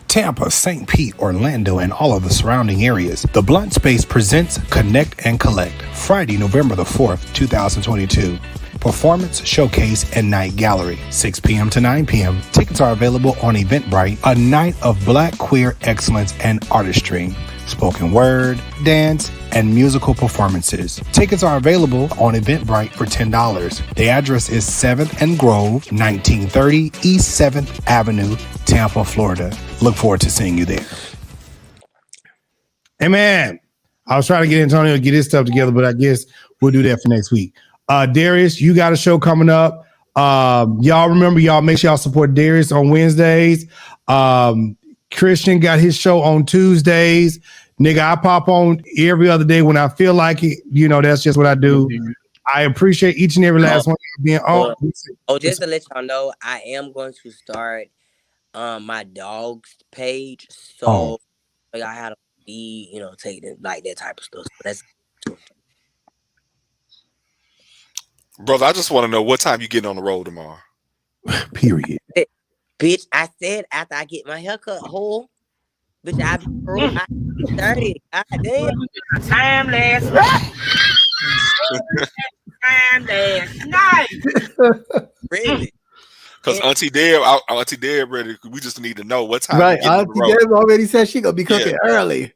Tampa, St. Pete, Orlando, and all of the surrounding areas, The Blunt Space presents Connect and Collect, Friday, November the 4th, 2022. Performance, showcase, and night gallery, 6 p.m. to 9 p.m. Tickets are available on Eventbrite, a night of Black queer excellence and artistry. Spoken word, dance, and musical performances. Tickets are available on Eventbrite for $10. The address is 7th and Grove, 1930 East 7th Avenue, Tampa, Florida. Look forward to seeing you there. Hey, man. I was trying to get Antonio to get his stuff together, but I guess we'll do that for next week. Darius, you got a show coming up. Y'all remember, make sure y'all support Darius on Wednesdays. Christian got his show on Tuesdays. Nigga, I pop on every other day when I feel like it. That's just what I do. I appreciate each and every last one being on. Just to let y'all know, I am going to start my dog's page. So I had to be, taking like that type of stuff. So that's brother, I just want to know what time you getting on the road tomorrow. Period. Bitch, I said after I get my haircut whole, bitch, I be 30. God damn. Time last night. Really? Because Auntie Deb, ready. We just need to know what time. Right, Auntie Deb already said she gonna be cooking early.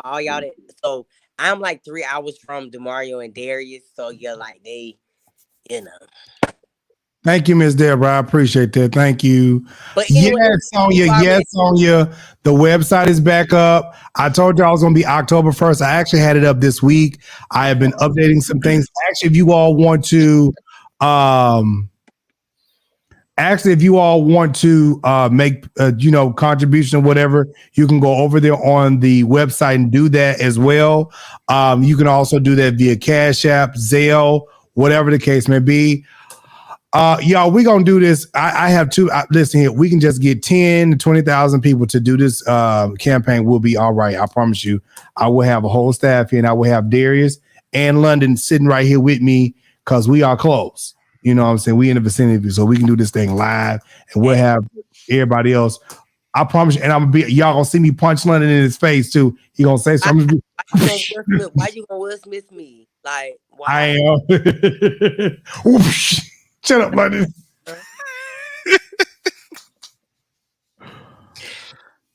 All y'all. So I'm like 3 hours from DeMario and Darius. So yeah, like they, Thank you, Miss Deborah. I appreciate that. Thank you. But anyway, yes, Sonia. The website is back up. I told you I was going to be October 1st. I actually had it up this week. I have been updating some things. Actually, if you all want to, make contribution or whatever, you can go over there on the website and do that as well. You can also do that via Cash App, Zelle, whatever the case may be. Y'all, we're going to do this. I have two. Listen here, we can just get 10 to 20,000 people to do this campaign. We'll be all right. I promise you. I will have a whole staff here, and I will have Darius and London sitting right here with me because we are close. You know what I'm saying? We in the vicinity, so we can do this thing live, and we'll have everybody else. I promise you, and y'all gonna see me punch London in his face too. He gonna say something. Why you gonna Will Smith me? Like, why? I am. Shut up, London.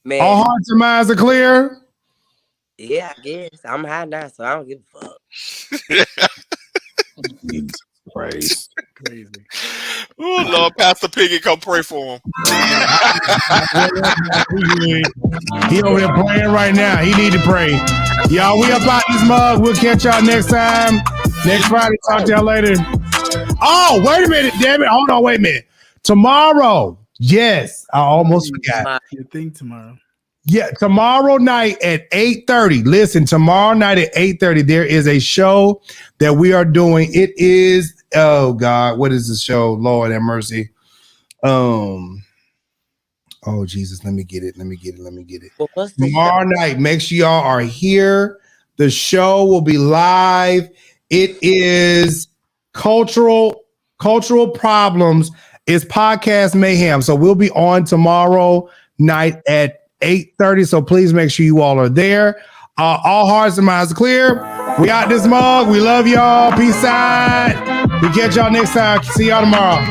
Man, all hearts and minds are clear. Yeah, I guess I'm high now, so I don't give a fuck. Crazy. Oh Lord, Pastor Piggy, come pray for him. He over there praying right now. He need to pray. Y'all, we up out this mug. We'll catch y'all next time. Next Friday. Talk to y'all later. Oh, wait a minute, damn it. Hold on, wait a minute. Tomorrow. Yes, I almost forgot. Your thing tomorrow. Yeah, tomorrow night at 8:30. Listen, tomorrow night at 8:30, there is a show that we are doing. It is, oh God, what is the show? Lord have mercy. Oh Jesus, let me get it. Well, Tomorrow night, make sure y'all are here. The show will be live. It is cultural problems. It's podcast mayhem. So we'll be on tomorrow night at 8:30. So please make sure you all are there. All hearts and minds are clear. We out this mug. We love y'all. Peace out. We catch y'all next time. See y'all tomorrow.